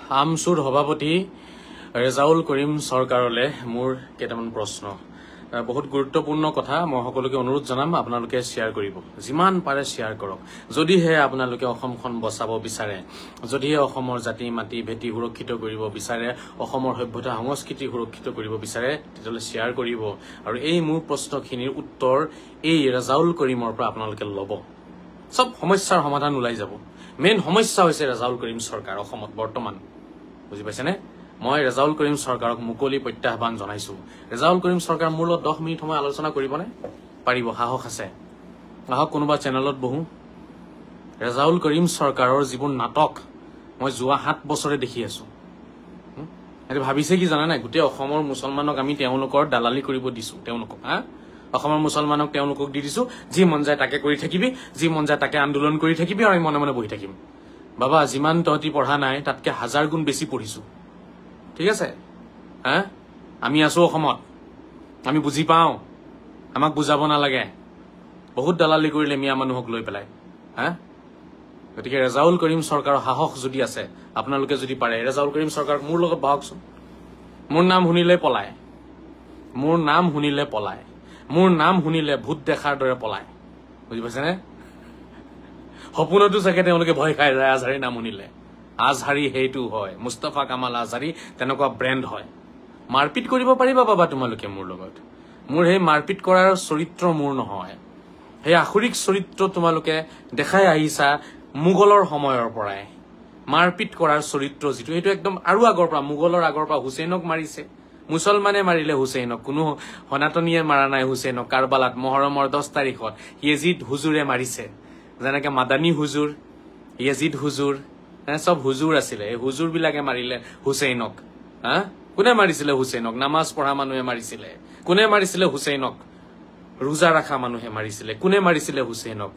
আমচুৰ সভাপতি ৰেজাউল কৰিম চৰকাৰলৈ মোৰ কেইটামান প্ৰশ্ন বহুত গুৰুত্বপূৰ্ণ কথা মই সকলোকে অনুৰোধ জনাম আপোনালোকে শ্বেয়াৰ কৰিব যিমান পাৰে শ্বেয়াৰ কৰক যদিহে আপোনালোকে অসমখন বচাব বিচাৰে যদিহে অসমৰ জাতি মাটি ভেটি সুৰক্ষিত কৰিব বিচাৰে অসমৰ সভ্যতা সংস্কৃতি সুৰক্ষিত কৰিব বিচাৰে তেতিয়াহ'লে শ্বেয়াৰ কৰিব আৰু এই মোৰ প্ৰশ্নখিনিৰ উত্তৰ এই ৰেজাউল কৰিমৰ পৰা আপোনালোকে ল'ব সব সমস্যাৰ সমাধান ওলাই যাব মেইন সমস্যা হৈছে ৰেজাউল কৰিম চৰকাৰ অসমত বৰ্তমান বুজি পাইছেনে মই ৰেজাউল কৰিম চৰকাৰক মুকলি প্ৰত্যাহ্বান জনাইছো ৰেজাউল কৰিম চৰকাৰ মোৰ লগত 10 মিনিট সময় আলোচনা কৰিবনে পাৰিব সাহস আছে আহক কোনোবা চেনেলত বহু ৰেজাউল কৰিম চৰকাৰৰ যিবোৰ নাটক মই যোৱা 7 বছৰে দেখি আছো এটো ভাবিছে কি জানা নাই গোটেই অসমৰ মুছলমানক আমি তেওঁলোকৰ দালালি কৰিব দিছো তেওঁলোকক অসমৰ মুছলমানক তেওঁলোকক দি দিছো যি মন যায় তাকে কৰি থাকিবি যি মন যায় তাকে আন্দোলন কৰি থাকিবি আৰু মনে মনে বহি থাকিম বাবা যিমান তহতি পঢ়া নাই তাতকে 1000 গুণ বেছি পঢ়িছো ঠিক আছে আমি আছো অসমত আমি বুজি পাও আমাক বুজাব নালাগে বহুত দালালি কৰিলে মিয়া মানুহক লৈ পেলাই গতিকে ৰেজাউল কৰিম চৰকাৰৰ সাহস যদি আছে আপোনালোকে যদি পাৰে ৰেজাউল কৰিম চৰকাৰক মোৰ লগত বহাকচোন মোৰ নাম শুনিলে পলায় মোৰ নাম শুনিলে পলায় মোৰ নাম শুনিলে ভূত দেখাৰ দৰে পলায় বুজি পাইছেনে সপোনতো চাগে তেওঁলোকে ভয় খাই যায় আজহাৰী নাম শুনিলে আজহাৰী হেইটো হয় মুস্তাফা কামাল আজহাৰী তেনেকুৱা ব্ৰেণ্ড হয় মাৰপিট কৰিব পাৰিবা বাবা তোমালোকে মোৰ লগত মোৰ হে মাৰপিট কৰাৰ চৰিত্ৰ মোৰ নহয় হে আখৰিক চৰিত্ৰ তোমালোকে দেখাই আহিছা মুগলৰ সময়ৰ পৰাই মাৰপিট কৰাৰ চৰিত্ৰ যিটো এইটো একদম আৰু আগৰ পৰা মুগলৰ আগৰ পৰা হুছেইনক মাৰিছে মুছলমানে মাৰিলে হুছেইনক কোনো সনাতনীয়ে মাৰা নাই হুছেইনক কাৰবালাত মহৰমৰ 10 তাৰিখত য়েজিদ হুজুৰে মাৰিছে যেনেকে মাদানী হুজুৰ য়েজিদ হুজুৰ সব হুজুৰ আছিলে এই হুজুৰ বিলাকে মাৰিলে হুছেইনক কোনে মাৰিছিলে হুছেইনক নামাজ পঢ়া মানুহে মাৰিছিলে কোনে মাৰিছিলে হুছেইনক ৰোজা ৰাখা মানুহে মাৰিছিলে কোনে মাৰিছিলে হুছেইনক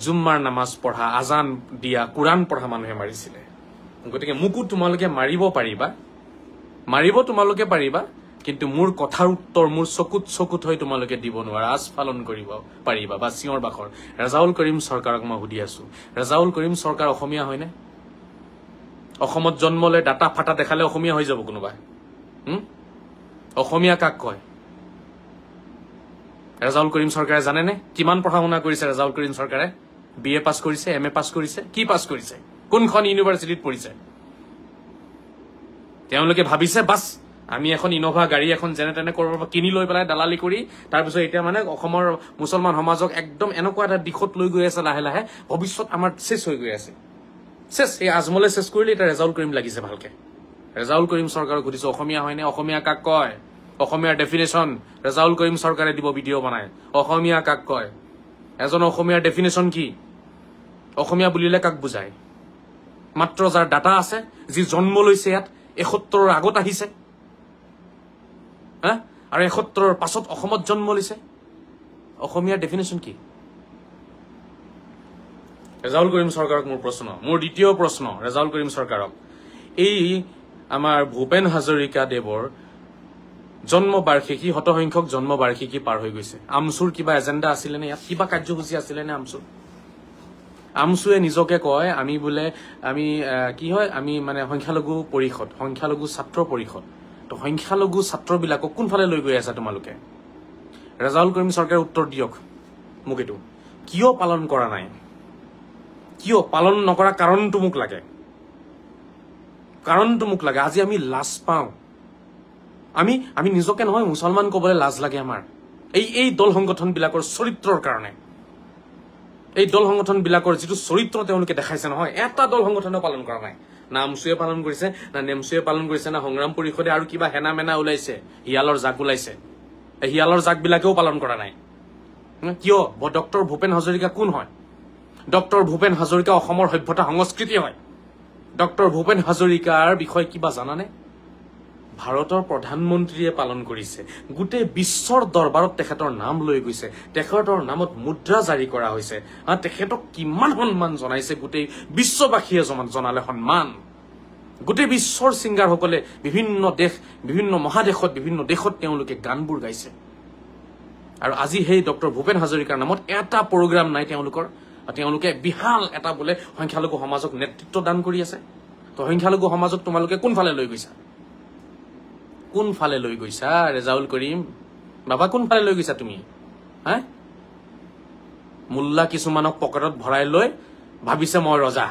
জুম্মাৰ নামাজ পঢ়া আজান দিয়া কুৰাণ পঢ়া মানুহে মাৰিছিলে গতিকে মুকু তোমালোকে মাৰিব তোমালোকে পাৰিবা কিন্তু মোৰ কথাৰ উত্তৰ মোৰ চকুত হৈ তোমালোকে দিব নোৱাৰা আস্ফালন কৰিব পাৰিবা বা চিঞৰ বাখৰ ৰেজাউল কৰিম চৰকাৰক মই সুধি আছো ৰেজাউল কৰিম চৰকাৰ অসমীয়া হয়নে অসমত জন্ম লৈ ডাটা ফাটা দেখালে অসমীয়া হৈ যাব কোনোবা অসমীয়া কাক কয় ৰেজাউল কৰিম চৰকাৰে জানেনে কিমান পঢ়া শুনা কৰিছে ৰেজাউল কৰিম চৰকাৰে BA পাছ কৰিছে MA পাছ কৰিছে কি পাছ কৰিছে কোনখন ইউনিভাৰ্চিটিত পঢ়িছে তেওঁলোকে ভাবিছে বাস আমি এখন ইনোভা গাড়ী এখন যেনে তেনে কৰবাৰ কিনি লৈ পেলাই দালালি কৰি তাৰ পিছত এতিয়া মানে অসমৰ মুছলমান সমাজক একদম এনেকুৱা এটা দিশত লৈ গৈ আছে লাহে লাহে ভৱিষ্যত আমাৰ শেষ হৈ গৈ আছে শেষ এই আজমলে শেষ কৰিলে এটা ৰেজাউল কৰিম লাগিছে ভালকে ৰেজাউল কৰিম চৰকাৰক সুধিছো অসমীয়া হয়নে অসমীয়া কাক কয় অসমীয়াৰ ডেফিনেশ্যন ৰেজাউল কৰিম চৰকাৰে দিব ভিডিঅ' বনাই অসমীয়া কাক কয় এজন অসমীয়াৰ ডেফিনেশ্যন কি অসমীয়া বুলিলে কাক বুজায় মাত্ৰ যাৰ ডাটা আছে যি জন্ম লৈছে ইয়াত ৭১ৰ আগত আহিছে আৰু ৭১ৰ পাছত অসমত জন্ম লৈছে অসমীয়াৰ ডেফিনেশ্যন কি ৰেজাউল কৰিম চৰকাৰক মোৰ প্ৰশ্ন মোৰ দ্বিতীয় প্ৰশ্ন ৰেজাউল কৰিম চৰকাৰক এই আমাৰ ভূপেন হাজৰিকা দেৱৰ জন্ম বাৰ্ষিকী শতসংখ্যক জন্ম বাৰ্ষিকী পাৰ হৈ গৈছে আমচুৰ কিবা এজেণ্ডা আছিলে নে ইয়াত কিবা কাৰ্যসূচী আছিলে নে আমচুৱে নিজকে কয় আমি বোলে আমি কি হয় আমি মানে সংখ্যালঘু পৰিষদ সংখ্যালঘু ছাত্ৰ পৰিষদ তো সংখ্যালঘু ছাত্ৰবিলাকক কোনফালে লৈ গৈ আছে তোমালোকে ৰেজাউল কৰিম চৰকাৰে উত্তৰ দিয়ক মোক এইটো কিয় পালন কৰা নাই কিয় পালন নকৰা কাৰণটো মোক লাগে আজি আমি লাজ পাওঁ আমি নিজকে নহয় মুছলমান ক'বলৈ লাজ লাগে আমাৰ এই দল সংগঠন বিলাকৰ চৰিত্ৰৰ কাৰণে এই দল সংগঠন বিলাকৰ যিটো চৰিত্ৰ তেওঁলোকে দেখাইছে নহয় এটা দল সংগঠনেও পালন কৰা নাই না আমচুৱে পালন কৰিছে না নেমচুৱে পালন কৰিছে না সংগ্ৰাম পৰিষদে আৰু কিবা হেনা মেনা ওলাইছে হিয়ালৰ জাক ওলাইছে এই হিয়ালৰ জাক বিলাকেও পালন কৰা নাই কিয় ডক্টৰ ভূপেন হাজৰিকা কোন হয় ডক্টৰ ভূপেন হাজৰিকা অসমৰ সভ্যতা সংস্কৃতি হয় ডক্টৰ ভূপেন হাজৰিকাৰ বিষয়ে কিবা জানানে ভাৰতৰ প্ৰধানমন্ত্ৰীয়ে পালন কৰিছে গোটেই বিশ্বৰ দৰবাৰত তেখেতৰ নাম লৈ গৈছে তেখেতৰ নামত মুদ্ৰা জাৰি কৰা হৈছে তেখেতক কিমান সন্মান জনাইছে গোটেই বিশ্ববাসীয়ে জনালে সন্মান গোটেই বিশ্বৰ সিংগাৰসকলে বিভিন্ন দেশ বিভিন্ন মহাদেশত বিভিন্ন দেশত তেওঁলোকে গানবোৰ গাইছে আৰু আজি সেই ডক্টৰ ভূপেন হাজৰিকাৰ নামত এটা প্ৰগ্ৰাম নাই তেওঁলোকৰ তেওঁলোকে বিহাল এটা বোলে সংখ্যালঘু সমাজক নেতৃত্ব দান কৰি আছে তো সংখ্যালঘু সমাজক তোমালোকে কোনফালে লৈ গৈছা কোনফালে লৈ গৈছা ৰেজাউল কৰিম বাবা কোনফালে লৈ গৈছা তুমি হা মুল্লা কিছুমানক পকেটত ভৰাই লৈ ভাবিছে মই ৰজা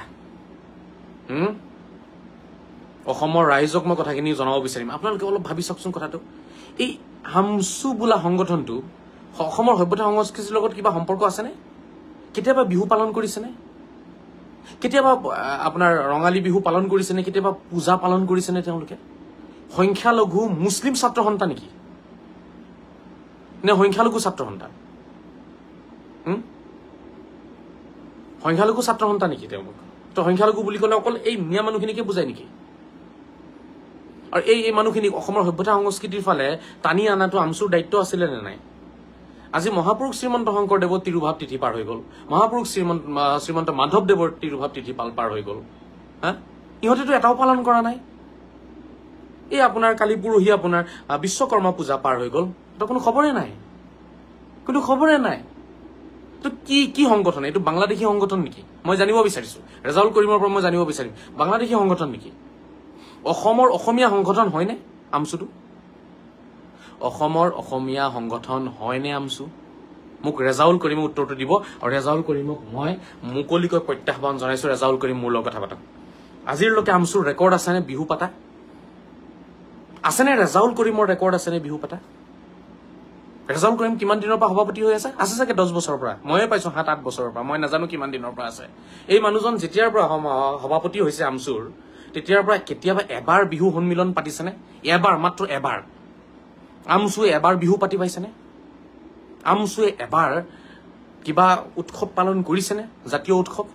অসমৰ ৰাইজক মই কথাখিনি জনাব বিচাৰিম আপোনালোকে অলপ ভাবি চাওকচোন কথাটো এই হামসু বোলা সংগঠনটো অসমৰ সভ্যতা সংস্কৃতিৰ লগত কিবা সম্পৰ্ক আছেনে কেতিয়াবা বিহু পালন কৰিছেনে কেতিয়াবা আপোনাৰ ৰঙালী বিহু পালন কৰিছেনে কেতিয়াবা পূজা পালন কৰিছেনে তেওঁলোকে সংখ্যালঘু মুছলিম ছাত্ৰ সন্তান নেকি নে সংখ্যালঘু ছাত্ৰ সন্তান সংখ্যালঘু ছাত্ৰ সন্তান নেকি তেওঁলোক তো সংখ্যালঘু বুলি ক'লে অকল এই মিয়া মানুহখিনিকে বুজায় নেকি আৰু এই মানুহখিনিক অসমৰ সভ্যতা সংস্কৃতিৰ ফালে টানি আনাটো আমচুৰ দায়িত্ব আছিলে নে নাই আজি মহাপুৰুষ শ্ৰীমন্ত শংকৰদেৱৰ তিৰুভাৱ তিথি পাৰ হৈ গ'ল মহাপুৰুষ শ্ৰীমন্ত মাধৱদেৱৰ তিৰুভাৱ তিথি পাৰ হৈ গ'ল হা ইহঁতেতো এটাও পালন কৰা নাই এই আপোনাৰ কালি পৰহি আপোনাৰ বিশ্বকৰ্মা পূজা পাৰ হৈ গ'ল তো কোনো খবৰে নাই তো কি সংগঠন এইটো বাংলাদেশী সংগঠন নেকি মই জানিব বিচাৰিছো ৰেজাউল কৰিমৰ পৰা মই জানিব বিচাৰিম বাংলাদেশী সংগঠন নেকি অসমৰ অসমীয়া সংগঠন হয়নে আমচুটো অসমৰ অসমীয়া সংগঠন হয়নে আমচু মোক ৰেজাউল কৰিমে উত্তৰটো দিব আৰু ৰেজাউল কৰিমক মই মুকলিকৈ প্ৰত্যাহ্বান জনাইছো ৰেজাউল কৰিম মোৰ লগত কথা পাতক আজিৰলৈকে আমচুৰ ৰেকৰ্ড আছেনে বিহু পাতা আছেনে ৰেজাউল কৰিমৰ ৰেকৰ্ড আছেনে বিহু পাতা ৰেজাউল কৰিম কিমান দিনৰ পৰা সভাপতি হৈ আছে চাগে 10 বছৰৰ পৰা ময়ে পাইছো 7-8 বছৰৰ পৰা মই নাজানো কিমান দিনৰ পৰা আছে এই মানুহজন যেতিয়াৰ পৰা সভাপতি হৈছে আমচুৰ তেতিয়াৰ পৰা কেতিয়াবা এবাৰ বিহু সন্মিলন পাতিছেনে এবাৰ মাত্ৰ এবাৰ আমচুৱে এবাৰ বিহু পাতি পাইছেনে আমচুৱে এবাৰ কিবা উৎসৱ পালন কৰিছেনে জাতীয় উৎসৱ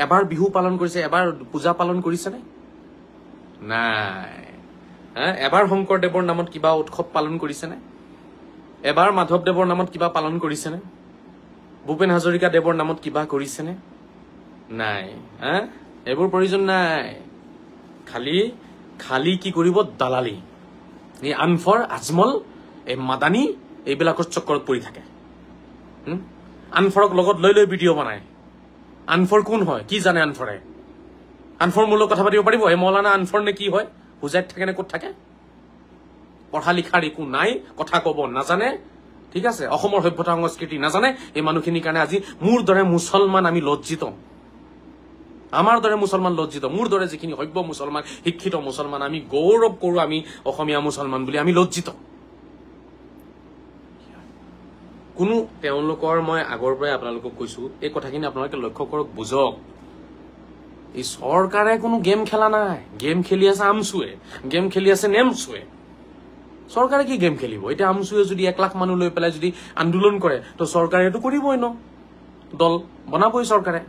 এবাৰ বিহু পালন কৰিছে এবাৰ পূজা পালন কৰিছেনে নাই এবাৰ শংকৰদেৱৰ নামত কিবা উৎসৱ পালন কৰিছেনে এবাৰ মাধৱদেৱৰ নামত কিবা পালন কৰিছেনে ভূপেন হাজৰিকা দেৱৰ নামত কিবা কৰিছেনে নাই এইবোৰ প্ৰয়োজন নাই খালি কি কৰিব দালালি এই আনফৰ আজমল এই মাদানী এইবিলাকৰ চক্কৰত পৰি থাকে আনফৰক লগত লৈ ভিডিঅ' বনায় আনফৰ কোন হয় কি জানে আনফৰে আনফৰ মোৰ লগত কথা পাতিব পাৰিব এই মৌলানা আনফৰ নে কি হয় হুজাইত থাকে নে ক'ত থাকে পঢ়া লিখাৰ একো নাই কথা ক'ব নাজানে ঠিক আছে অসমৰ সভ্যতা সংস্কৃতি নাজানে এই মানুহখিনিৰ কাৰণে আজি মোৰ দৰে মুছলমান আমি লজ্জিত আমাৰ দৰে মুছলমান লজ্জিত মোৰ দৰে যিখিনি সভ্য মুছলমান শিক্ষিত মুছলমান আমি গৌৰৱ কৰো আমি অসমীয়া মুছলমান বুলি আমি লজ্জিত কোনো তেওঁলোকৰ মই আগৰ পৰাই আপোনালোকক কৈছো এই কথাখিনি আপোনালোকে লক্ষ্য কৰক বুজক এই চৰকাৰে কোনো গেম খেলা নাই গেম খেলি আছে আমচুৱে গেম খেলি আছে নেমচুৱে চৰকাৰে কি গেম খেলিব এতিয়া আমচুৱে যদি 1 লাখ মানুহ লৈ পেলাই যদি আন্দোলন কৰে তো চৰকাৰে এইটো কৰিবই ন দল বনাবই চৰকাৰে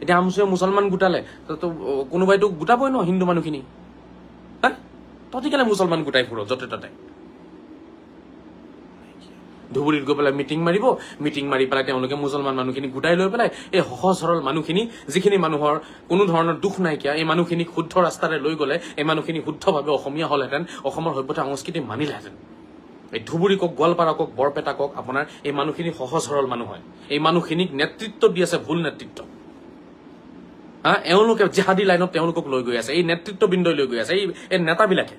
এতিয়া আমচুৱে মুছলমান গোটালে তো কোনোবাইতো গোটাবই ন হিন্দু মানুহখিনি তহঁতি কেলে মুছলমান গোটাই ফুৰ য'তে ত'তে ধুবুৰীত গৈ পেলাই মিটিং মাৰি পেলাই তেওঁলোকে মুছলমান মানুহখিনি গোটাই লৈ পেলাই এই সহজ সৰল মানুহখিনি যিখিনি মানুহৰ কোনো ধৰণৰ দুখ নাইকিয়া এই মানুহখিনিক শুদ্ধ ৰাস্তাৰে লৈ গ'লে এই মানুহখিনি শুদ্ধভাৱে অসমীয়া হ'লহেঁতেন অসমৰ সভ্যতা সংস্কৃতি মানিলেহেঁতেন এই ধুবুৰী কওক গোৱালপাৰা কওক বৰপেটা কওক আপোনাৰ এই মানুহখিনি সহজ সৰল মানুহ হয় এই মানুহখিনিক নেতৃত্ব দি আছে ভুল নেতৃত্ব এওঁলোকে জেহাদী লাইনত তেওঁলোকক লৈ গৈ আছে এই নেতৃত্ববৃন্দই লৈ গৈ আছে এই নেতাবিলাকে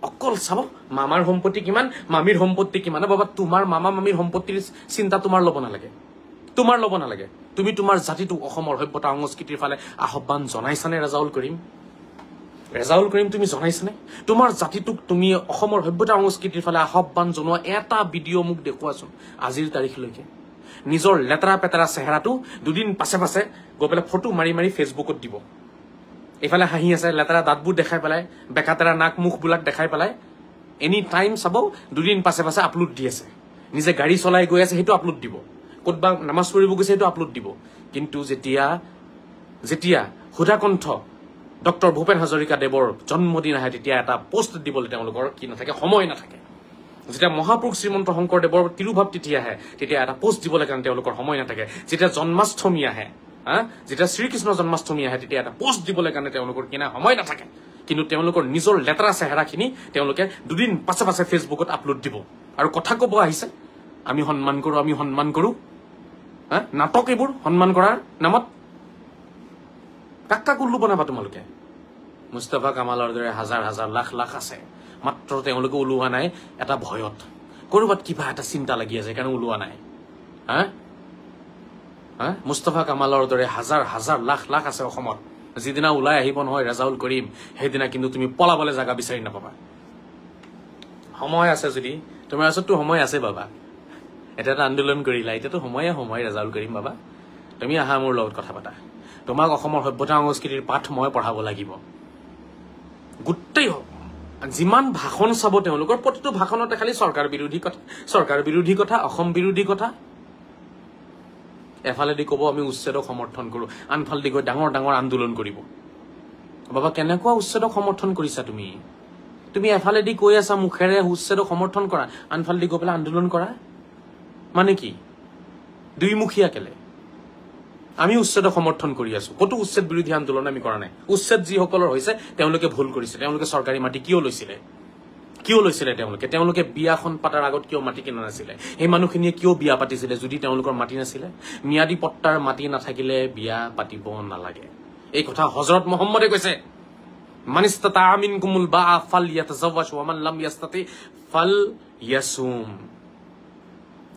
অকল চাব মামাৰ সম্পত্তি কিমান মামীৰ সম্পত্তি কিমান বাবা তোমাৰ মামা মামীৰ সম্পত্তিৰ চিন্তা তোমাৰ ল'ব নালাগে তুমি তোমাৰ জাতিটোক অসমৰ সভ্যতা সংস্কৃতিৰ ফালে আহ্বান জনাইছানে ৰেজাউল কৰিম তুমি জনাইছানে তোমাৰ জাতিটোক তুমি অসমৰ সভ্যতা সংস্কৃতিৰ ফালে আহ্বান জনোৱা এটা ভিডিঅ' মোক দেখুৱাচোন আজিৰ তাৰিখলৈকে নিজৰ লেতেৰা পেতেৰা চেহেৰাটো দুদিন পাছে গৈ পেলাই ফটো মাৰি ফেচবুকত দিব এইফালে হাঁহি আছে লেতেৰা দাঁতবোৰ দেখাই পেলাই বেকাতেৰা নাক মুখবিলাক দেখাই পেলাই এনি টাইম চাব দুদিন পাছে আপলোড দি আছে নিজে গাড়ী চলাই গৈ আছে সেইটো আপলোড দিব ক'তবা নামাজ পঢ়িব গৈছে সেইটো আপলোড দিব কিন্তু যেতিয়া সুধাকণ্ঠ ডক্টৰ ভূপেন হাজৰিকা দেৱৰ জন্মদিন আহে তেতিয়া এটা পোষ্ট দিবলৈ তেওঁলোকৰ কি নাথাকে সময় নাথাকে যেতিয়া মহাপুৰুষ শ্ৰীমন্ত শংকৰদেৱৰ তিৰুভাৱ তিথি আহে তেতিয়া এটা পোষ্ট দিবলৈ কাৰণে তেওঁলোকৰ সময় নাথাকে যেতিয়া জন্মাষ্টমী আহে যেতিয়া শ্ৰীকৃষ্ণ জন্মাষ্টমী আহে তেতিয়া এটা পোষ্ট দিবলৈ কাৰণে তেওঁলোকৰ কিনা সময় নাথাকে কিন্তু তেওঁলোকৰ নিজৰ লেতেৰা চেহেৰাখিনি তেওঁলোকে দুদিন পাছে ফেচবুকত আপলোড দিব আৰু কথা ক'ব আহিছে আমি সন্মান কৰো নাটক এইবোৰ সন্মান কৰাৰ নামত কাক উল্লু বনাবা তোমালোকে মুস্তাফা কামালৰ দৰে হাজাৰ হাজাৰ লাখ লাখ আছে মাত্ৰ তেওঁলোকে ওলোৱা নাই এটা ভয়ত কৰবাত কিবা এটা চিন্তা লাগি আছে কাৰণ ওলোৱা নাই মুস্তাফা কামালৰ দৰে হাজাৰ হাজাৰ লাখ লাখ আছে অসমত যিদিনা ওলাই আহিব নহয় ৰেজাউল কৰিম সেইদিনা কিন্তু তুমি পলাবলৈ জাগা বিচাৰি নাপাবা সময় আছে যদি তোমাৰ ওচৰতো সময় আছে বাবা এটা আন্দোলন কৰিলা এতিয়াতো সময় ৰেজাউল কৰিম বাবা তুমি আহা মোৰ লগত কথা পাতা তোমাক অসমৰ সভ্যতা সংস্কৃতিৰ পাঠ মই পঢ়াব লাগিব গোটেই যিমান ভাষণ চাব তেওঁলোকৰ প্ৰতিটো ভাষণতে খালি চৰকাৰ বিৰোধী কথা অসম বিৰোধী কথা এফালেদি ক'ব আমি উচ্ছেদক সমৰ্থন কৰো আনফালেদি গৈ ডাঙৰ ডাঙৰ আন্দোলন কৰিব বাবা কেনেকুৱা উচ্ছেদক সমৰ্থন কৰিছা তুমি এফালেদি কৈ আছা মুখেৰে উচ্ছেদক সমৰ্থন কৰা আনফালেদি গৈ পেলাই আন্দোলন কৰা মানে কি দুইমুখীয়া কেলে আমি উচ্ছেদক সমৰ্থন কৰি আছো কতো উচ্ছেদ বিৰোধী আন্দোলন আমি কৰা নাই উচ্ছেদ যিসকলৰ হৈছে তেওঁলোকে ভুল কৰিছে তেওঁলোকে চৰকাৰী মাটি কিয় লৈছিলে তেওঁলোকে বিয়াখন পাতাৰ আগত কিয় মাটি কিনা নাছিলে সেই মানুহখিনিয়ে কিয় বিয়া পাতিছিলে যদি তেওঁলোকৰ মাটি নাছিলে মিয়াদী পট্টাৰ মাটি নাথাকিলে বিয়া পাতিব নালাগে এই কথা হযৰত মুহাম্মদে কৈছে মানিস্তাতা মিনকুমুল বাআ ফালয়াতাযাওয়াজ ওয়া মান লাম ইয়াস্তাতি ফালয়াসুম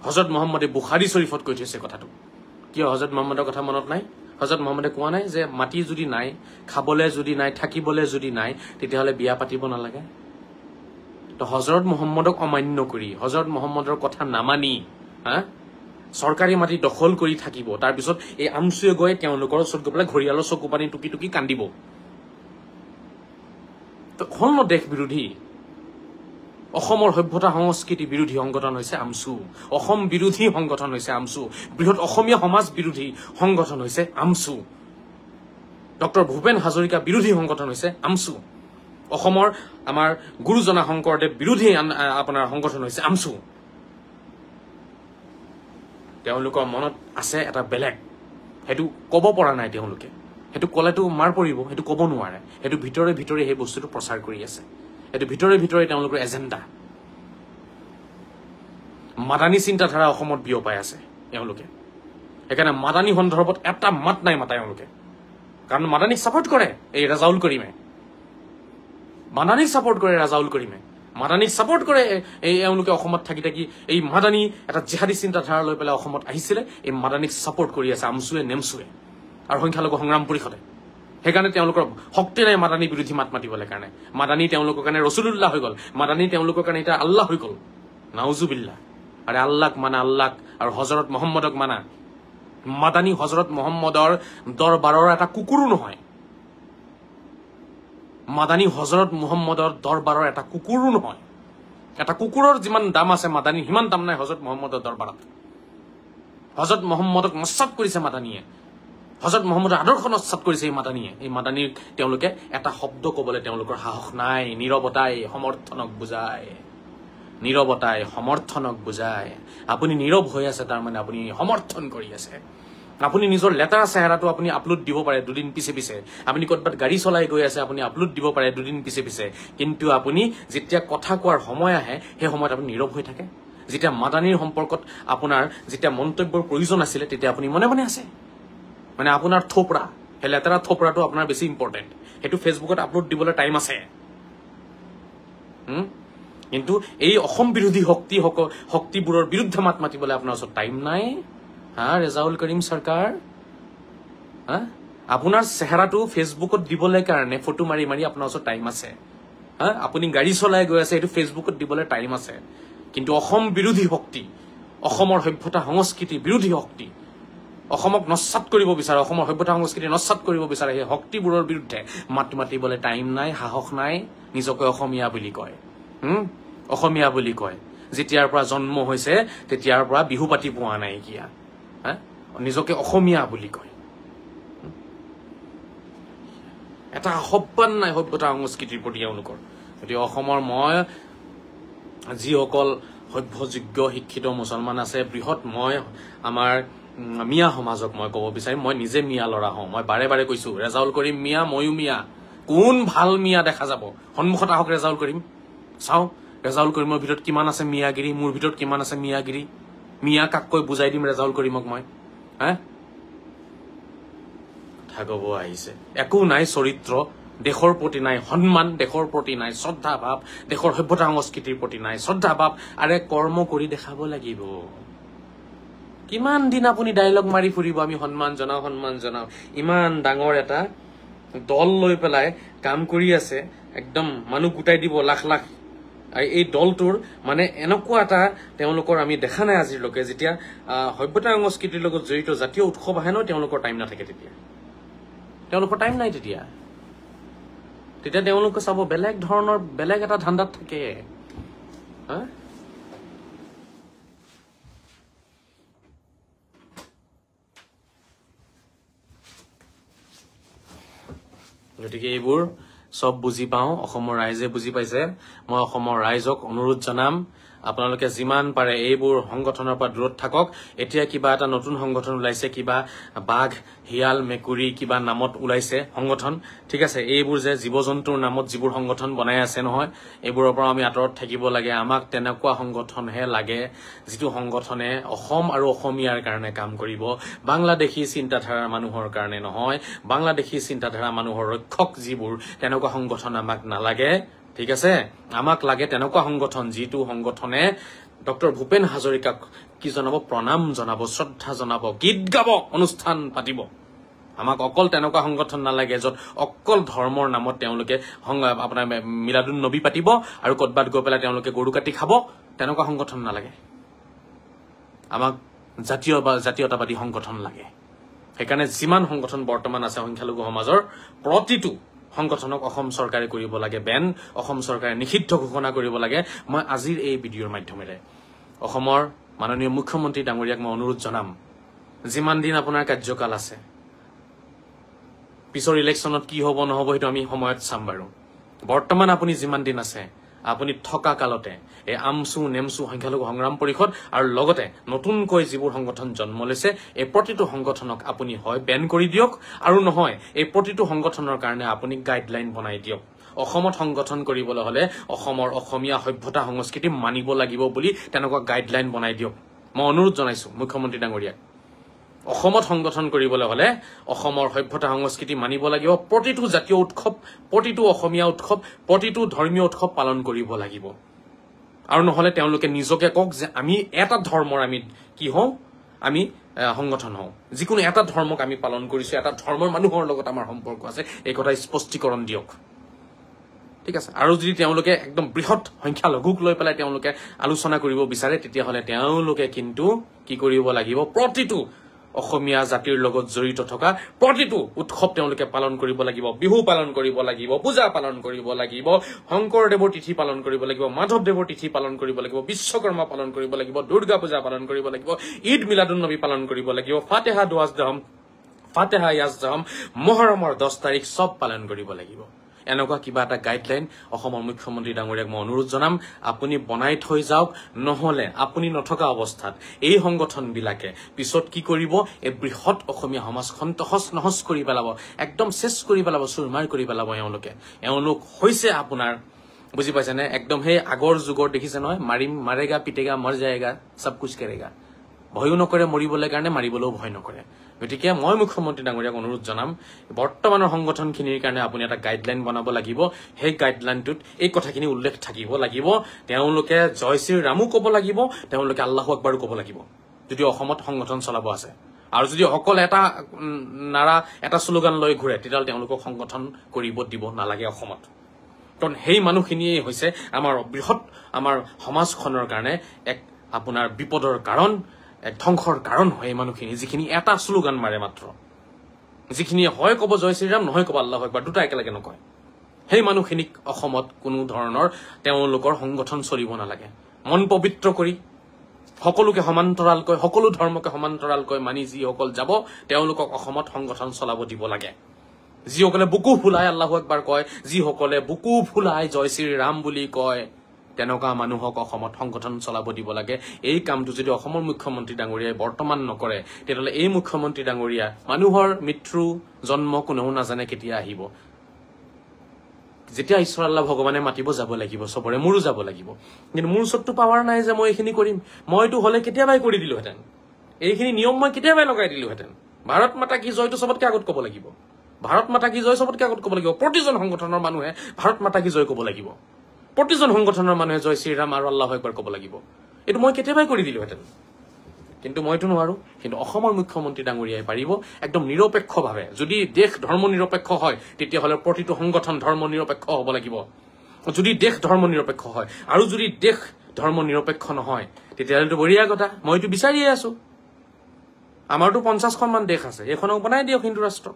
হযৰত মুহাম্মদে বুখাৰী শৰীফত কৈ থৈছে কথাটো কিয় হযৰত মুহাম্মদৰ কথা মনত নাই হযৰত মুহাম্মদে কোৱা নাই যে মাটি যদি নাই খাবলৈ যদি নাই থাকিবলৈ যদি নাই তেতিয়াহলে বিয়া পাতিব নালাগে তো হযৰত মুহাম্মদক অমান্য কৰি হযৰত মুহাম্মদৰ কথা নামানি চৰকাৰী মাটি দখল কৰি থাকিব তাৰ পিছত এই আমচুয়ে গৈ তেওঁলোকৰ ওচৰত গৈ পেলাই ঘৰিয়ালৰ চকু পানী টুকি টুকি কান্দিব তো হল দেশ বিৰোধী অসমৰ সভ্যতা সংস্কৃতি বিৰোধী সংগঠন হৈছে আমচু অসম বিৰোধী সংগঠন হৈছে আমচু বৃহৎ অসমীয়া সমাজ বিৰোধী সংগঠন হৈছে আমচু ডক্টৰ ভূপেন হাজৰিকা বিৰোধী সংগঠন হৈছে আমচু অসমৰ আমাৰ গুৰুজনা শংকৰদেৱ বিৰোধী আপোনাৰ সংগঠন হৈছে আমচু তেওঁলোকৰ মনত আছে এটা বেলেগ হেতু ক'ব পৰা নাই তেওঁলোকে হেতু কলেটো মাৰ পৰিব হেতু ক'ব নোৱাৰে হেতু ভিতৰে ভিতৰে সেই বস্তুটো প্ৰচাৰ কৰি আছে হেতু ভিতৰে ভিতৰে তেওঁলোকৰ এজেন্ডা মাদানী চিন্তাধাৰা অসমত বিয়পাই আছে তেওঁলোকে একাৰণে মাদানী সন্দৰ্ভত এটা মাত নাই মাতা তেওঁলোকে কাৰণ মাদানীক সাপোৰ্ট কৰে এই ৰেজাউল কৰিমে মাদানীক সাপোৰ্ট কৰে ৰেজাউল কৰিমে মাদানীক সাপোৰ্ট কৰে এই এওঁলোকে অসমত থাকি থাকি এই মাদানী এটা জিহাদী চিন্তাধাৰা লৈ পেলাই অসমত আহিছিলে এই মাদানীক সাপোৰ্ট কৰি আছে আমচুৱে নেমচুৱে আৰু সংখ্যালঘু সংগ্ৰাম পৰিষদে সেইকাৰণে তেওঁলোকৰ শক্তি নাই মাদানী বিৰোধী মাত মাতিবলৈ কাৰণে মাদানী তেওঁলোকৰ কাৰণে ৰসুলুল্লাহ হৈ গল মাদানী তেওঁলোকৰ কাৰণে এটা আল্লাহ হৈ গল নাউজুবিল্লাহ আৰে আল্লাহক মানা আল্লাহ আৰু হযৰত মুহাম্মদক মানা মাদানী হযৰত মুহাম্মদৰ দৰবাৰৰ এটা কুকুৰো নহয় মাদানী হযৰত মুহাম্মদৰ দৰবাৰৰ এটা কুকুৰো নহয় এটা কুকুৰৰ যিমান দাম আছে মাদানী সিমান দাম নাই হযৰত মুহাম্মদৰ দৰবাৰত হযৰত মুহাম্মদক নস্বাত কৰিছে মাদানীয়ে হযৰত মুহাম্মদৰ আদৰ্শ নস্বাত কৰিছে এই মাদানীৰ তেওঁলোকে এটা শব্দ ক'বলৈ তেওঁলোকৰ সাহস নাই নীৰৱতাই সমৰ্থনক বুজায় আপুনি নীৰৱ হৈ আছে তাৰ মানে আপুনি সমৰ্থন কৰি আছে আপুনি নিজৰ লেটাৰা চেহাৰাটো আপুনি আপলোড দিব পাৰে দুদিন পিছে পিছে আপুনি ক'ৰবাত গাড়ী চলাই গৈ আছে আপুনি আপলোড দিব পাৰে দুদিন পিছে পিছে কিন্তু আপুনি যেতিয়া কথা কোৱাৰ সময় আহে সেই সময়ত আপুনি নীৰৱ হৈ থাকে যেতিয়া মাদানীৰ সম্পৰ্কত আপোনাৰ যেতিয়া মন্তব্যৰ প্ৰয়োজন আছিল তেতিয়া আপুনি মনে মনে আছে মানে আপোনাৰ থোপৰা সেই লেটাৰা থোপৰাটো আপোনাৰ বেছি ইম্পৰ্টেণ্ট সেইটো ফেচবুকত আপলোড দিবলৈ টাইম আছে কিন্তু এই অসম বিৰোধী শক্তিবোৰৰ বিৰুদ্ধে মাত মাতিবলৈ আপোনাৰ ওচৰত টাইম নাই ৰেজাউল কৰিম চৰকাৰ আপোনাৰ চেহাৰাটো ফেচবুকত দিবলৈ কাৰণে ফটো মাৰি মাৰি আপোনাৰ ওচৰত টাইম আছে আপুনি গাড়ী চলাই গৈ আছে এইটো ফেচবুকত দিবলৈ টাইম আছে কিন্তু অসম বিৰোধী শক্তি অসমৰ সভ্যতা সংস্কৃতি বিৰোধী শক্তি অসমক নস্বাত কৰিব বিচাৰে অসমৰ সভ্যতা সংস্কৃতি নস্বাত কৰিব বিচাৰে সেই শক্তিবোৰৰ বিৰুদ্ধে মাত মাতিবলৈ টাইম নাই সাহস নাই নিজকে অসমীয়া বুলি কয় যেতিয়াৰ পৰা জন্ম হৈছে তেতিয়াৰ পৰা বিহু পাতি পোৱা নাই কিয়া নিজকে অসমীয়া বুলি কয় এটা আহ্বান নাই সভ্যতা সংস্কৃতিৰ প্ৰতি তেওঁলোকৰ গতিকে অসমৰ মই যিসকল সভ্যযোগ্য শিক্ষিত মুছলমান আছে বৃহৎ মই আমাৰ মিয়া সমাজক মই ক'ব বিচাৰিম মই নিজে মিয়া ল'ৰা হওঁ মই বাৰে বাৰে কৈছো ৰেজাউল কৰিম মিয়া ময়ো মিয়া কোন ভাল মিয়া দেখা যাব সন্মুখত আহক ৰেজাউল কৰিম চাও ৰেজাউল কৰিমৰ ভিতৰত কিমান আছে মিয়াগিৰি মোৰ ভিতৰত কিমান আছে মিয়াগিৰি মিয়া কাক কৈ বুজাই দিম ৰেজাউল কৰিমক মই কথা কব আহিছে একো নাই চৰিত্ৰ দেশৰ প্ৰতি নাই সন্মান দেশৰ প্ৰতি নাই শ্ৰদ্ধা ভাৱ দেশৰ সভ্যতা সংস্কৃতিৰ প্ৰতি নাই শ্ৰদ্ধা ভাৱ আৰে কৰ্ম কৰি দেখাব লাগিব কিমান দিন আপুনি ডায়লগ মাৰি ফুৰিব আমি সন্মান জনাও ইমান ডাঙৰ এটা দল লৈ পেলাই কাম কৰি আছে একদম মানুহ গোটাই দিব লাখ লাখ এই দলটোৰ মানে এনেকুৱা এটা তেওঁলোকৰ আমি দেখা নাই আজিলৈকে যেতিয়া সভ্যতা সংস্কৃতিৰ লগত জড়িত জাতীয় উৎসৱ আহে ন তেওঁলোকৰ টাইম নাথাকে তেওঁলোকৰ টাইম নাই তেতিয়া তেওঁলোকে চাব বেলেগ ধৰণৰ বেলেগ এটা ধান্দাত থাকে গতিকে এইবোৰ সব বুজি পাওঁ অসমৰ ৰাইজে বুজি পাইছে মই অসমৰ ৰাইজক অনুৰোধ জনাম আপোনালোকে যিমান পাৰে এইবোৰ সংগঠনৰ পৰা দূৰত থাকক এতিয়া কিবা এটা নতুন সংগঠন ওলাইছে কিবা বাঘ হিয়াল মেকুৰী কিবা নামত ওলাইছে সংগঠন ঠিক আছে এইবোৰ যে জীৱ-জন্তুৰ নামত যিবোৰ সংগঠন বনাই আছে নহয় এইবোৰৰ পৰা আমি আঁতৰত থাকিব লাগে আমাক তেনেকুৱা সংগঠনহে লাগে যিটো সংগঠনে অসম আৰু অসমীয়াৰ কাৰণে কাম কৰিব বাংলাদেশী চিন্তাধাৰাৰ মানুহৰ কাৰণে নহয় বাংলাদেশী চিন্তাধাৰা মানুহৰ ৰক্ষক যিবোৰ তেনেকুৱা সংগঠন আমাক নালাগে ঠিক আছে আমাক লাগে তেনেকুৱা সংগঠন যিটো সংগঠনে ডক্টৰ ভূপেন হাজৰিকাক কি জনাব প্ৰণাম জনাব শ্ৰদ্ধা জনাব গীত গাব অনুষ্ঠান পাতিব আমাক অকল তেনেকুৱা সংগঠন নালাগে যত অকল ধৰ্মৰ নামত তেওঁলোকে আপোনাৰ মিলাদুন নবী পাতিব আৰু কতবাত গৈ পেলাই তেওঁলোকে গৰু কাটি খাব তেনেকুৱা সংগঠন নালাগে আমাক জাতীয়তাবাদী সংগঠন লাগে সেইকাৰণে যিমান সংগঠন বৰ্তমান আছে সংখ্যালঘু সমাজৰ প্ৰতিটো সংগঠনক অসম চৰকাৰে কৰিব লাগে বেন অসম চৰকাৰে নিষিদ্ধ ঘোষণা কৰিব লাগে মই আজিৰ এই ভিডিঅ'ৰ মাধ্যমেৰে অসমৰ মাননীয় মুখ্যমন্ত্ৰী ডাঙৰীয়াক মই অনুৰোধ জনাম যিমান দিন আপোনাৰ কাৰ্যকাল আছে পিছৰ ইলেকশ্যনত কি হ'ব নহ'ব সেইটো আমি সময়ত চাম বাৰু বৰ্তমান আপুনি যিমান দিন আছে আপুনি থকা কালতে এই আমচু নেমচু সংখ্যালঘু সংগ্ৰাম পৰিষদ আৰু লগতে নতুনকৈ যিবোৰ সংগঠন জন্ম লৈছে এই প্ৰতিটো সংগঠনক আপুনি হয় বেন কৰি দিয়ক আৰু নহয় এই প্ৰতিটো সংগঠনৰ কাৰণে আপুনি গাইডলাইন বনাই দিয়ক অসমত সংগঠন কৰিবলৈ হলে অসমৰ অসমীয়া সভ্যতা সংস্কৃতি মানিব লাগিব বুলি তেনেকুৱা গাইডলাইন বনাই দিয়ক মই অনুৰোধ জনাইছো মুখ্যমন্ত্ৰী ডাঙৰীয়াক অসমত সংগঠন কৰিবলৈ হলে অসমৰ সভ্যতা সংস্কৃতি মানিব লাগিব প্ৰতিটো জাতীয় উৎসৱ প্ৰতিটো অসমীয়া উৎসৱ প্ৰতিটো ধৰ্মীয় উৎসৱ পালন কৰিব লাগিব আৰু নহলে তেওঁলোকে নিজকে কক যে আমি এটা ধৰ্মৰ আমি কি হওঁ আমি সংগঠন হওঁ যিকোনো এটা ধৰ্মক আমি পালন কৰিছো এটা ধৰ্মৰ মানুহৰ লগত আমাৰ সম্পৰ্ক আছে এই কথা স্পষ্টীকৰণ দিয়ক ঠিক আছে আৰু যদি তেওঁলোকে একদম বৃহৎ সংখ্যালঘুক লৈ পেলাই তেওঁলোকে আলোচনা কৰিব বিচাৰে তেতিয়াহলে তেওঁলোকে কিন্তু কি কৰিব লাগিব প্ৰতিটো অসমীয়া জাতিৰ লগত জড়িত থকা প্ৰতিটো উৎসৱ তেওঁলোকে পালন কৰিব লাগিব বিহু পালন কৰিব লাগিব পূজা পালন কৰিব লাগিব শংকৰদেৱৰ তিথি পালন কৰিব লাগিব মাধৱদেৱৰ তিথি পালন কৰিব লাগিব বিশ্বকৰ্মা পালন কৰিব লাগিব দুৰ্গা পূজা পালন কৰিব লাগিব ঈদ মিলাদুন নবী পালন কৰিব লাগিব ফাতেহা দুৱাজদহম ফাতেহা ইয়াজদহম মুহৰমৰ 10 তাৰিখ সব পালন কৰিব লাগিব এনেকুৱা কিবা এটা গাইডলাইন অসমৰ মুখ্যমন্ত্ৰী ডাঙৰীয়াক মই অনুৰোধ জনাম আপুনি বনাই থৈ যাওক নহলে আপুনি নথকা অৱস্থাত এই সংগঠন বিলাকে পিছত কি কৰিব এই বৃহৎ অসমীয়া সমাজখন তহস নহস কৰি পেলাব একদম শেষ কৰি পেলাব চুৰমাৰ কৰি পেলাব এওঁলোক হৈছে আপোনাৰ বুজি পাইছেনে একদম সেই আগৰ যুগৰ দেখিছে নহয় মাৰেগা পিটেগা মৰ যায়গা সব কুছ কৰেগা ভয়ো নকৰে মৰিবলৈ কাৰণে মাৰিবলৈও ভয় নকৰে গতিকে মই মুখ্যমন্ত্ৰী ডাঙৰীয়াক অনুৰোধ জনাম বৰ্তমানৰ সংগঠনখিনিৰ কাৰণে আপুনি এটা গাইডলাইন বনাব লাগিব সেই গাইডলাইনটোত এই কথাখিনি উল্লেখ থাকিব লাগিব তেওঁলোকে জয় শ্ৰী ৰামো ক'ব লাগিব তেওঁলোকে আল্লাহু আকবাৰো ক'ব লাগিব যদি অসমত সংগঠন চলাব আছে আৰু যদি অকল এটা নাৰা এটা স্লোগান লৈ ঘূৰে তেতিয়াহ'লে তেওঁলোকক সংগঠন কৰিব দিব নালাগে অসমত কাৰণ সেই মানুহখিনিয়ে হৈছে আমাৰ বৃহৎ আমাৰ সমাজখনৰ কাৰণে এক আপোনাৰ বিপদৰ কাৰণ এক ধ্বংসৰ কাৰণ হয় এই মানুহখিনি যিখিনি এটা স্লোগান মাৰে মাত্ৰ যিখিনি হয় ক'ব জয় শ্ৰীৰাম নহয় ক'ব আল্লাহু আকবাৰ দুটা একেলগে নকয় সেই মানুহখিনিক অসমত কোনো ধৰণৰ তেওঁলোকৰ সংগঠন চলিব নালাগে মন পবিত্ৰ কৰি সকলোকে সমান্তৰালকৈ সকলো ধৰ্মকে সমান্তৰালকৈ মানি যিসকল যাব তেওঁলোকক অসমত সংগঠন চলাব দিব লাগে যিসকলে বুকু ফুলাই আল্লাহু আকবাৰ কয় যিসকলে বুকু ফুলাই জয় শ্ৰীৰাম বুলি কয় তেনেকুৱা মানুহক অসমত সংগঠন চলাব দিব লাগে এই কামটো যদি অসমৰ মুখ্যমন্ত্ৰী ডাঙৰীয়াই বৰ্তমান নকৰে তেতিয়াহ'লে এই মুখ্যমন্ত্ৰী ডাঙৰীয়া মানুহৰ মৃত্যু জন্ম কোনেও নাজানে কেতিয়া আহিব যেতিয়া ঈশ্বৰ আল্লাহ ভগৱানে মাতিব যাব লাগিব সবৰে মোৰো যাব লাগিব কিন্তু মোৰ ওচৰতো পাৱাৰ নাই যে মই এইখিনি কৰিম মইতো হলে কেতিয়াবাই কৰি দিলোহেঁতেন এইখিনি নিয়ম মই কেতিয়াবাই লগাই দিলোহেঁতেন ভাৰত মাতা কি জয়টো চবতকে আগত ক'ব লাগিব ভাৰত মাতা কি জয় চবতকে আগত ক'ব লাগিব প্ৰতিজন সংগঠনৰ মানুহে ভাৰত মাতা কি জয় ক'ব লাগিব প্ৰতিজন সংগঠনৰ মানুহে জয় শ্ৰীৰাম আৰু আল্লাহু আকবাৰ ক'ব লাগিব এইটো মই কেতিয়াবাই কৰি দিলোহেঁতেন কিন্তু মইতো নোৱাৰো কিন্তু অসমৰ মুখ্যমন্ত্ৰী ডাঙৰীয়াই পাৰিব একদম নিৰপেক্ষভাৱে যদি দেশ ধৰ্ম নিৰপেক্ষ হয় তেতিয়াহ'লে প্ৰতিটো সংগঠন ধৰ্ম নিৰপেক্ষ হ'ব লাগিব যদি দেশ ধৰ্ম নিৰপেক্ষ হয় আৰু যদি দেশ ধৰ্ম নিৰপেক্ষ নহয় তেতিয়াহ'লেতো বঢ়িয়া কথা মইতো বিচাৰিয়ে আছো আমাৰতো 50খন মান দেশ আছে এইখনক বনাই দিয়ক হিন্দু ৰাষ্ট্ৰ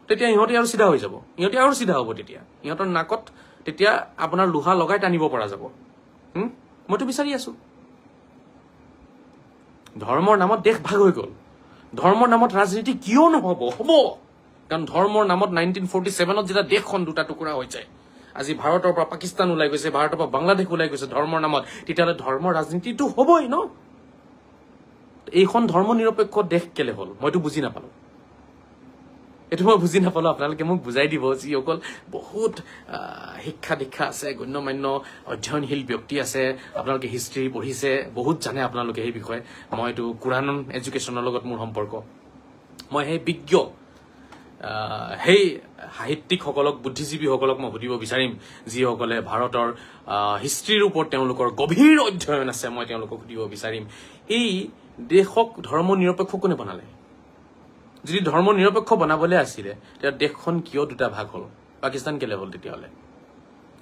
তেতিয়া ইহঁতে আৰু চিধা হৈ যাব ইহঁতে আৰু চিধা হ'ব তেতিয়া ইহঁতৰ নাকত তেতিয়া আপোনাৰ লোহা লগাই টানিব পৰা যাব মইতো বিচাৰি আছো ধৰ্মৰ নামত দেশ ভাগ হৈ গ'ল ধৰ্মৰ নামত ৰাজনীতি কিয় নহ'ব হ'ব কাৰণ ধৰ্মৰ নামত 1947ত যেতিয়া দেশখন দুটা টুকুৰা হৈ যায় আজি ভাৰতৰ পৰা পাকিস্তান ওলাই গৈছে ভাৰতৰ পৰা বাংলাদেশ ওলাই গৈছে ধৰ্মৰ নামত তেতিয়াহ'লে ধৰ্মৰ ৰাজনীতিটো হ'বই ন এইখন ধৰ্ম নিৰপেক্ষ দেশ কেলে হ'ল মইতো বুজি নাপালো এইটো মই বুজি নাপালো আপোনালোকে মোক বুজাই দিব যিসকল বহুত শিক্ষা দীক্ষা আছে গণ্যমান্য অধ্যয়নশীল ব্যক্তি আছে আপোনালোকে হিষ্ট্ৰী পঢ়িছে বহুত জানে আপোনালোকে এই বিষয়ে মইতো কুৰাণ এডুকেশ্যনৰ লগত মোৰ সম্পৰ্ক মই সেই বিজ্ঞ সেই সাহিত্যিকসকলক বুদ্ধিজীৱীসকলক মই সুধিব বিচাৰিম যিসকলে ভাৰতৰ হিষ্ট্ৰীৰ ওপৰত তেওঁলোকৰ গভীৰ অধ্যয়ন আছে মই তেওঁলোকক সুধিব বিচাৰিম এই দেশক ধৰ্ম নিৰপেক্ষ কোনে বনালে যদি ধৰ্ম নিৰপেক্ষ বনাবলৈ আছিলে তেতিয়া দেশখন কিয় দুটা ভাগ হ'ল পাকিস্তান কেলে হ'ল তেতিয়াহ'লে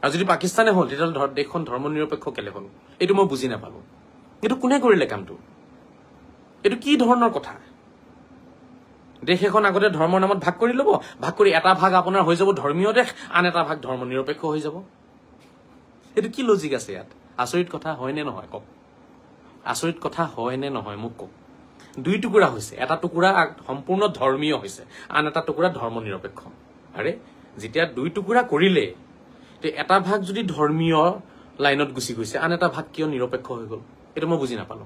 আৰু যদি পাকিস্তানে হ'ল তেতিয়াহ'লে দেশখন ধৰ্ম নিৰপেক্ষ কেলে হ'ল এইটো মই বুজি নাপালো এইটো কোনে কৰিলে কামটো এইটো কি ধৰণৰ কথা দেশ এখন আগতে ধৰ্মৰ নামত ভাগ কৰি ল'ব ভাগ কৰি এটা ভাগ আপোনাৰ হৈ যাব ধৰ্মীয় দেশ আন এটা ভাগ ধৰ্ম নিৰপেক্ষ হৈ যাব এইটো কি লজিক আছে ইয়াত আচৰিত কথা হয় নে নহয় কওক আচৰিত কথা হয় নে নহয় মোক কওক দুই টুকুৰা হৈছে এটা টুকুৰা সম্পূৰ্ণ ধৰ্মীয় হৈছে আন এটা টুকুৰা ধৰ্ম নিৰপেক্ষ আৰে যেতিয়া দুই টুকুৰা কৰিলে এটা ভাগ যদি ধৰ্মীয় লাইনত গুচি গৈছে আন এটা ভাগ কিয় নিৰপেক্ষ হৈ গ'ল এইটো মই বুজি নাপালো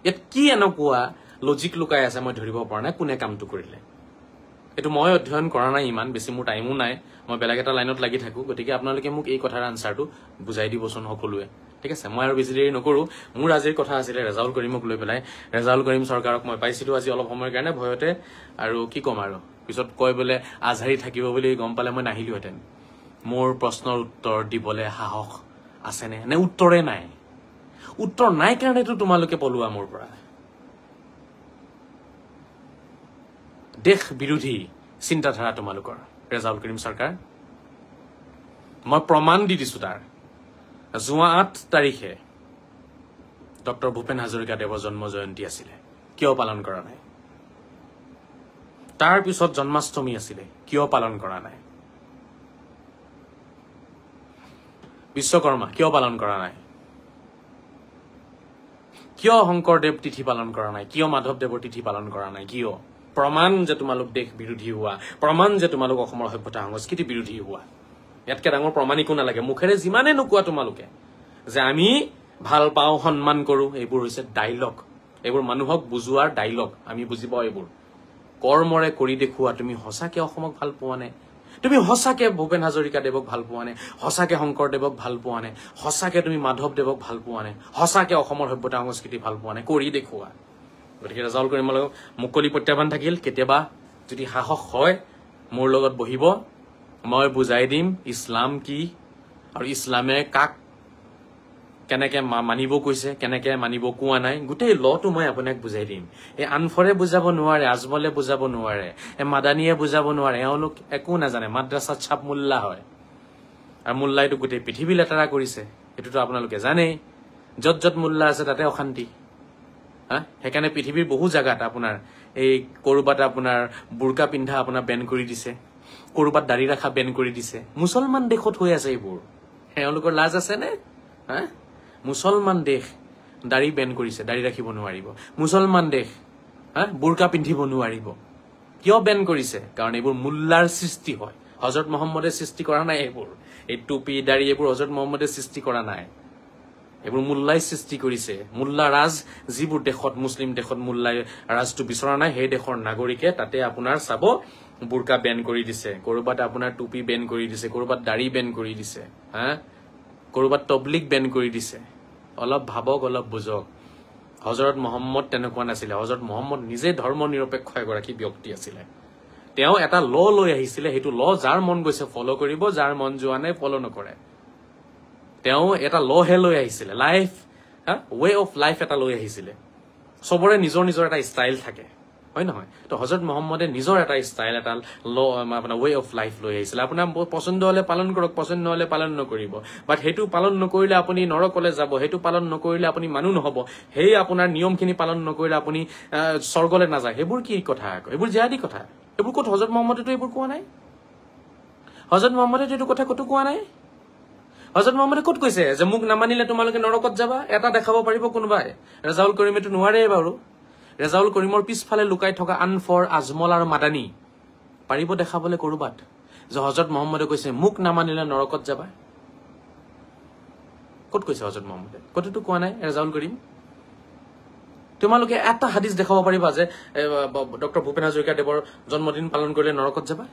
ইয়াত কি এনেকুৱা লজিক লুকাই আছে মই ধৰিব পৰা নাই কোনে কামটো কৰিলে এইটো মই অধ্যয়ন কৰা নাই ইমান বেছি মোৰ টাইমো নাই মই বেলেগ এটা লাইনত লাগি থাকো গতিকে আপোনালোকে মোক এই কথাৰ আনচাৰটো বুজাই দিবচোন সকলোৱে ঠিক আছে মই আৰু বেছি দেৰি নকৰো মোৰ আজিৰ কথা আছিলে ৰেজাউল কৰিমক লৈ পেলাই ৰেজাউল কৰিম চৰকাৰক মই পাইছিলো আজি অলপ সময়ৰ কাৰণে ভয়তে আৰু কি ক'ম আৰু পিছত কয় বোলে আজহাৰি থাকিব বুলি গম পালে মই নাহিলোহেঁতেন মোৰ প্ৰশ্নৰ উত্তৰ দিবলৈ সাহস আছেনে নে উত্তৰে নাই উত্তৰ নাই কাৰণেতো তোমালোকে পলোৱা মোৰ পৰা দেশ বিৰোধী চিন্তাধাৰা তোমালোকৰ ৰেজাউল কৰিম চৰকাৰ মই প্ৰমাণ দি দিছো তাৰ যোৱা 8 তাৰিখে ডক্টৰ ভূপেন হাজৰিকা দেৱৰ জন্ম জয়ন্তী আছিলে কিয় পালন কৰা নাই তাৰ পিছত জন্মাষ্টমী আছিলে কিয় পালন কৰা নাই বিশ্বকৰ্মা কিয় পালন কৰা নাই কিয় শংকৰদেৱ তিথি পালন কৰা নাই কিয় মাধৱদেৱৰ তিথি পালন কৰা নাই কিয় প্ৰমাণ যে তোমালোক দেশ বিৰোধী হোৱা প্ৰমাণ যে তোমালোক অসমৰ সভ্যতা সংস্কৃতি বিৰোধী হোৱা ইয়াতকে ডাঙৰ প্ৰমাণ একো নালাগে মুখেৰে যিমানে নোকোৱা তোমালোকে যে আমি ভাল পাওঁ সন্মান কৰো এইবোৰ হৈছে ডাইলগ এইবোৰ মানুহক বুজোৱাৰ ডাইলগ আমি বুজি পাওঁ এইবোৰ কৰ্মৰে কৰি দেখুওৱা তুমি সঁচাকে অসমক ভাল পোৱা নে তুমি সঁচাকে ভূপেন হাজৰিকা দেৱক ভাল পোৱা নে সঁচাকে শংকৰদেৱক ভাল পোৱা নে সঁচাকে তুমি মাধৱদেৱক ভাল পোৱা নে সঁচাকে অসমৰ সভ্যতা সংস্কৃতি ভাল পোৱা নে কৰি দেখুওৱা গতিকে ৰেজাউল কৰিম মুকলি প্ৰত্যাহ্বান থাকিল কেতিয়াবা যদি সাহস হয় মোৰ লগত বহিব মই বুজাই দিম ইছলাম কি আৰু ইছলামে কাক কেনেকে মানিব কৈছে কেনেকে মানিব কোৱা নাই গোটেই লটো মই আপোনাক বুজাই দিম এই আনফৰে বুজাব নোৱাৰে আজমলে বুজাব নোৱাৰে এই মাদানীয়ে বুজাব নোৱাৰে এওঁলোক একো নাজানে মাদ্ৰাছাত ছাপ মোল্লা হয় আৰু মোল্লাইটো গোটেই পৃথিৱী লেতেৰা কৰিছে এইটোতো আপোনালোকে জানেই য'ত য'ত মোল্লা আছে তাতে অশান্তি সেইকাৰণে পৃথিৱীৰ বহু জাগাত আপোনাৰ এই কৰবাত আপোনাৰ বুৰ্কা পিন্ধা আপোনাৰ বেন কৰি দিছে কৰবাত দাড়ি ৰাখা বেন কৰি দিছে মুছলমান দেশত হৈ আছে এইবোৰ এওঁলোকৰ লাজ আছে নে মুছলমান দেশ দাড়ি বেন কৰিছে দাড়ি ৰাখিব নোৱাৰিব মুছলমান দেশ বুৰ্কা পিন্ধিব নোৱাৰিব কিয় বেন কৰিছে কাৰণ এইবোৰ মোল্লাৰ সৃষ্টি হয় হযৰত মুহাম্মদে সৃষ্টি কৰা নাই এইবোৰ এই টুপি দাড়ি এইবোৰ হযৰত মুহাম্মদে সৃষ্টি কৰা নাই এইবোৰ মোল্লাই সৃষ্টি কৰিছে মোল্লা ৰাজ যিবোৰ দেশত মুছলিম দেশত মোল্লাই ৰাজটো বিচৰা নাই সেই দেশৰ নাগৰিকে তাতে আপোনাৰ চাব বুৰ্কা বেন কৰি দিছে কৰবাত আপোনাৰ টুপি বেন কৰি দিছে কৰবাত দাড়ি বেন কৰি দিছে কৰবাত তবলিগ বেন কৰি দিছে অলপ ভাবক অলপ বুজক হজৰত মহম্মদ তেনেকুৱা নাছিলে হজৰত মহম্মদ নিজে ধৰ্ম নিৰপেক্ষ এগৰাকী ব্যক্তি আছিলে তেওঁ এটা ল লৈ আহিছিলে সেইটো ল যাৰ মন গৈছে ফলো কৰিব যাৰ মন যোৱা নাই ফলো নকৰে তেওঁ এটা ল হে লৈ আহিছিলে লাইফ ৱে অফ লাইফ এটা লৈ আহিছিলে সবৰে নিজৰ নিজৰ এটা ষ্টাইল থাকে হয় নহয় তো হজৰত মহম্মদে নিজৰ এটা ষ্টাইল এটা ল আপোনাৰ ৱে অফ লাইফ লৈ আহিছিলে আপোনাৰ পছন্দ হলে পালন কৰক পছন্দ নহলে পালন নকৰিব বাট সেইটো পালন নকৰিলে আপুনি নৰকলে যাব সেইটো পালন নকৰিলে আপুনি মানুহ নহব সেই আপোনাৰ নিয়মখিনি পালন নকৰিলে আপুনি স্বৰ্গলে নাযায় সেইবোৰ কি কথা আকৌ এইবোৰ জিহাদী কথা এইবোৰ ক'ত হজৰত মহম্মদেতো এইবোৰ কোৱা নাই হজৰত মহম্মদে এইটো কথা ক'তো কোৱা নাই হজৰত মহম্মদে ক'ত কৈছে যে মোক নামানিলে তোমালোকে নৰকত যাবা এটা দেখাব পাৰিব কোনোবাই ৰেজাউল কৰিমেতো নোৱাৰে বাৰু ৰেজাউল কৰিমৰ পিছফালে লুকাই থকা আনফৰ আজমল আৰু মাদানী পাৰিব দেখাবলৈ কৰবাত যে হজৰত মহম্মদে কৈছে মোক নামানিলে নৰকত যাবা ক'ত কৈছে হজৰত মহম্মদে ক'তো কোৱা নাই ৰেজাউল কৰিম তোমালোকে এটা হাদিস দেখাব পাৰিবা যে ডক্টৰ ভূপেন হাজৰিকা দেৱৰ জন্মদিন পালন কৰিলে নৰকত যাবা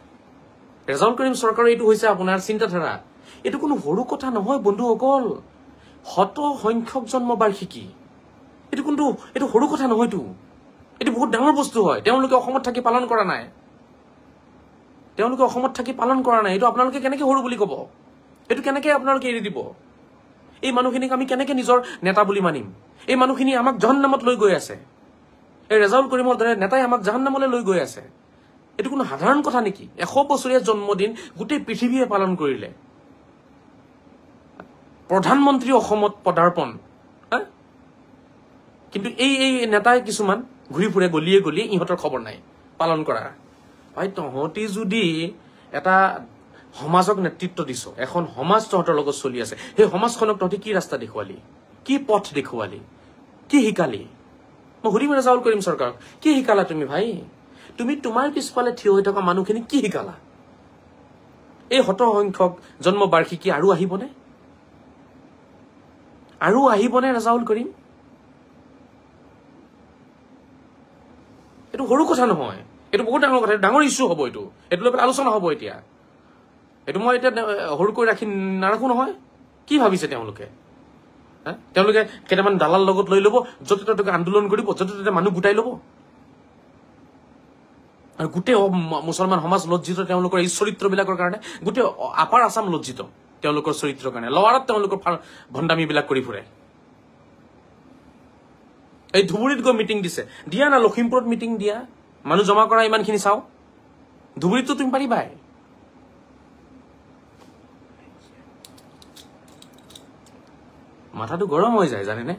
ৰেজাউল কৰিম চৰকাৰৰ এইটো হৈছে আপোনাৰ চিন্তাধাৰা এইটো কোনো সৰু কথা নহয় বন্ধুসকল শত সংখ্যক জন্মবাৰ্ষিকী এইটো সৰু কথা নহয়তো এইটো বহুত ডাঙৰ বস্তু হয় তেওঁলোকে অসমত থাকি পালন কৰা নাই এইটো আপোনালোকে কেনেকে সৰু বুলি ক'ব এইটো কেনেকে আপোনালোকে এৰি দিব এই মানুহখিনিক আমি কেনেকে নিজৰ নেতা বুলি মানিম এই মানুহখিনি আমাক জাহান্নামত লৈ গৈ আছে এই ৰেজাউল কৰিমৰ দৰে নেতাই আমাক জাহান্নামলৈ লৈ গৈ আছে এইটো কোনো সাধাৰণ কথা নেকি 100 বছৰীয়া জন্মদিন গোটেই পৃথিৱীয়ে পালন কৰিলে প্ৰধানমন্ত্ৰী অসমত পদাৰ্পণ কিন্তু এই নেতাই কিছুমান ঘূৰি ফুৰে গলিয়ে গলিয়ে ইহঁতৰ খবৰ নাই পালন কৰা ভাই তহঁতি যদি এটা সমাজক নেতৃত্ব দিছ এখন সমাজ তহঁতৰ লগত চলি আছে সেই সমাজখনক তহঁতি কি ৰাস্তা দেখুৱালি কি পথ দেখুৱালি কি শিকালি মই সুধিম ৰেজাউল কৰিম চৰকাৰক কি শিকালা তুমি ভাই তুমি তোমাৰ পিছফালে থিয় হৈ থকা মানুহখিনি কি শিকালা এই শত সংখ্যক জন্মবাৰ্ষিকী আৰু আহিবনে ৰেজাউল কৰিম এইটো সৰু কথা নহয় এইটো বহুত ডাঙৰ কথা ডাঙৰ ইছ্যু হ'ব এইটো লৈ পেলাই আলোচনা হ'ব এতিয়া এইটো মই এতিয়া সৰুকৈ নাৰাখো নহয় কি ভাবিছে তেওঁলোকে কেইটামান দালাল লগত লৈ ল'ব য'তে ত'তে আন্দোলন কৰিব য'তে ত'তে মানুহ গোটাই ল'ব আৰু গোটেই মুছলমান সমাজ লজ্জিত তেওঁলোকৰ এই চৰিত্ৰবিলাকৰ কাৰণে গোটেই আপাৰ আছাম লজ্জিত তেওঁলোকৰ চৰিত্ৰৰ কাৰণে লৱাৰত তেওঁলোকৰ ভণ্ডামীবিলাক কৰি ফুৰে এই ধুবুৰীত গৈ মিটিং দিছে দিয়া না লখিমপুৰত মিটিং দিয়া মানুহ জমা কৰা ইমানখিনি চাও ধুবুৰীততো তুমি পাৰিবাই মাথাটো গৰম হৈ যায় জানেনে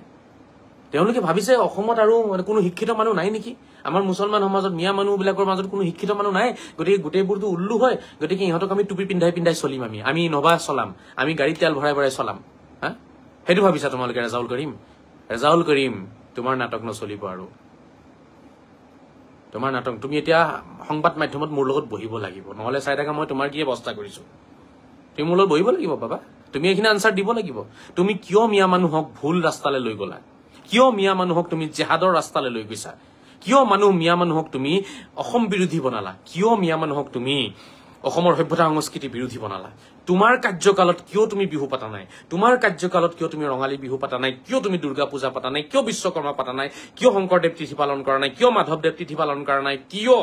তেওঁলোকে ভাবিছে অসমত আৰু কোনো শিক্ষিত মানুহ নাই নেকি আমাৰ মুছলমান সমাজত মিয়া মানুহবিলাকৰ মাজত কোনো শিক্ষিত মানুহ নাই গতিকে গোটেইবোৰতো উল্লু হয় গতিকে ইহঁতক আমি টুপি পিন্ধাই চলিম আমি নবা চলাম আমি গাড়ীত তেল ভৰাই চলাম সেইটো ভাবিছা তোমালোকে ৰেজাউল কৰিম তোমাৰ নাটক নচলিব আৰু তোমাৰ নাটক তুমি এতিয়া সংবাদ মাধ্যমত মোৰ লগত বহিব লাগিব নহলে চাই থাকা মই তোমাৰ কি অৱস্থা কৰিছো তুমি মোৰ লগত বহিব লাগিব বাবা তুমি এইখিনি আনসাৰ দিব লাগিব তুমি কিয় মিয়া মানুহক ভুল ৰাস্তালৈ লৈ গলা কিয় মিয়া মানুহক তুমি জিহাদৰ ৰাস্তালৈ লৈ গৈছা কিয় মিয়া মানুহক তুমি অসম বিৰোধী বনালা কিয় মিয়া মানুহক তুমি অসমৰ সভ্যতা সংস্কৃতি বিৰোধী বনালা তোমাৰ কাৰ্যকালত কিয় তুমি বিহু পাতা নাই তোমাৰ কাৰ্যকালত কিয় তুমি ৰঙালী বিহু পাতা নাই কিয় তুমি দুৰ্গা পূজা পাতা নাই কিয় বিশ্বকৰ্মা পাতা নাই কিয় শংকৰদেৱ তিথি পালন কৰা নাই কিয় মাধৱদেৱ তিথি পালন কৰা নাই কিয়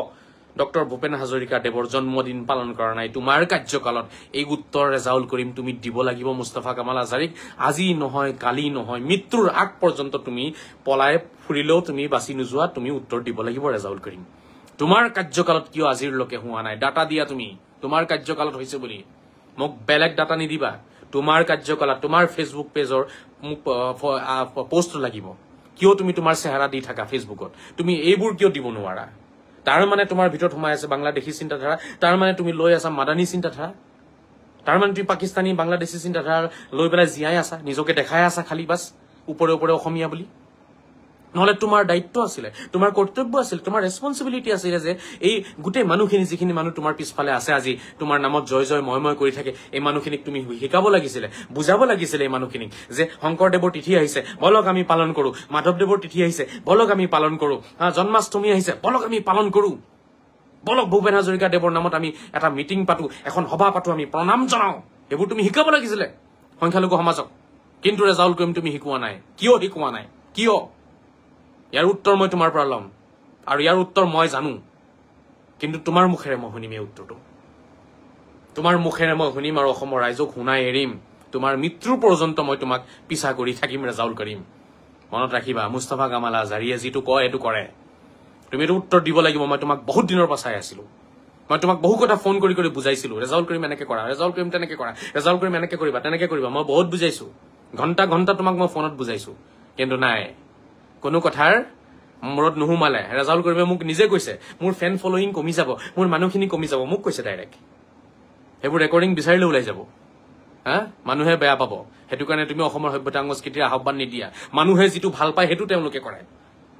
ডক্টৰ ভূপেন হাজৰিকা দেৱৰ জন্মদিন পালন কৰা নাই তোমাৰ কাৰ্যকালত এই উত্তৰ ৰেজাউল কৰিম তুমি দিব লাগিব মুস্তাফা কামাল আজাৰীক আজি নহয় কালি নহয় মৃত্যুৰ আগ পৰ্যন্ত তুমি পলাই ফুৰিলেও তুমি বাছি নোযোৱা তুমি উত্তৰ দিব লাগিব ৰেজাউল কৰিম তোমাৰ কাৰ্যকালত কিয় আজিৰলৈকে হোৱা নাই ডাটা দিয়া তুমি তোমাৰ কাৰ্যকালত হৈছে বুলি মোক বেলেগ ডাটা নিদিবা তোমাৰ কাৰ্যকালত তোমাৰ ফেচবুক পেজৰ পোষ্ট লাগিব কিয় তুমি তোমাৰ চেহাৰা দি থাকা ফেচবুকত তুমি এইবোৰ কিয় দিব নোৱাৰা তাৰ মানে তোমাৰ ভিতৰত সোমাই আছে বাংলাদেশী চিন্তাধাৰা তাৰ মানে তুমি লৈ আছা মাদানী চিন্তাধাৰা তাৰ মানে তুমি পাকিস্তানী বাংলাদেশী চিন্তাধাৰা লৈ পেলাই জীয়াই আছা নিজকে দেখাই আছা খালি বাস ওপৰে ওপৰে অসমীয়া বুলি নহলে তোমাৰ দায়িত্ব আছিল তোমাৰ কৰ্তব্য আছিল তোমাৰ ৰেসপন্সিবিলিটি আছিল যে এই গোটেই মানুহখিনি যিখিনি মানুহ তোমাৰ পিছফালে আছে আজি তোমাৰ নামত জয় জয় ময় কৰি থাকে এই মানুহখিনিক তুমি শিকাব লাগিছিল বুজাব লাগিছিল এই মানুহখিনিক যে শংকৰদেৱৰ তিথি আহিছে বলক আমি পালন কৰো মাধৱদেৱৰ তিথি আহিছে বলক আমি পালন কৰো জন্মাষ্টমী আহিছে বলক আমি পালন কৰো বলক ভূপেন হাজৰিকা দেৱৰ নামত আমি এটা মিটিং পাতো এখন সভা পাতো আমি প্ৰণাম জনাও এইবোৰ তুমি শিকাব লাগিছিল সংখ্যালঘু সমাজক কিন্তু ৰেজাউল কৰিম তুমি শিকোৱা নাই কিয় ইয়াৰ উত্তৰ মই তোমাৰ পৰা ল'ম আৰু ইয়াৰ উত্তৰ মই জানো কিন্তু তোমাৰ মুখেৰে মই শুনিম এই উত্তৰটো তোমাৰ মুখেৰে মই শুনিম আৰু অসমৰ ৰাইজক শুনাই এৰিম তোমাৰ মৃত্যুৰ পৰ্যন্ত মই তোমাক পিছা কৰি থাকিম ৰেজাউল কৰিম মনত ৰাখিবা মুস্তাফা কামাল আজহাৰীয়ে যিটো কয় এইটো কৰে তুমি এইটো উত্তৰ দিব লাগিব মই তোমাক বহুত দিনৰ পৰা চাই আছিলো মই তোমাক বহু কথা ফোন কৰি কৰি বুজাইছিলো ৰেজাউল কৰিম এনেকে কৰা ৰেজাউল কৰিম তেনেকে কৰা ৰেজাউল কৰিম এনেকে কৰিবা তেনেকে কৰিবা মই বহুত বুজাইছো ঘণ্টা ঘণ্টা তোমাক মই ফোনত বুজাইছো কিন্তু নাই কোনো কথাৰ মূৰত নুহুমালে ৰেজাউল কৰিমে মোক নিজে কৈছে মোৰ ফেন ফলোইং কমি যাব মোৰ মানুহখিনি কমি যাব মোক কৈছে ডাইৰেক্ট সেইবোৰ ৰেকৰ্ডিং বিচাৰিলে ওলাই যাব হা মানুহে বেয়া পাব সেইটো কাৰণে তুমি অসমৰ সভ্যতা সংস্কৃতিৰ আহ্বান নিদিয়া মানুহে যিটো ভাল পায় সেইটো তেওঁলোকে কৰে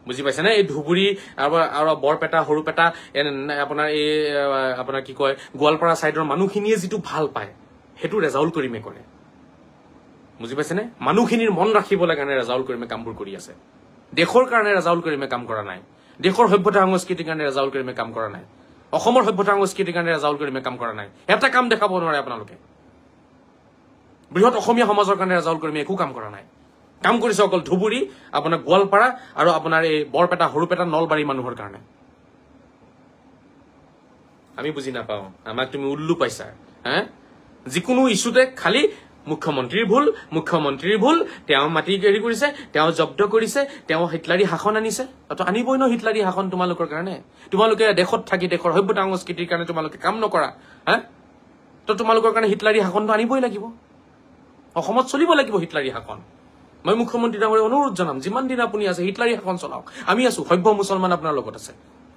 বুজি পাইছে না এই ধুবুৰী আৰু বৰপেটা সৰুপেটা আপোনাৰ এই আপোনাৰ কি কয় গোৱালপাৰা সাইডৰ মানুহখিনিয়ে যিটো ভাল পায় সেইটো ৰেজাউল কৰিমে কৰে বুজি পাইছে নে মানুহখিনিৰ মন ৰাখিবলৈ কাৰণে ৰেজাউল কৰিমে কামবোৰ কৰি আছে দেশৰ কাৰণে ৰেজাউল কৰিমে কাম কৰা নাই দেশৰ সভ্যতা সংস্কৃতিৰ কাৰণে ৰেজাউল কৰিমে কাম কৰা নাই অসমৰ সভ্যতা সংস্কৃতিৰ কাৰণে ৰেজাউল কৰিমে কাম কৰা নাই এটা কাম দেখাব নোৱাৰে আপোনালোকে বৃহৎ অসমীয়া সমাজৰ কাৰণে ৰেজাউল কৰিমে একো কাম কৰা নাই কাম কৰিছে অকল ধুবুৰী আপোনাৰ গোৱালপাৰা আৰু আপোনাৰ এই বৰপেটা সৰুপেটা নলবাৰী মানুহৰ কাৰণে আমি বুজি নাপাওঁ আমাক তুমি উল্লু পাইছা হা যিকোনো ইস্যুতে খালি মুখ্যমন্ত্ৰীৰ ভুল তেওঁ মাটি হেৰি কৰিছে তেওঁ জব্দ কৰিছে তেওঁ হিটলাৰী শাসন আনিছে তো আনিবই ন হিটলাৰী শাসন তোমালোকৰ কাৰণে তোমালোকে দেশত থাকি দেশৰ সভ্যতা সংস্কৃতিৰ কাৰণে তোমালোকে কাম নকৰা হা তো তোমালোকৰ কাৰণে হিটলাৰী শাসনটো আনিবই লাগিব অসমত চলিব লাগিব হিটলাৰী শাসন মই মুখ্যমন্ত্ৰী ডাঙৰীয়াক অনুৰোধ জনাম যিমান দিন আপুনি আছে হিটলাৰী শাসন চলাওক আমি আছো সভ্য মুছলমান আপোনাৰ লগত আছে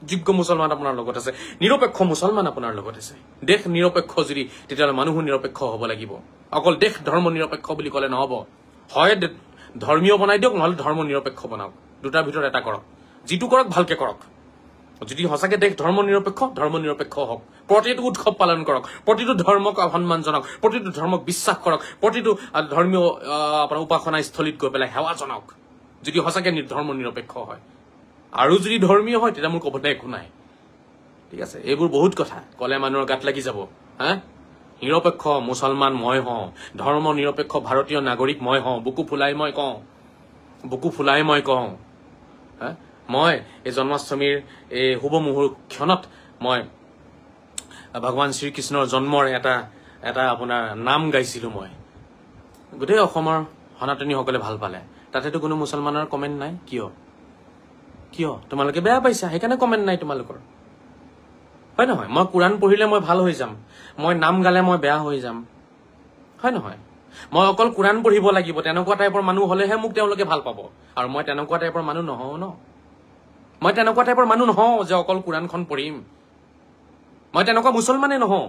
যোগ্য মুছলমান আপোনাৰ লগত আছে নিৰপেক্ষ মুছলমান আপোনাৰ লগত আছে দেশ নিৰপেক্ষ যদি তেতিয়াহ'লে মানুহো নিৰপেক্ষ হ'ব লাগিব অকল দেশ ধৰ্ম নিৰপেক্ষ বুলি ক'লে নহ'ব হয় ধৰ্মীয় বনাই দিয়ক নহ'লে ধৰ্ম নিৰপেক্ষ বনাওক দুটাৰ ভিতৰত এটা কৰক যিটো কৰক ভালকে কৰক যদি সঁচাকে দেশ ধৰ্ম নিৰপেক্ষ হওক প্ৰতিটো উৎসৱ পালন কৰক প্ৰতিটো ধৰ্মক সন্মান জনাওক প্ৰতিটো ধৰ্মক বিশ্বাস কৰক প্ৰতিটো ধৰ্মীয় আপোনাৰ উপাসনা স্থলীত গৈ পেলাই সেৱা জনাওক যদি সঁচাকে ধৰ্ম নিৰপেক্ষ হয় আৰু যদি ধৰ্মীয় হয় তেতিয়া মোৰ ক'বলৈ একো নাই ঠিক আছে এইবোৰ বহুত কথা ক'লে মানুহৰ গাত লাগি যাব হা নিৰপেক্ষ মুছলমান মই হওঁ ধৰ্ম নিৰপেক্ষ ভাৰতীয় নাগৰিক মই হওঁ বুকু ফুলাই মই কওঁ হা মই এই জন্মাষ্টমীৰ এই শুভ মুহূৰ্তত মই ভগৱান শ্ৰীকৃষ্ণৰ জন্মৰ এটা আপোনাৰ নাম গাইছিলো মই গোটেই অসমৰ সনাতনীসকলে ভাল পালে তাতেতো কোনো মুছলমানৰ কমেণ্ট নাই কিয় তোমালোকে বেয়া পাইছা সেইকাৰণে কমেণ্ট নাই তোমালোকৰ হয় নহয় মই কোৰাণ পঢ়িলে মই ভাল হৈ যাম মই নাম গালে মই বেয়া হৈ যাম হয় নহয় মই অকল কোৰাণ পঢ়িব লাগিব তেনেকুৱা টাইপৰ মানুহ হলেহে মোক তেওঁলোকে ভাল পাব আৰু মই তেনেকুৱা টাইপৰ মানুহ নহওঁ ন মই তেনেকুৱা টাইপৰ মানুহ নহওঁ যে অকল কোৰাণখন পঢ়িম মই তেনেকুৱা মুছলমানে নহওঁ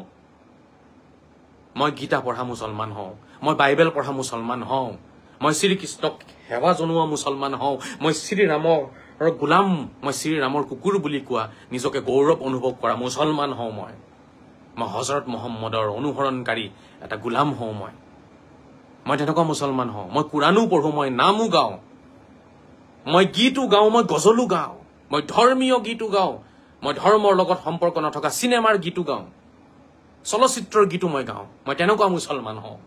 মই গীতা পঢ়া মুছলমান হওঁ মই বাইবেল পঢ়া মুছলমান হওঁ মই শ্ৰীকৃষ্ণক সেৱা জনোৱা মুছলমান হওঁ মই শ্ৰীৰামৰ গোলাম মই শ্ৰীৰামৰ কুকুৰ বুলি কোৱা নিজকে গৌৰৱ অনুভৱ কৰা মুছলমান হওঁ মই হজৰত মহম্মদৰ অনুসৰণকাৰী এটা গোলাম হওঁ মই তেনেকুৱা মুছলমান হওঁ মই কোৰাণো পঢ়ো মই নামো গাওঁ মই গীতো গাওঁ মই গজলো গাওঁ মই ধৰ্মীয় গীতো গাওঁ মই ধৰ্মৰ লগত সম্পৰ্ক নথকা চিনেমাৰ গীতো গাওঁ চলচ্চিত্ৰৰ গীতো মই গাওঁ মই তেনেকুৱা মুছলমান হওঁ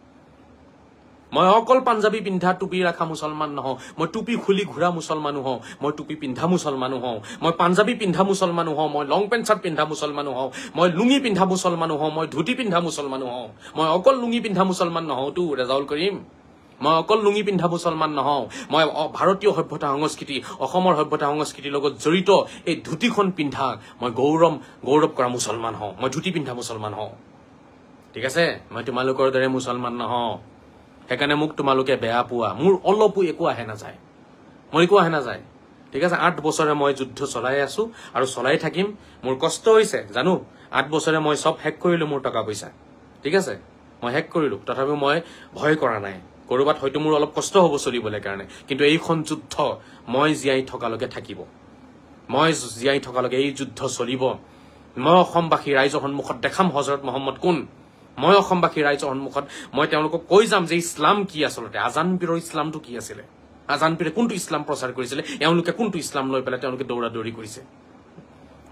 মই অকল পাঞ্জাবী পিন্ধা টুপি ৰাখা মুছলমান নহওঁ মই টুপি খুলি ঘূৰা মুছলমানো হওঁ মই টুপি পিন্ধা মুছলমানো হওঁ মই পাঞ্জাবী পিন্ধা মুছলমানো হওঁ মই লং পেণ্ট চাৰ্ট পিন্ধা মুছলমানো হওঁ মই লুঙি পিন্ধা মুছলমানো হওঁ মই ধুতি পিন্ধা মুছলমানো হওঁ মই অকল লুঙি পিন্ধা মুছলমান নহওঁতো ৰেজাউল কৰিম মই অকল লুঙি পিন্ধা মুছলমান নহওঁ মই ভাৰতীয় সভ্যতা সংস্কৃতি অসমৰ সভ্যতা সংস্কৃতিৰ লগত জড়িত এই ধুতিখন পিন্ধা মই গৌৰৱ কৰা মুছলমান হওঁ মই ধুতি পিন্ধা মুছলমান হওঁ ঠিক আছে মই তোমালোকৰ দৰে মুছলমান নহওঁ সেইকাৰণে মোক তোমালোকে বেয়া পোৱা মোৰ অলপো একো আহে নাযায় ঠিক আছে 8 বছৰে মই যুদ্ধ চলাই আছো আৰু চলাই থাকিম মোৰ কষ্ট হৈছে জানো 8 বছৰে মই সব হেক কৰিলো মোৰ টকা পইচা ঠিক আছে মই হেক কৰিলো তথাপিও মই ভয় কৰা নাই কৰবাত হয়তো মোৰ অলপ কষ্ট হ'ব চলিবলৈ কাৰণে কিন্তু এইখন যুদ্ধ মই জীয়াই থকালৈকে থাকিব এই যুদ্ধ চলিব মই অসমবাসী ৰাইজৰ সন্মুখত দেখাম হজৰত মহম্মদ কোন মই অসমবাসী ৰাইজৰ সন্মুখত মই তেওঁলোকক কৈ যাম যে ইছলাম কি আচলতে আজান পীৰৰ ইছলামটো কি আছিলে আজান পীৰে কোনটো ইছলাম প্ৰচাৰ কৰিছিলে এওঁলোকে কোনটো ইছলাম লৈ পেলাই তেওঁলোকে দৌৰা-দৌৰি কৰিছে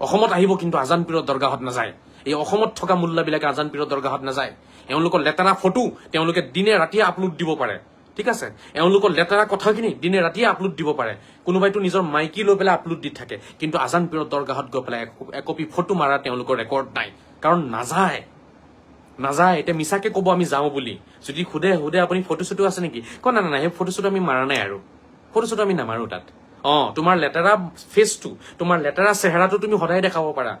অসমত আহিব কিন্তু আজান পীৰৰ দৰগাহত নাযায় এই অসমত থকা মুল্লাবিলাকে আজান পীৰৰ দৰগাহত নাযায় এওঁলোকৰ লেতেৰা ফটো তেওঁলোকে দিনে ৰাতিয়ে আপলোড দিব পাৰে ঠিক আছে এওঁলোকৰ লেতেৰা কথাখিনি দিনে ৰাতিয়ে আপলোড দিব পাৰে কোনোবাইতো নিজৰ মাইকি লৈ পেলাই আপলোড দি থাকে কিন্তু আজান পীৰৰ দৰগাহত গৈ পেলাই একপি ফটো মাৰা তেওঁলোকৰ ৰেকৰ্ড নাই কাৰণ নাযায় এতিয়া মিছাকে ক'ব আমি যাওঁ বুলি যদি সুধে আপুনি ফটো চটো আছে নেকি কয় না না সেই ফটো চটো আমি মাৰা নাই আৰু ফটো চটো আমি নামাৰো তাত তোমাৰ লেতেৰা ফেচটো তোমাৰ লেতেৰা চেহেৰাটো তুমি সদায় দেখাব পাৰা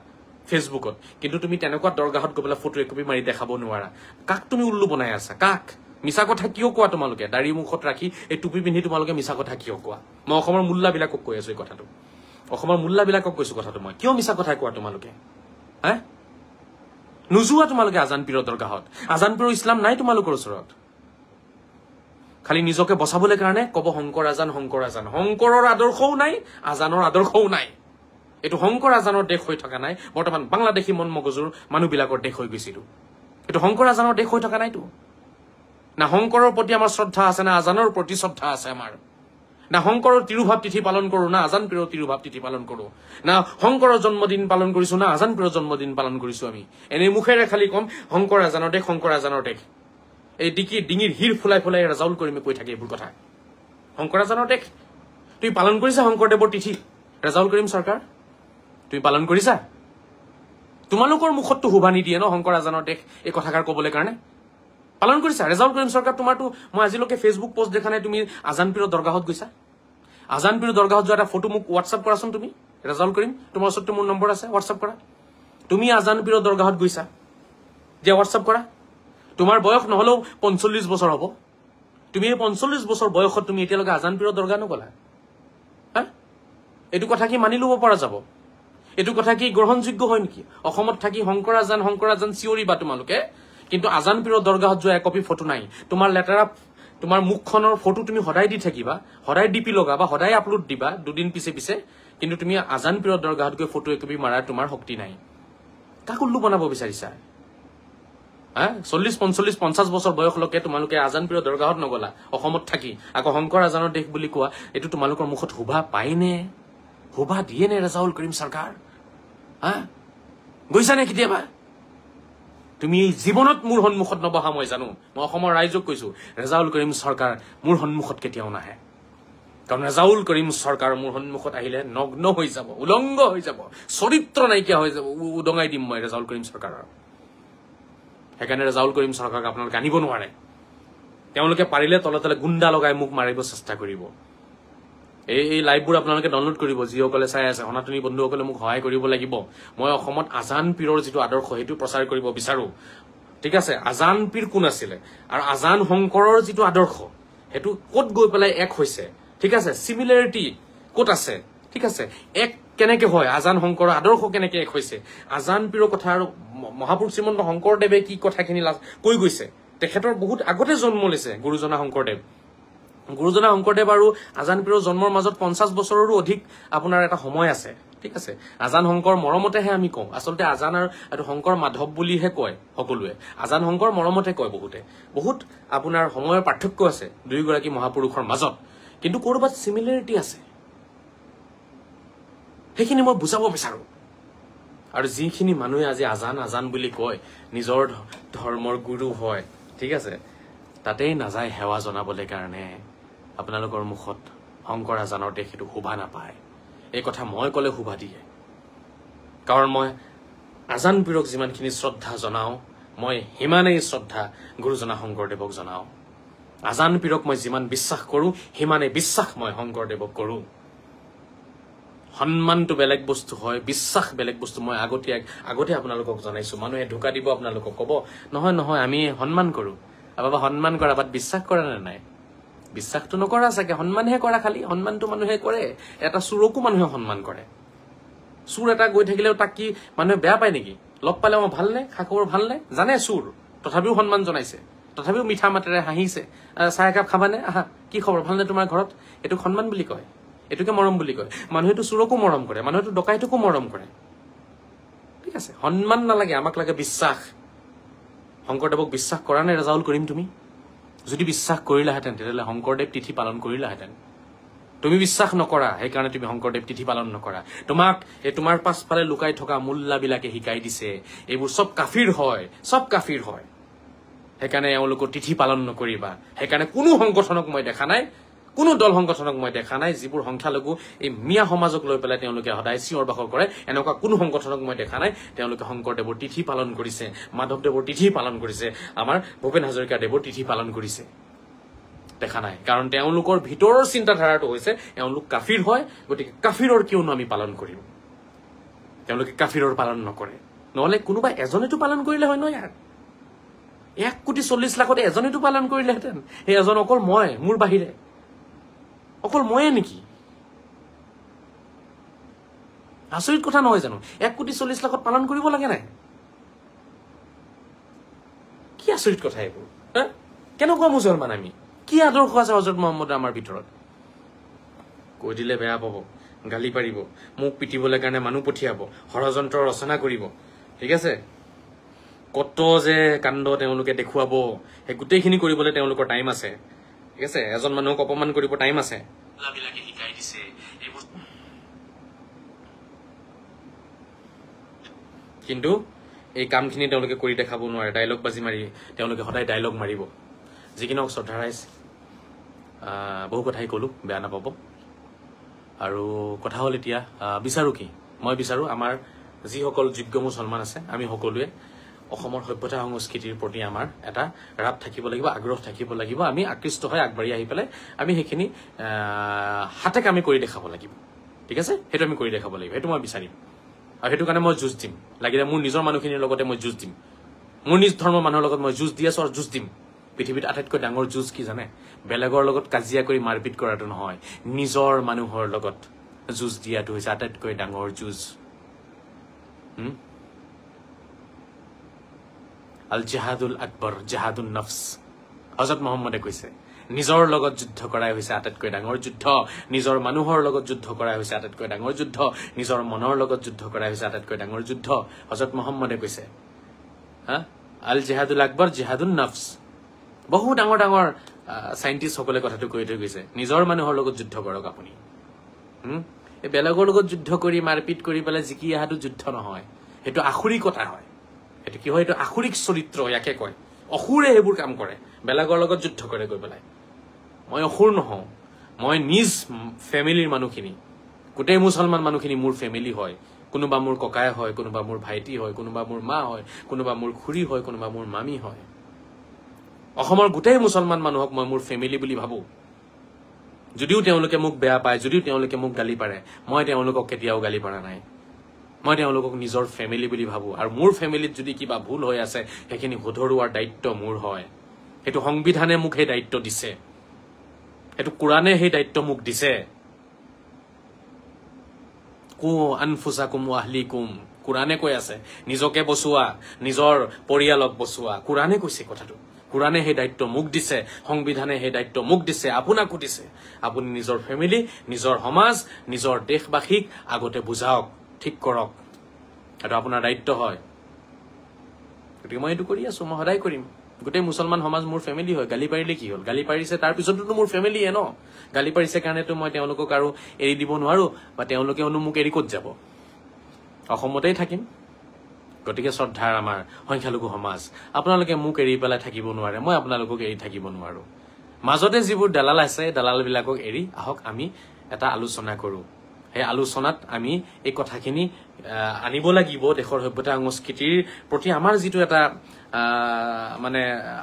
ফেচবুকত কিন্তু তুমি তেনেকুৱা দৰগাহত গৈ পেলাই ফটো একপি মাৰি দেখাব নোৱাৰা কাক তুমি উল্লু বনাই আছা কাক মিছা কথা কিয় কোৱা তোমালোকে দাড়ি মুখত ৰাখি এই টুপি পিন্ধি তোমালোকে মিছা কথা কিয় কোৱা মই অসমৰ মোল্লাবিলাকক কৈ আছো এই কথাটো অসমৰ মোল্লাবিলাকক কৈছো কথাটো মই কিয় মিছা কথা কোৱা তোমালোকে হা নোযোৱা তোমালোকে আজান পীৰৰ দৰগাহত আজান পীৰৰ ইছলাম নাই তোমালোকৰ ওচৰত খালি নিজকে বচাবলৈ কাৰণে কব শংকৰ আজান শংকৰৰ আদৰ্শও নাই আজানৰ আদৰ্শও নাই এইটো শংকৰ আজানৰ দেশ হৈ থকা নাই বৰ্তমান বাংলাদেশী মন মগজুৰ মানুহবিলাকৰ দেশ হৈ গৈছিল এইটো শংকৰ আজানৰ দেশ হৈ থকা নাইতো না শংকৰৰ প্ৰতি আমাৰ শ্ৰদ্ধা আছে না আজানৰ প্ৰতি শ্ৰদ্ধা আছে আমাৰ না শংকৰৰ তিৰুভাৱ তিথি পালন কৰো না আজান পীৰৰ তিৰুভাৱ তিথি পালন কৰো না শংকৰৰ জন্মদিন পালন কৰিছো না আজান পীৰৰ জন্মদিন পালন কৰিছো আমি এনেই মুখেৰে খালি কম শংকৰ আজানৰ দেশ এই ডিঙিৰ হিৰ ফুলাই ৰাজাউল কৰিমে কৈ থাকে এইবোৰ কথা শংকৰ আজানৰ দেশ তুমি পালন কৰিছা শংকৰদেৱৰ তিথি ৰাজাউল কৰিম চৰকাৰ তুমি পালন কৰিছা তোমালোকৰ মুখততো শোভা নিদিয়ে ন শংকৰ আজানৰ দেশ এই কথাষাৰ ক'বলৈ কাৰণে পালন কৰিছা ৰেজাউল কৰিম চৰকাৰ তোমাৰতো মই আজিলৈকে ফেচবুক পোষ্ট দেখা নাই তুমি আজান পীৰৰ দৰগাহত গৈছা আজান পীৰৰ দৰগাহত যোৱা এটা ফটো মোক হোৱাটছআপ কৰাচোন তুমি ৰেজাউল কৰিম তোমাৰ ওচৰতে মোৰ নম্বৰ আছে হোৱাটছআপ কৰা তুমি আজান পীৰৰ দৰগাহত গৈছা যে হোৱাটছআপ কৰা তোমাৰ বয়স নহলেও 45 বছৰ হ'ব তুমি এই 45 বছৰ বয়সত তুমি এতিয়ালৈকে আজান পীৰৰ দৰগাহ নগলা হা এইটো কথা কি মানি ল'ব পৰা যাব এইটো কথা কি গ্ৰহণযোগ্য হয় নেকি অসমত থাকি শংকৰ আজান চিঞৰিবা তোমালোকে কিন্তু আজান পীৰৰ দৰগাহত যোৱা একপি ফটো নাই তোমাৰ লেতেৰা তোমাৰ মুখখনৰ ফটো তুমি সদায় দি থাকিবা সদায় ডিপি লগাবা সদায় আপলোড দিবা দুদিন পিছে কিন্তু তুমি আজান পীৰৰ দৰগাহত গৈ ফটো একপি মাৰাৰ তোমাৰ শক্তি নাই কাক উল্লু বনাব বিচাৰিছা 40 45 50 বছৰ বয়সলৈকে তোমালোকে আজান পীৰৰ দৰগাহত নগলা অসমত থাকি আকৌ শংকৰ আজানৰ দেশ বুলি কোৱা এইটো তোমালোকৰ মুখত শোভা পায়নে শোভা দিয়ে নে ৰাজাউল কৰিম চৰকাৰ গৈছা নে কেতিয়াবা তুমি জীৱনত মোৰ সন্মুখত নবহা মই জানো মই অসমৰ ৰাইজক কৈছো ৰাজাউল কৰিম চৰকাৰ মোৰ সন্মুখত কেতিয়াও নাহে কাৰণ ৰাজাউল কৰিম চৰকাৰ মোৰ সন্মুখত আহিলে নগ্ন হৈ যাব উলংগ হৈ যাব চৰিত্ৰ নাইকিয়া হৈ যাব উদঙাই দিম মই ৰাজাউল কৰিম চৰকাৰৰ সেইকাৰণে ৰাজাউল কৰিম চৰকাৰক আপোনালোকে আনিব নোৱাৰে তেওঁলোকে পাৰিলে তলে গুণ্ডা লগাই মোক মাৰিব চেষ্টা কৰিব এই লাইভবোৰ আপোনালোকে ডাউনলোড কৰিব যিসকলে চাই আছে সনাতনী বন্ধুসকলে মোক সহায় কৰিব লাগিব মই অসমত আজান পীৰৰ যিটো আদৰ্শ সেইটো প্ৰচাৰ কৰিব বিচাৰো ঠিক আছে আজান পীৰ কোন আছিলে আৰু আজান শংকৰৰ যিটো আদৰ্শ সেইটো ক'ত গৈ পেলাই এক হৈছে ঠিক আছে সিমিলাৰিটি ক'ত আছে ঠিক আছে এক কেনেকে হয় আজান শংকৰৰ আদৰ্শ কেনেকে এক হৈছে আজান পীৰৰ কথা আৰু মহাপুৰুষ শ্ৰীমন্ত শংকৰদেৱে কি কথাখিনি কৈ গৈছে তেখেতৰ বহুত আগতে জন্ম লৈছে গুৰুজনা শংকৰদেৱ আৰু আজান পীৰৰ জন্মৰ মাজত 50 বছৰৰো অধিক আপোনাৰ এটা সময় আছে ঠিক আছে আজান শংকৰ মৰমতেহে আমি কওঁ আচলতে আজান আৰু শংকৰ মাধৱ বুলিহে কয় সকলোৱে আজান শংকৰ মৰমতে কয় বহুত আপোনাৰ সময়ৰ পাৰ্থক্য আছে দুইগৰাকী মহাপুৰুষৰ মাজত কিন্তু কৰবাত সিমিলাৰিটি আছে সেইখিনি মই বুজাব বিচাৰো আৰু যিখিনি মানুহে আজি আজান বুলি কয় নিজৰ ধৰ্মৰ গুৰু হয় ঠিক আছে তাতেই নাযায় সেৱা জনাবলৈ কাৰণে আপোনালোকৰ মুখত শংকৰ আজানৰ দেশ সেইটো শোভা নাপায় এই কথা মই কলে শোভা দিয়ে কাৰণ মই আজান পীৰক যিমানখিনি শ্ৰদ্ধা জনাও মই সিমানেই শ্ৰদ্ধা গুৰুজনা শংকৰদেৱক জনাও আজান পীৰক মই যিমান বিশ্বাস কৰো সিমানেই বিশ্বাস মই শংকৰদেৱক কৰো সন্মানটো বেলেগ বস্তু হয় বিশ্বাস বেলেগ বস্তু মই আগতে আপোনালোকক জনাইছো মানুহে ধোকা দিব আপোনালোকক কব নহয় আমি সন্মান কৰো বাবা সন্মান কৰা বাট বিশ্বাস কৰা নাই বিশ্বাসটো নকৰা চাগে সন্মানহে কৰা খালি সন্মানটো মানুহে কৰে এটা চুৰকো মানুহে সন্মান কৰে চুৰ এটা গৈ থাকিলেও তাক কি মানুহে বেয়া পায় নেকি লগ পালে ভালনে খা খবৰ ভালনে জানে চুৰ তথাপিও সন্মান জনাইছে তথাপিও মিঠা মাতেৰে হাঁহিছে চাহ একাপ খাবানে আহা কি খবৰ ভালনে তোমাৰ ঘৰত এইটো সন্মান বুলি কয় এটোকে মৰম বুলি কয় মানুহেতো চুৰকো মৰম কৰে মানুহেতো ডকাইতকো মৰম কৰে ঠিক আছে সন্মান নালাগে আমাক লাগে বিশ্বাস শংকৰদেৱক বিশ্বাস কৰা নে ৰাজাউল কৰিম তুমি যদি বিশ্বাস কৰিলাহেঁতেন তেতিয়াহ'লে শংকৰদেৱ তিথি পালন কৰিলাহেঁতেন তুমি বিশ্বাস নকৰা সেইকাৰণে তুমি শংকৰদেৱ তিথি পালন নকৰা তোমাৰ পাছফালে লুকাই থকা মোল্লাবিলাকে শিকাই দিছে এইবোৰ চব কাফিৰ হয় সেইকাৰণে এওঁলোকৰ তিথি পালন নকৰিবা সেইকাৰণে কোনো সংগঠনক মই দেখা নাই কোনো দল সংগঠনক মই দেখা নাই যিবোৰ সংখ্যালঘু এই মিয়া সমাজক লৈ পেলাই তেওঁলোকে সদায় চিঞৰ বাখৰ কৰে এনেকুৱা কোনো সংগঠনক মই দেখা নাই তেওঁলোকে শংকৰদেৱৰ তিথি পালন কৰিছে মাধৱদেৱৰ তিথি পালন কৰিছে আমাৰ ভূপেন হাজৰিকা দেৱৰ তিথি পালন কৰিছে দেখা নাই কাৰণ তেওঁলোকৰ ভিতৰৰ চিন্তাধাৰাটো হৈছে এওঁলোক কাফিৰ হয় গতিকে কাফিৰৰ কিয়নো আমি পালন কৰিম তেওঁলোকে কাফিৰৰ পালন নকৰে নহলে কোনোবা এজনেতো পালন কৰিলে হয় ন ইয়াৰ 1,40,00,000 এজনেতো পালন কৰিলেহেঁতেন সেই এজন অকল মই মোৰ বাহিৰে অকল ময়ে নেকি আচৰিত কথা নহয় জানো 1,40,00,000 পালন কৰিব লাগে নাই কি আচৰিত কথা এইবোৰ কেনেকুৱা মুছলমান আমি কি আদৰ্শ আছে হযৰত মুহাম্মদ আমাৰ ভিতৰত কৈ দিলে বেয়া পাব গালি পাৰিব মুখ পিটিবলৈ কাৰণে মানুহ পঠিয়াব ষড়যন্ত্ৰ ৰচনা কৰিব ঠিক আছে কত যে কাণ্ড তেওঁলোকে দেখুৱাব সেই গোটেইখিনি কৰিবলৈ তেওঁলোকৰ টাইম আছে ঠিক আছে এজন মানুহক অপমান কৰিব টাইম আছে বিলাকে শিকাই দিছে এইবোৰ কিন্তু এই কামখিনি তেওঁলোকে কৰি দেখাব নোৱাৰে ডায়লগ বাজি মাৰি তেওঁলোকে সদায় ডায়লগ মাৰিব যিকিনক শ্ৰদ্ধা ৰাইজ বহু কথাই কলো বেয়া নাপাব আৰু কথা হ'ল এতিয়া বিচাৰো কি মই বিচাৰো আমাৰ যিসকল যোগ্য মুছলমান আছে আমি সকলোৱে অসমৰ সভ্যতা সংস্কৃতিৰ প্ৰতি আমাৰ এটা ৰাপ থাকিব লাগিব আগ্ৰহ থাকিব লাগিব আমি আকৃষ্ট হৈ আগবাঢ়ি আহি পেলাই আমি সেইখিনি হাতে কামে কৰি দেখাব লাগিব ঠিক আছে সেইটো আমি কৰি দেখাব লাগিব সেইটো মই বিচাৰিম আৰু সেইটো কাৰণে মই যুঁজ দিম লাগিলে মোৰ নিজৰ মানুহখিনিৰ লগতে মই যুঁজ দিম মোৰ নিজ ধৰ্মৰ মানুহৰ লগত মই যুঁজ দি আছো আৰু যুঁজ দিম পৃথিৱীত আটাইতকৈ ডাঙৰ যুঁজ কি জানে বেলেগৰ লগত কাজিয়া কৰি মাৰপিট কৰাটো নহয় নিজৰ মানুহৰ লগত যুঁজ দিয়াটো হৈছে আটাইতকৈ ডাঙৰ যুঁজ আল জিহাদুল আকবৰ জিহাদুন নফছ হযৰত মুহাম্মদে কৈছে নিজৰ লগত যুদ্ধ কৰাই হৈছে আটাইতকৈ ডাঙৰ যুদ্ধ নিজৰ মানুহৰ লগত যুদ্ধ কৰাই হৈছে আটাইতকৈ ডাঙৰ যুদ্ধ নিজৰ মনৰ লগত যুদ্ধ কৰাই হৈছে আটাইতকৈ ডাঙৰ যুদ্ধ হযৰত মুহাম্মদে কৈছে আল জিহাদুল আকবৰ জিহাদুন নফছ বহু ডাঙৰ ডাঙৰ সাইন্টিষ্ট সকলে কথাটো কৈ থৈ গৈছে নিজৰ মানুহৰ লগত যুদ্ধ কৰক আপুনি এই বেলেগৰ লগত যুদ্ধ কৰি মাৰপিট কৰি পেলাই জিকি অহাটো যুদ্ধ নহয় সেইটো আখুৰিকতা হয় সেইটো কি হয় এইটো আখুৰিক চৰিত্ৰ ইয়াকে কয় অসুৰে সেইবোৰ কাম কৰে বেলেগৰ লগত যুদ্ধ কৰে গৈ পেলাই মই অসুৰ নহওঁ মই নিজ ফেমিলিৰ মানুহখিনি গোটেই মুছলমান মানুহখিনি মোৰ ফেমিলি হয় কোনোবা মোৰ ককাই হয় কোনোবা মোৰ ভাইটি হয় কোনোবা মোৰ মা হয় কোনোবা মোৰ খুৰী হয় কোনোবা মোৰ মামী হয় অসমৰ গোটেই মুছলমান মানুহক মই মোৰ ফেমিলি বুলি ভাবো যদিও তেওঁলোকে মোক বেয়া পায় যদিও তেওঁলোকে মোক গালি পাৰে মই তেওঁলোকক কেতিয়াও গালি পৰা নাই মই তেওঁলোকক নিজৰ ফেমিলি বুলি ভাবো আৰু মোৰ ফেমিলিত যদি কিবা ভুল হৈ আছে সেইখিনি শুধৰোৱাৰ দায়িত্ব মোৰ হয় সেইটো সংবিধানে মোক সেই দায়িত্ব দিছে সেইটো কোৰাণে সেই দায়িত্ব মোক দিছে কু আনফুসাকুম ওয়া আহলিকুম কোৰাণে কৈ আছে নিজকে বচোৱা নিজৰ পৰিয়ালক বচোৱা কোৰাণে কৈছে কথাটো কোৰাণে সেই দায়িত্ব মোক দিছে সংবিধানে সেই দায়িত্ব মোক দিছে আপোনাকো দিছে আপুনি নিজৰ ফেমিলি নিজৰ সমাজ নিজৰ দেশবাসীক আগতে বুজাওক ঠিক কৰক এটা আপোনাৰ দায়িত্ব হয় গতিকে মই এইটো কৰি আছো মই সদায় কৰিম গোটেই মুছলমান সমাজ মোৰ ফেমিলি হয় গালি পাৰিলে কি হ'ল গালি পাৰিছে তাৰ পিছতো মোৰ ফেমিলিয়ে ন গালি পাৰিছে কাৰণেতো মই তেওঁলোকক আৰু এৰি দিব নোৱাৰো বা তেওঁলোকে মোক এৰি ক'ত যাব অসমতেই থাকিম গতিকে শ্ৰদ্ধাৰ আমাৰ সংখ্যালঘু সমাজ আপোনালোকে মোক এৰি পেলাই থাকিব নোৱাৰে মই আপোনালোকক এৰি থাকিব নোৱাৰো মাজতে যিবোৰ দালাল আছে দালালবিলাকক এৰি আহক আমি এটা আলোচনা কৰো সেই আলোচনাত আমি এই কথাখিনি আনিব লাগিব দেশৰ সভ্যতা সংস্কৃতিৰ প্ৰতি আমাৰ যিটো এটা মানে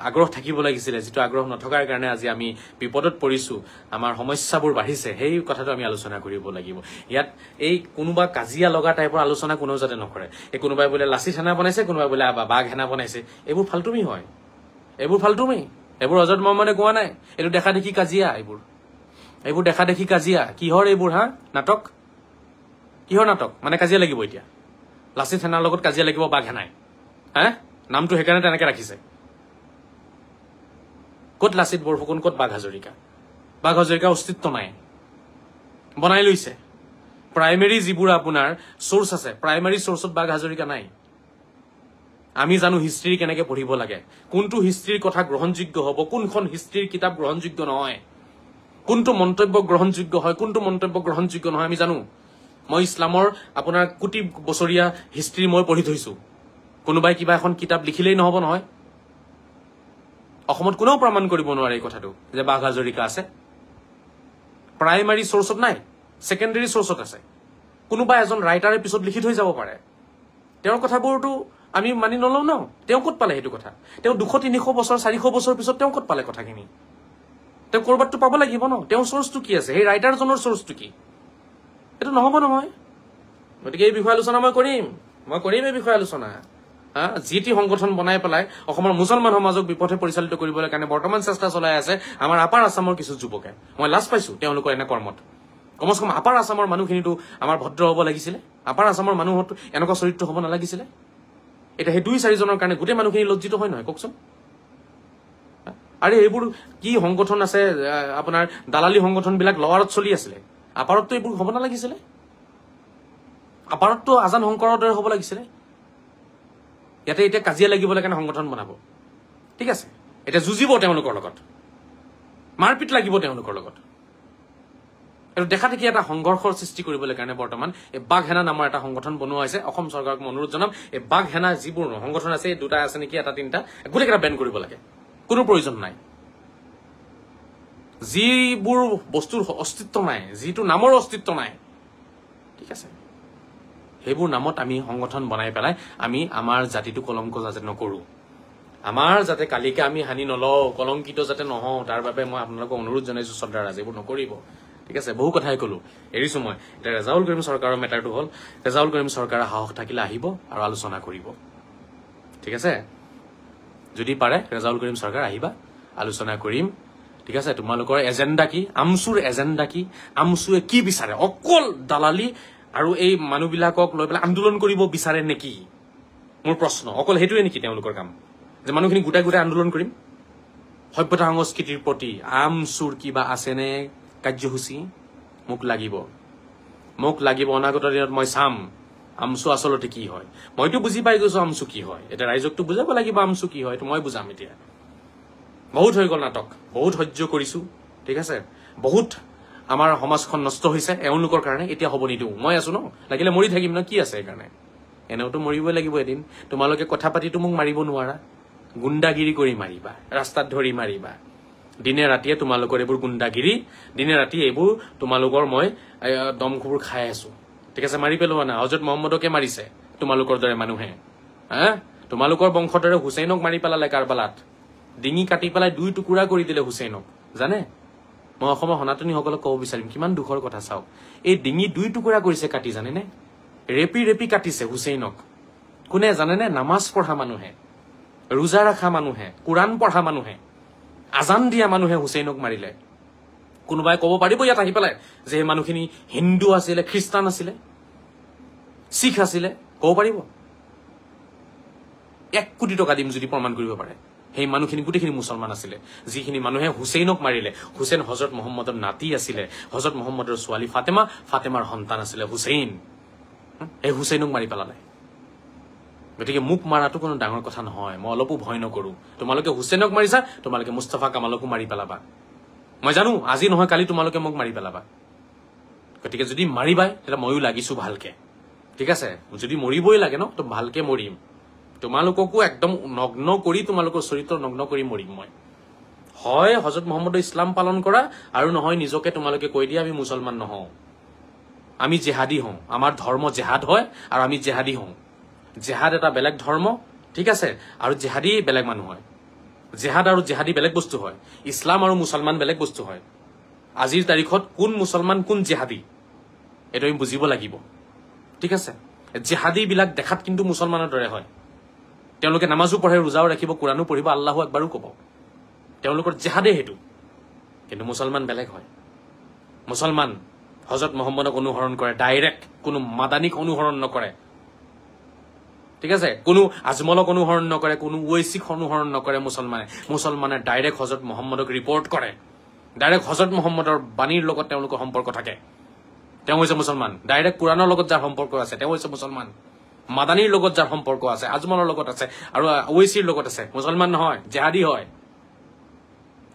আগ্ৰহ থাকিব লাগিছিল যেটো আগ্ৰহ নথকাৰ কাৰণে আজি আমি বিপদত পৰিছো আমাৰ সমস্যাবোৰ বাঢ়িছে সেই কথাটো আমি আলোচনা কৰিব লাগিব ইয়াত এই কোনোবা কাজিয়া লগা টাইপৰ আলোচনা কোনো যাতে নকৰে এই কোনোবাই বোলে লাচি থানা বনাইছে কোনোবাই বোলে বাঘ হেনা বনাইছে এইবোৰ ফালতুমি হয় এইবোৰ ফালতুমি এইবোৰ হযৰত মুহাম্মদে কোৱা নাই এইটো দেখা দেখি কাজিয়া এইবোৰ দেখা দেখি কাজিয়া কিহৰ এইবোৰ নাটক কিহৰ নাটক মানে কাজিয়া লাগিব এতিয়া লাচি থানাৰ লগত কাজিয়া লাগিব বাঘ হেনাই নামটো সেইকাৰণে তেনেকে ৰাখিছে ক'ত লাচিত বৰফুকন ক'ত বাঘ হাজৰিকা অস্তিত্ব নাই বনাই লৈছে প্ৰাইমেৰী যিবোৰ আপোনাৰ সোৰ্স আছে প্ৰাইমেৰী সোৰ্সত বাঘ হাজৰিকা নাই আমি জানো হিষ্ট্ৰী কেনেকে পঢ়িব লাগে কোনটো হিষ্ট্ৰীৰ কথা গ্ৰহণযোগ্য হ'ব কোনখন হিষ্ট্ৰীৰ কিতাপ গ্ৰহণযোগ্য নহয় কোনটো মন্তব্য গ্ৰহণযোগ্য হয় কোনটো মন্তব্য গ্ৰহণযোগ্য নহয় আমি জানো মই ইছলামৰ আপোনাৰ কোটি বছৰীয়া হিষ্ট্ৰী মই পঢ়ি থৈছো কোনোবাই কিবা এখন কিতাপ লিখিলেই নহব নহয় অসমত কোনেও প্ৰমাণ কৰিব নোৱাৰে এই কথাটো যে বাঘ হাজৰিকা আছে। প্ৰাইমাৰী চ'ৰ্চত নাই, ছেকেণ্ডেৰী চ'ৰ্চত আছে। কোনোবা এজন ৰাইটাৰে পিছত লিখি থৈ যাব পাৰে। তেওঁৰ কথাবোৰতো আমি মানি নলওঁ ন। তেওঁ ক'ত পালে সেইটো কথা? তেওঁ 200-300 বছৰ 400 বছৰ পিছত তেওঁ ক'ত পালে কথাখিনি? তেওঁ ক'ৰবাততো পাব লাগিব ন। তেওঁৰ চ'ৰ্চটো কি আছে? সেই ৰাইটাৰজনৰ চ'ৰ্চটো কি? এইটো নহ'ব নহয়। গতিকে এই বিষয়ে আলোচনা মই কৰিম এই বিষয়ে আলোচনা। যি টি সংগঠন বনাই পেলাই অসমৰ মুছলমান সমাজক বিপথে পৰিচালিত কৰিবলৈ কাৰণে বৰ্তমান চেষ্টা চলাই আছে আমাৰ আপাৰ আছামৰ কিছু যুৱকে। মই লাজ পাইছো তেওঁলোকৰ এনে কৰ্মত। কমচে কম আপাৰ আছামৰ মানুহখিনিতো আমাৰ ভদ্ৰ হ'ব লাগিছিলে। আপাৰ আছামৰ মানুহতো এনেকুৱা চৰিত্ৰ হ'ব নালাগিছিলে। এতিয়া সেই 2-4 জনৰ কাৰণে গোটেই মানুহখিনি লজ্জিত হয় নহয় কওকচোন? আৰু এইবোৰ কি সংগঠন আছে আপোনাৰ দালালি সংগঠনবিলাক লৱাৰত চলি আছিলে। আপাৰততো এইবোৰ হ'ব নালাগিছিলে। আপাৰততো আজান শংকৰৰ দৰে হ'ব লাগিছিলে। ইয়াতে এতিয়া কাজিয়া লাগিবলৈ কাৰণে সংগঠন বনাব। ঠিক আছে, এতিয়া যুঁজিব তেওঁলোকৰ লগত, মাৰপিট লাগিব তেওঁলোকৰ লগত। এইটো দেখা দেখি এটা সংঘৰ্ষৰ সৃষ্টি কৰিবলৈ কাৰণে বৰ্তমান এই বাঘ সেনা নামৰ এটা সংগঠন বনোৱা হৈছে। অসম চৰকাৰক মই অনুৰোধ জনাম, এই বাঘ সেনা যিবোৰ সংগঠন আছে, এই 2টা আছে নেকি, 1-3টা, গোটেইকেইটা বেন কৰিব লাগে। কোনো প্ৰয়োজন নাই। যিবোৰ বস্তুৰ অস্তিত্ব নাই, যিটো নামৰ অস্তিত্ব নাই, ঠিক আছে, সেইবোৰ নামত আমি সংগঠন বনাই পেলাই আমি আমাৰ জাতিটো কলংক যাতে নকৰো, আমাৰ যাতে কালিকে আমি হানি নলওঁ, কলংকিত যাতে নহওঁ, তাৰ বাবে মই আপোনালোকক অনুৰোধ জনাইছো শ্ৰদ্ধাৰাজ, এইবোৰ নকৰিব। ঠিক আছে, বহু কথাই কলো, এৰিছো মই। এতিয়া ৰেজাউল কৰিম চৰকাৰৰ মেটাৰটো হ'ল, ৰেজাউল কৰিম চৰকাৰৰ সাহস থাকিলে আহিব আৰু আলোচনা কৰিব। ঠিক আছে, যদি পাৰে ৰেজাউল কৰিম চৰকাৰ আহিবা, আলোচনা কৰিম। ঠিক আছে, তোমালোকৰ এজেণ্ডা কি, আমচুৰ এজেণ্ডা কি, আমচুৱে কি বিচাৰে, অকল দালালি আৰু এই মানুহবিলাকক লৈ পেলাই আন্দোলন কৰিব বিচাৰে নেকি? মোৰ প্ৰশ্ন, অকল সেইটোৱে নেকি তেওঁলোকৰ কাম, যে মানুহখিনি গোটাই গোটাই আন্দোলন কৰিম? সভ্যতা সংস্কৃতিৰ প্ৰতি আমচুৰ কিবা আছেনে কাৰ্যসূচী? মোক লাগিব। অনাগত দিনত মই চাম আমচু আচলতে কি হয়। মইতো বুজি পাই গৈছো আমচু কি হয়, এতিয়া ৰাইজকতো বুজাব লাগিব আমচু কি হয়। এইটো মই বুজাম এতিয়া। বহুত হৈ গ'ল নাটক, বহুত সহ্য কৰিছো। ঠিক আছে, বহুত আমাৰ সমাজখন নষ্ট হৈছে এওঁলোকৰ কাৰণে। এতিয়া হ'ব নিদিওঁ, মই আছো ন, লাগিলে মৰি থাকিম ন, কি আছে সেইকাৰণে। এনেওতো মৰিবই লাগিব এদিন। তোমালোকে কথা পাতিতো মোক মাৰিব নোৱাৰা, গুণ্ডাগিৰি কৰি মাৰিবা, ৰাস্তাত ধৰি মাৰিবা। দিনে ৰাতিয়ে তোমালোকৰ এইবোৰ গুণ্ডাগিৰি, দিনে ৰাতি এইবোৰ তোমালোকৰ মই দমখুৰ খাই আছো। ঠিক আছে, মাৰি পেলোৱা না। হজৰত মহম্মদকে মাৰিছে তোমালোকৰ দৰে মানুহে। তোমালোকৰ বংশৰ দৰে হুছেইনক মাৰি পেলালে কাৰবালাত, ডিঙি কাটি পেলাই 2 টুকুৰা কৰি দিলে হুছেইনক। জানে, মই অসমৰ সনাতনীসকলক ক'ব বিচাৰিম কিমান দুখৰ কথা। চাওক, এই ডিঙি 2 টুকুৰা কৰিছে কাটি, জানেনে? ৰেপি কাটিছে হুছেইনক। কোনে জানেনে? নামাজ পঢ়া মানুহে, ৰোজা ৰখা মানুহে, কোৰাণ পঢ়া মানুহে, আজান দিয়া মানুহে হুছেইনক মাৰিলে। কোনোবাই ক'ব পাৰিব ইয়াত আহি পেলাই যে সেই মানুহখিনি হিন্দু আছিলে, খ্ৰীষ্টান আছিলে, শিখ আছিলে? ক'ব পাৰিব? 1 কোটি টকা দিম যদি প্ৰমাণ কৰিব পাৰে সেই মানুহখিনি গোটেইখিনি মুছলমান আছিলে। যিখিনি মানুহে হুছেইনক মাৰিলে, হুছেইন হজৰত মহম্মদৰ নাতি আছিলে, হজৰত মহম্মদৰ ছোৱালী ফাতেমা, ফাতেমাৰ সন্তান আছিলে হুছেইন। এই হুছেইনক মাৰি পেলালে। গতিকে মোক মাৰাটো কোনো ডাঙৰ কথা নহয়, মই অলপো ভয় নকৰো। তোমালোকে হুছেইনক মাৰিছা, তোমালোকে মুস্তাফা কামালকো মাৰি পেলাবা। মই জানো আজি নহয় কালি তোমালোকে মোক মাৰি পেলাবা। গতিকে যদি মাৰিবাই তেতিয়া ময়ো লাগিছো ভালকে। ঠিক আছে, যদি মৰিবই লাগে ন, তো ভালকে মৰিম। তোমালোককো একদম নগ্ন কৰি, তোমালোকৰ চৰিত্ৰ নগ্ন কৰি মৰিম মই। হয় হজৰত মহম্মদৰ ইছলাম পালন কৰা, আৰু নহয় নিজকে তোমালোকে কৈ দিয়া আমি মুছলমান নহওঁ, আমি জেহাদী হওঁ। আমাৰ ধৰ্ম জেহাদ হয় আৰু আমি জেহাদী হওঁ। জেহাদ এটা বেলেগ ধৰ্ম, ঠিক আছে, আৰু জেহাদী বেলেগ মানুহ হয়। জেহাদ আৰু জেহাদী বেলেগ বস্তু হয়, ইছলাম আৰু মুছলমান বেলেগ বস্তু হয়। আজিৰ তাৰিখত কোন মুছলমান কোন জেহাদী এইটো আমি বুজিব লাগিব। ঠিক আছে, জেহাদী বিলাক দেখাত কিন্তু মুছলমানৰ দৰে হয়। তেওঁলোকে নামাজো পঢ়ে, ৰোজাও ৰাখিব, কোৰাণো পঢ়িব, আল্লাহু আকবাৰো ক'ব। তেওঁলোকৰ জেহাদে সেইটো। কিন্তু মুছলমান বেলেগ হয়। মুছলমান হজৰত মহম্মদক অনুসৰণ কৰে ডাইৰেক্ট, কোনো মাদানীক অনুসৰণ নকৰে। ঠিক আছে, কোনো আজমলক অনুসৰণ নকৰে, কোনো ঐচিক অনুসৰণ নকৰে। মুছলমানে ডাইৰেক্ট হজৰত মহম্মদক ৰিপৰ্ট কৰে, ডাইৰেক্ট হজৰত মহম্মদৰ বাণীৰ লগত তেওঁলোকৰ সম্পৰ্ক থাকে, তেওঁ হৈছে মুছলমান। ডাইৰেক্ট কোৰাণৰ লগত যাৰ সম্পৰ্ক আছে তেওঁ হৈছে মুছলমান। মাদানীৰ লগত যাৰ সম্পৰ্ক আছে, আজমলৰ লগত আছে আৰু ঐচিৰ লগত আছে, মুছলমান নহয়, জেহাদী হয়।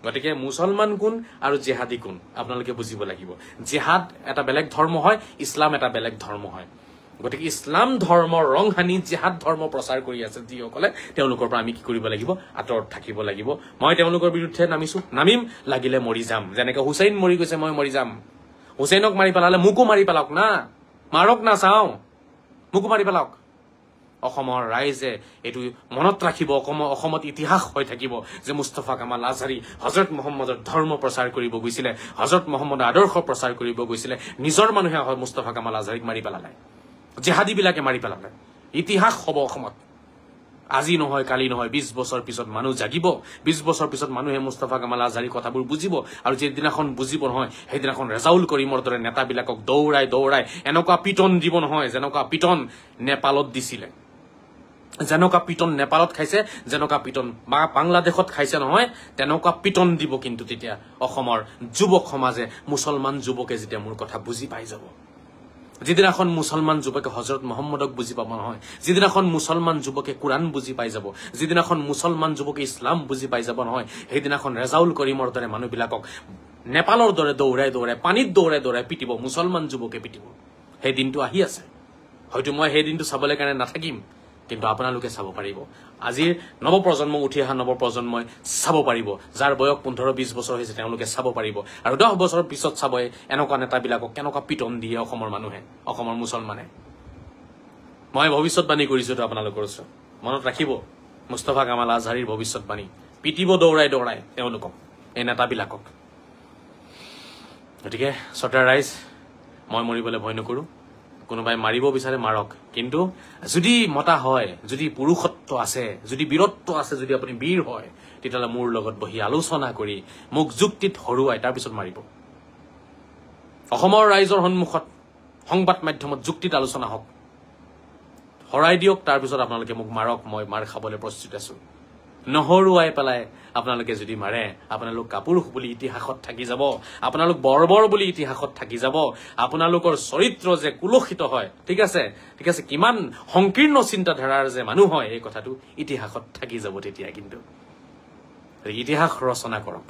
গতিকে মুছলমান কোন আৰু জেহাদী কোন আপোনালোকে বুজিব লাগিব। জেহাদ এটা বেলেগ ধৰ্ম হয়, ইছলাম এটা বেলেগ ধৰ্ম হয়। গতিকে ইছলাম ধৰ্মৰ ৰং সানি জিহাদ ধৰ্ম প্ৰচাৰ কৰি আছে যিসকলে তেওঁলোকৰ পৰা আমি কি কৰিব লাগিব আঁতৰত থাকিব লাগিব মই তেওঁলোকৰ বিৰুদ্ধে নামিম লাগিলে মৰি যাম যেনেকৈ হুছেইন মৰি গৈছে মই মৰি যাম হুছেইনক মাৰি পেলালে মোকো মাৰি পেলাওক না মাৰক না চাওঁ মোকো মাৰি পেলাওক অসমৰ ৰাইজে এইটো মনত ৰাখিব অসমত ইতিহাস হৈ থাকিব যে মুস্তাফা কামাল আজহাৰী হজৰত মহম্মদৰ ধৰ্ম প্ৰচাৰ কৰিব গৈছিলে হজৰত মহম্মদৰ আদৰ্শ প্ৰচাৰ কৰিব গৈছিলে নিজৰ মানুহে মুস্তাফা কামাল আজহাৰীক মাৰি পেলালে জেহাদীবিলাকে মাৰি পেলালে ইতিহাস হ'ব অসমত আজি নহয় কালি নহয় 20 বছৰ পিছত মানুহ জাগিব 20 বছৰ পিছত মানুহে মুস্তাফা কামাল আজহাৰীৰ কথাবোৰ বুজিব আৰু যেদিনাখন বুজিব নহয় সেইদিনাখন ৰেজাউল কৰিমৰ দৰে নেতাবিলাকক দৌৰাই এনেকুৱা পিটন দিব নহয় যেনেকুৱা পিটন নেপালত দিছিলে যেনেকুৱা পিটন নেপালত খাইছে যেনেকুৱা পিটন বাংলাদেশত খাইছে নহয় তেনেকুৱা পিটন দিব কিন্তু তেতিয়া অসমৰ যুৱক সমাজে মুছলমান যুৱকে যেতিয়া মোৰ কথা বুজি পাই যাব যেদিনাখন মুছলমান যুৱকে হজৰত মহম্মদক বুজি পাব নহয় যেদিনাখন মুছলমান যুৱকে কোৰআন বুজি পাই যাব যেদিনাখন মুছলমান যুৱকে ইছলাম বুজি পাই যাব নহয় সেইদিনাখন ৰেজাউল কৰিমৰ দৰে মানুহবিলাকক নেপালৰ দৰে দৌৰাই পানীত দৌৰাই পিটিব মুছলমান যুৱকে পিটিব সেই দিনটো আহি আছে হয়তো মই সেই দিনটো চাবলৈ কাৰণে নাথাকিম কিন্তু আপোনালোকে চাব পাৰিব আজিৰ নৱপ্ৰজন্ম উঠি অহা নৱপ্ৰজন্মই চাব পাৰিব যাৰ বয়স 15-20 বছৰ হৈছে তেওঁলোকে চাব পাৰিব আৰু 10 বছৰৰ পিছত চাব এনেকুৱা নেতাবিলাকক কেনেকুৱা পিটন দিয়ে অসমৰ মানুহে অসমৰ মুছলমানে মই ভৱিষ্যতবাণী কৰিছো তো আপোনালোকৰ ওচৰত মনত ৰাখিব মুস্তাফা কামাল আজহাৰীৰ ভৱিষ্যতবাণী পিটিব দৌৰাই তেওঁলোকক এই নেতাবিলাকক গতিকে শ্ৰদ্ধাৰ ৰাইজ মই মৰিবলৈ ভয় নকৰো কোনোবাই মাৰিব বিচাৰে মাৰক কিন্তু যদি মতা হয় যদি পুৰুষত্ব আছে যদি বীৰত্ব আছে যদি আপুনি বীৰ হয় তেতিয়াহ'লে মোৰ লগত বহি আলোচনা কৰি মোক যুক্তিত হৰুৱাই তাৰ পিছত মাৰিব অসমৰ ৰাইজৰ সন্মুখত সংবাদ মাধ্যমত যুক্তিত আলোচনা হওক হৰাই দিয়ক তাৰ পিছত আপোনালোকে মোক মাৰক মই মাৰ খাবলৈ প্ৰস্তুত আছো নহৰুৱাই পেলাই আপোনালোকে যদি মাৰে আপোনালোক কাপুৰুষ বুলি ইতিহাসত থাকি যাব আপোনালোক বৰ্বৰ বুলি ইতিহাসত থাকি যাব আপোনালোকৰ চৰিত্ৰ যে কুলসিত হয় ঠিক আছে কিমান সংকীৰ্ণ চিন্তাধাৰাৰ যে মানুহ হয় এই কথাটো ইতিহাসত থাকি যাব তেতিয়া কিন্তু ইতিহাস ৰচনা কৰক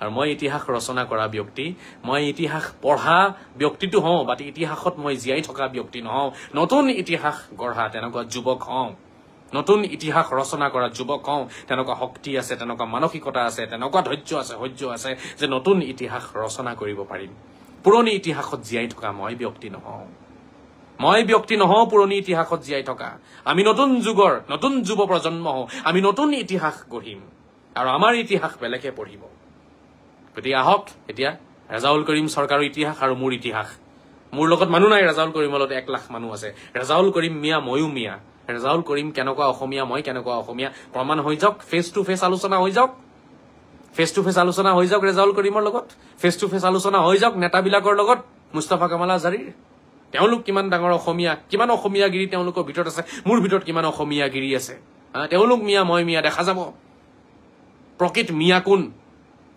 আৰু মই ইতিহাস ৰচনা কৰা ব্যক্তি মই ইতিহাস পঢ়া ব্যক্তিটো হওঁ বা ইতিহাসত মই জীয়াই থকা ব্যক্তি নহওঁ নতুন ইতিহাস গঢ়া তেনেকুৱা যুৱক হওঁ নতুন ইতিহাস ৰচনা কৰা যুৱক হওঁ তেনেকুৱা শক্তি আছে তেনেকুৱা মানসিকতা আছে তেনেকুৱা ধৈৰ্য আছে সহ্য আছে যে নতুন ইতিহাস ৰচনা কৰিব পাৰিম পুৰণি ইতিহাসত জীয়াই থকা মই ব্যক্তি নহওঁ পুৰণি ইতিহাসত জীয়াই থকা আমি নতুন যুগৰ নতুন যুৱ প্ৰজন্ম হওঁ আমি নতুন ইতিহাস গঢ়িম আৰু আমাৰ ইতিহাস বেলেগে পঢ়িব গতিকে আহক এতিয়া ৰেজাউল কৰিম চৰকাৰৰ ইতিহাস আৰু মোৰ ইতিহাস মোৰ লগত মানুহ নাই ৰেজাউল কৰিমৰ লগত 1 লাখ মানুহ আছে ৰেজাউল কৰিম মিয়া ময়ো মিয়া ৰেজাউল কৰিম কেনেকুৱা অসমীয়া মই কেনেকুৱা অসমীয়া প্ৰমাণ হৈ যাওক ফেচ টু ফেচ আলোচনা হৈ যাওক ৰেজাউল কৰিমৰ লগত ফেচ টু ফেচ আলোচনা হৈ যাওক নেতাবিলাকৰ লগত মুস্তাফা কামাল আজহাৰীৰ তেওঁলোক কিমান ডাঙৰ অসমীয়া কিমান অসমীয়াগিৰি তেওঁলোকৰ ভিতৰত আছে মোৰ ভিতৰত কিমান অসমীয়াগিৰি আছে তেওঁলোক মিয়া মই মিয়া দেখা যাব প্ৰকৃত মিয়া কোন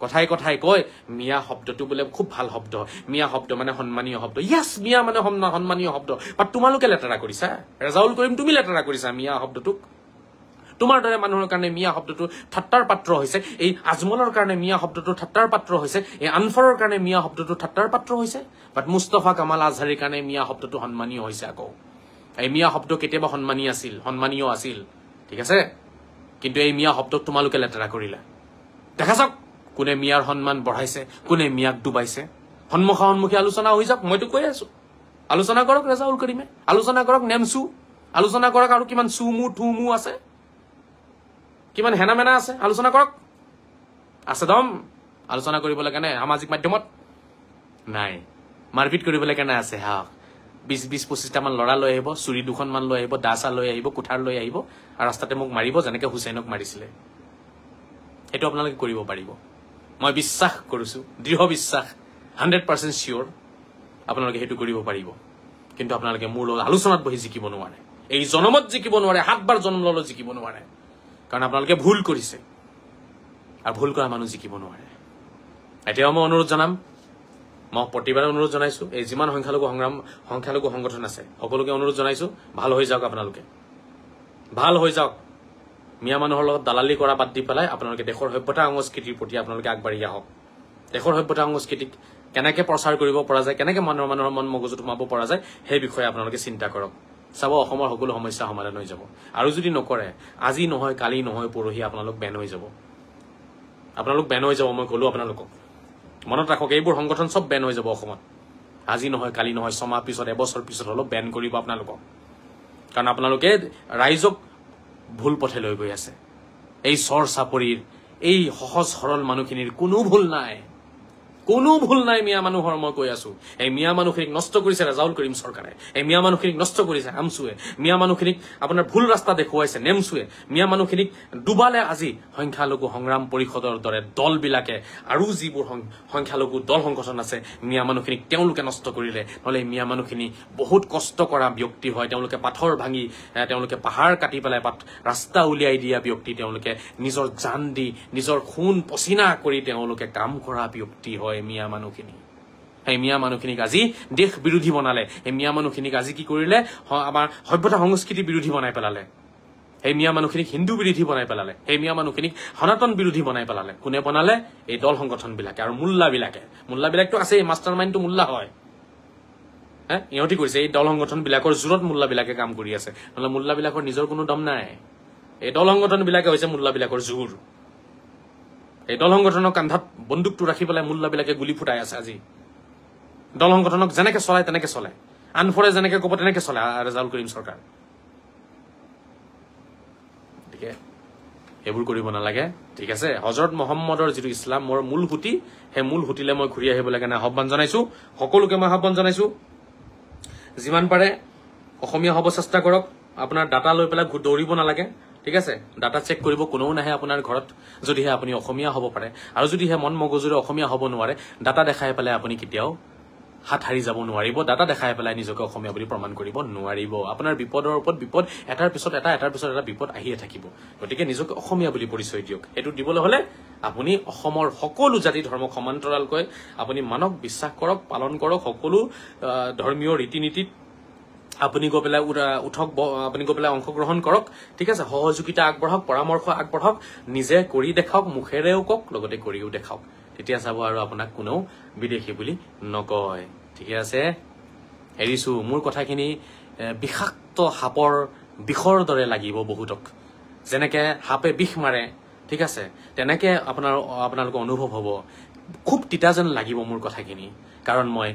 কথাই কয় মিয়া শব্দটো বোলে খুব ভাল শব্দ মিয়া শব্দ মানে সন্মানীয় শব্দ ইয়াস মিয়া মানে সন্মানীয় শব্দ বাট তোমালোকে লেতেৰা কৰিছা ৰেজাউল কৰিম তুমি লেতেৰা কৰিছা মিয়া শব্দটোক তোমাৰ দৰে মানুহৰ কাৰণে মিয়া শব্দটো ঠাট্টাৰ পাত্ৰ হৈছে এই আজমলৰ কাৰণে মিয়া শব্দটো ঠাট্টাৰ পাত্ৰ হৈছে এই আনফৰৰ কাৰণে মিয়া শব্দটো ঠাট্টাৰ পাত্ৰ হৈছে বাট মুস্তাফা কামাল আজহাৰীৰ কাৰণে মিয়া শব্দটো সন্মানীয় হৈছে আকৌ এই মিয়া শব্দ কেতিয়াবা সন্মানীয় আছিল ঠিক আছে কিন্তু এই মিয়া শব্দক তোমালোকে লেতেৰা কৰিলা দেখা যাওক কোনে মিয়াৰ সন্মান বঢ়াইছে কোনে মিয়াক ডুবাইছে সন্মুখী আলোচনা হৈ যাওক মইতো কৈ আছো আলোচনা কৰক ৰেজাউল কৰিমে আলোচনা কৰক নেমচু আলোচনা কৰক আৰু কিমান চুমু থুমু আছে কিমান হেনামেনা আছে আলোচনা কৰক আছে দম আলোচনা কৰিবলৈ কাৰণে সামাজিক মাধ্যমত নাই মাৰপিট কৰিবলৈ কাৰণে আছে হা 20-25টা মান লৰা লৈ আহিব চুৰি 2খন লৈ আহিব দাচা লৈ আহিব কুঠাৰ লৈ আহিব আৰু ৰাস্তাতে মোক মাৰিব যেনেকৈ হুছেইনক মাৰিছিলে এইটো আপোনালোকে কৰিব পাৰিব মই বিশ্বাস কৰিছো দৃঢ় বিশ্বাস 100% চিয়ৰ আপোনালোকে সেইটো কৰিব পাৰিব কিন্তু আপোনালোকে মোৰ লগত আলোচনাত বহি জিকিব নোৱাৰে এই জনমত জিকিব নোৱাৰে 7 বাৰ জন্ম ললে জিকিব নোৱাৰে কাৰণ আপোনালোকে ভুল কৰিছে আৰু ভুল কৰা মানুহ জিকিব নোৱাৰে এতিয়াও মই অনুৰোধ জনাম মই প্ৰতিবাৰে অনুৰোধ জনাইছো এই যিমান সংখ্যালঘু সংগঠন আছে সকলোকে অনুৰোধ জনাইছো ভাল হৈ যাওক আপোনালোকে ভাল হৈ যাওক মিয়া মানুহৰ লগত দালালি কৰা বাদ দি পেলাই আপোনালোকে দেশৰ সভ্যতা সংস্কৃতিৰ প্ৰতি আপোনালোকে আগবাঢ়ি আহক দেশৰ সভ্যতা সংস্কৃতিক কেনেকে প্ৰচাৰ কৰিব পৰা যায়, কেনেকে মানুহৰ মন মগজুত সোমাব পৰা যায়, সেই বিষয়ে আপোনালোকে চিন্তা কৰক। চাব অসমৰ সকলো সমস্যা সমাধান হৈ যাব। আৰু যদি নকৰে, আজি নহয়, কালি নহয়, পৰহি আপোনালোক বেন হৈ যাব। আপোনালোক বেন হৈ যাব, মই ক'লো আপোনালোকক। মনত ৰাখক, এইবোৰ সংগঠন চব বেন হৈ যাব অসমত। আজি নহয়, কালি নহয়, ছমাহ পিছত, এবছৰ পিছত হ'লেও বেন কৰিব আপোনালোকক। কাৰণ আপোনালোকে ৰাইজক ভুল পথে লৈ গৈ আছে। এই চৰ চাপৰিৰ, এই সহজ সৰল মানুহখিনিৰ কোনো ভুল নাই, কোনো ভুল নাই। মিয়া মানুহৰ মই কৈ আছো, এই মিয়া মানুহখিনিক নষ্ট কৰিছে ৰেজাউল কৰিম চৰকাৰে, এই মিয়া মানুহখিনিক নষ্ট কৰিছে আমচুৱে, মিয়া মানুহখিনিক আপোনাৰ ভুল ৰাস্তা দেখুৱাইছে নেমচুৱে, মিয়া মানুহখিনিক ডুবালে আজি সংখ্যালঘু সংগ্ৰাম পৰিষদৰ দৰে দলবিলাকে আৰু যিবোৰ সংখ্যালঘু দল সংগঠন আছে, মিয়া মানুহখিনিক তেওঁলোকে নষ্ট কৰিলে। নহ'লে মিয়া মানুহখিনি বহুত কষ্ট কৰা ব্যক্তি হয়, তেওঁলোকে পাথৰ ভাঙি, তেওঁলোকে পাহাৰ কাটি পেলাই ৰাস্তা উলিয়াই দিয়া ব্যক্তি, তেওঁলোকে নিজৰ জান দি, নিজৰ খুন পচিনা কৰি তেওঁলোকে কাম কৰা ব্যক্তি হয় মিয়া মানুহখিনি। এই মিয়া মানুহখিনিক আজি দেশ বিৰোধী বনালে। এই মিয়া মানুহখিনিক আজি কি কৰিলে, আমাৰ সভ্যতা সংস্কৃতি বিৰোধী বনাই পেলালে। এই মিয়া মানুহখিনিক হিন্দু বিৰোধী বনাই পেলালে। এই মিয়া মানুহখিনিক সনাতন বিৰোধী বনাই পেলালে। কোনে বনালে? এই দল সংগঠন বিলাকে আৰু মোল্লাবিলাকে। মোল্লাবিলাকতো আছে, মাষ্টাৰ মাইণ্ডটো মোল্লা হয়। ইহঁতি কৰিছে, এই দল সংগঠন বিলাকৰ জোৰত মোল্লাবিলাকে কাম কৰি আছে। নহলে মোল্লাবিলাকৰ নিজৰ কোনো দম নাই। এই দল সংগঠন বিলাকে হৈছে মোল্লাবিলাকৰ জোৰ। এই দল সংগঠনৰ কান্ধত বন্দুকটো ৰাখি পেলাই মোল্লাবিলাকে গুলী ফুটাই আছে আজি। দল সংগঠনক যেনেকে চলায় তেনেকে চলে, আনফৰে যেনেকে ক'ব তেনেকে চলে ৰেজাউল কৰিম চৰকাৰ। গতিকে এইবোৰ কৰিব নালাগে, ঠিক আছে। হজৰত মহম্মদৰ যিটো ইছলামৰ মূল সুঁতি, সেই মূল সুঁতিলে মই ঘূৰি আহিবলৈ কাৰণে আহ্বান জনাইছো। সকলোকে মই আহ্বান জনাইছো, যিমান পাৰে অসমীয়া হ'ব চেষ্টা কৰক। আপোনাৰ ডাটা লৈ পেলাই দৌৰিব নালাগে, ঠিক আছে। ডাটা চেক কৰিব কোনেও নাহে আপোনাৰ ঘৰত, যদিহে আপুনি অসমীয়া হ'ব পাৰে। আৰু যদিহে মন মগজুৰে অসমীয়া হ'ব নোৱাৰে, ডাটা দেখাই পেলাই আপুনি কেতিয়াও হাত সাৰি যাব নোৱাৰিব। ডাটা দেখাই পেলাই নিজকে অসমীয়া বুলি প্ৰমাণ কৰিব নোৱাৰিব। আপোনাৰ বিপদৰ ওপৰত বিপদ, এটাৰ পিছত এটা বিপদ আহিয়ে থাকিব। গতিকে নিজকে অসমীয়া বুলি পৰিচয় দিয়ক। সেইটো দিবলৈ হলে আপুনি অসমৰ সকলো জাতি ধৰ্মক সমান্তৰালকৈ আপুনি মানক বিশ্বাস কৰক, পালন কৰক। সকলো ধৰ্মীয় ৰীতি নীতিত আপুনি গৈ পেলাই আপুনি গৈ পেলাই অংশগ্ৰহণ কৰক, ঠিক আছে। সহযোগিতা আগবঢ়াওক, পৰামৰ্শ আগবঢ়াওক, নিজে কৰি দেখাওক, মুখেৰেও কওক, লগতে কৰিও দেখাওক। তেতিয়া চাব আৰু আপোনাক কোনেও বিদেশী বুলি নকয়, ঠিকে আছে। এৰিছো, মোৰ কথাখিনি বিষাক্ত সাপৰ বিষৰ দৰে লাগিব বহুতক। যেনেকে সাপে বিষ মাৰে, ঠিক আছে, তেনেকে আপোনালোকৰ অনুভৱ হ'ব। খুব তিতা যেন লাগিব মোৰ কথাখিনি, কাৰণ মই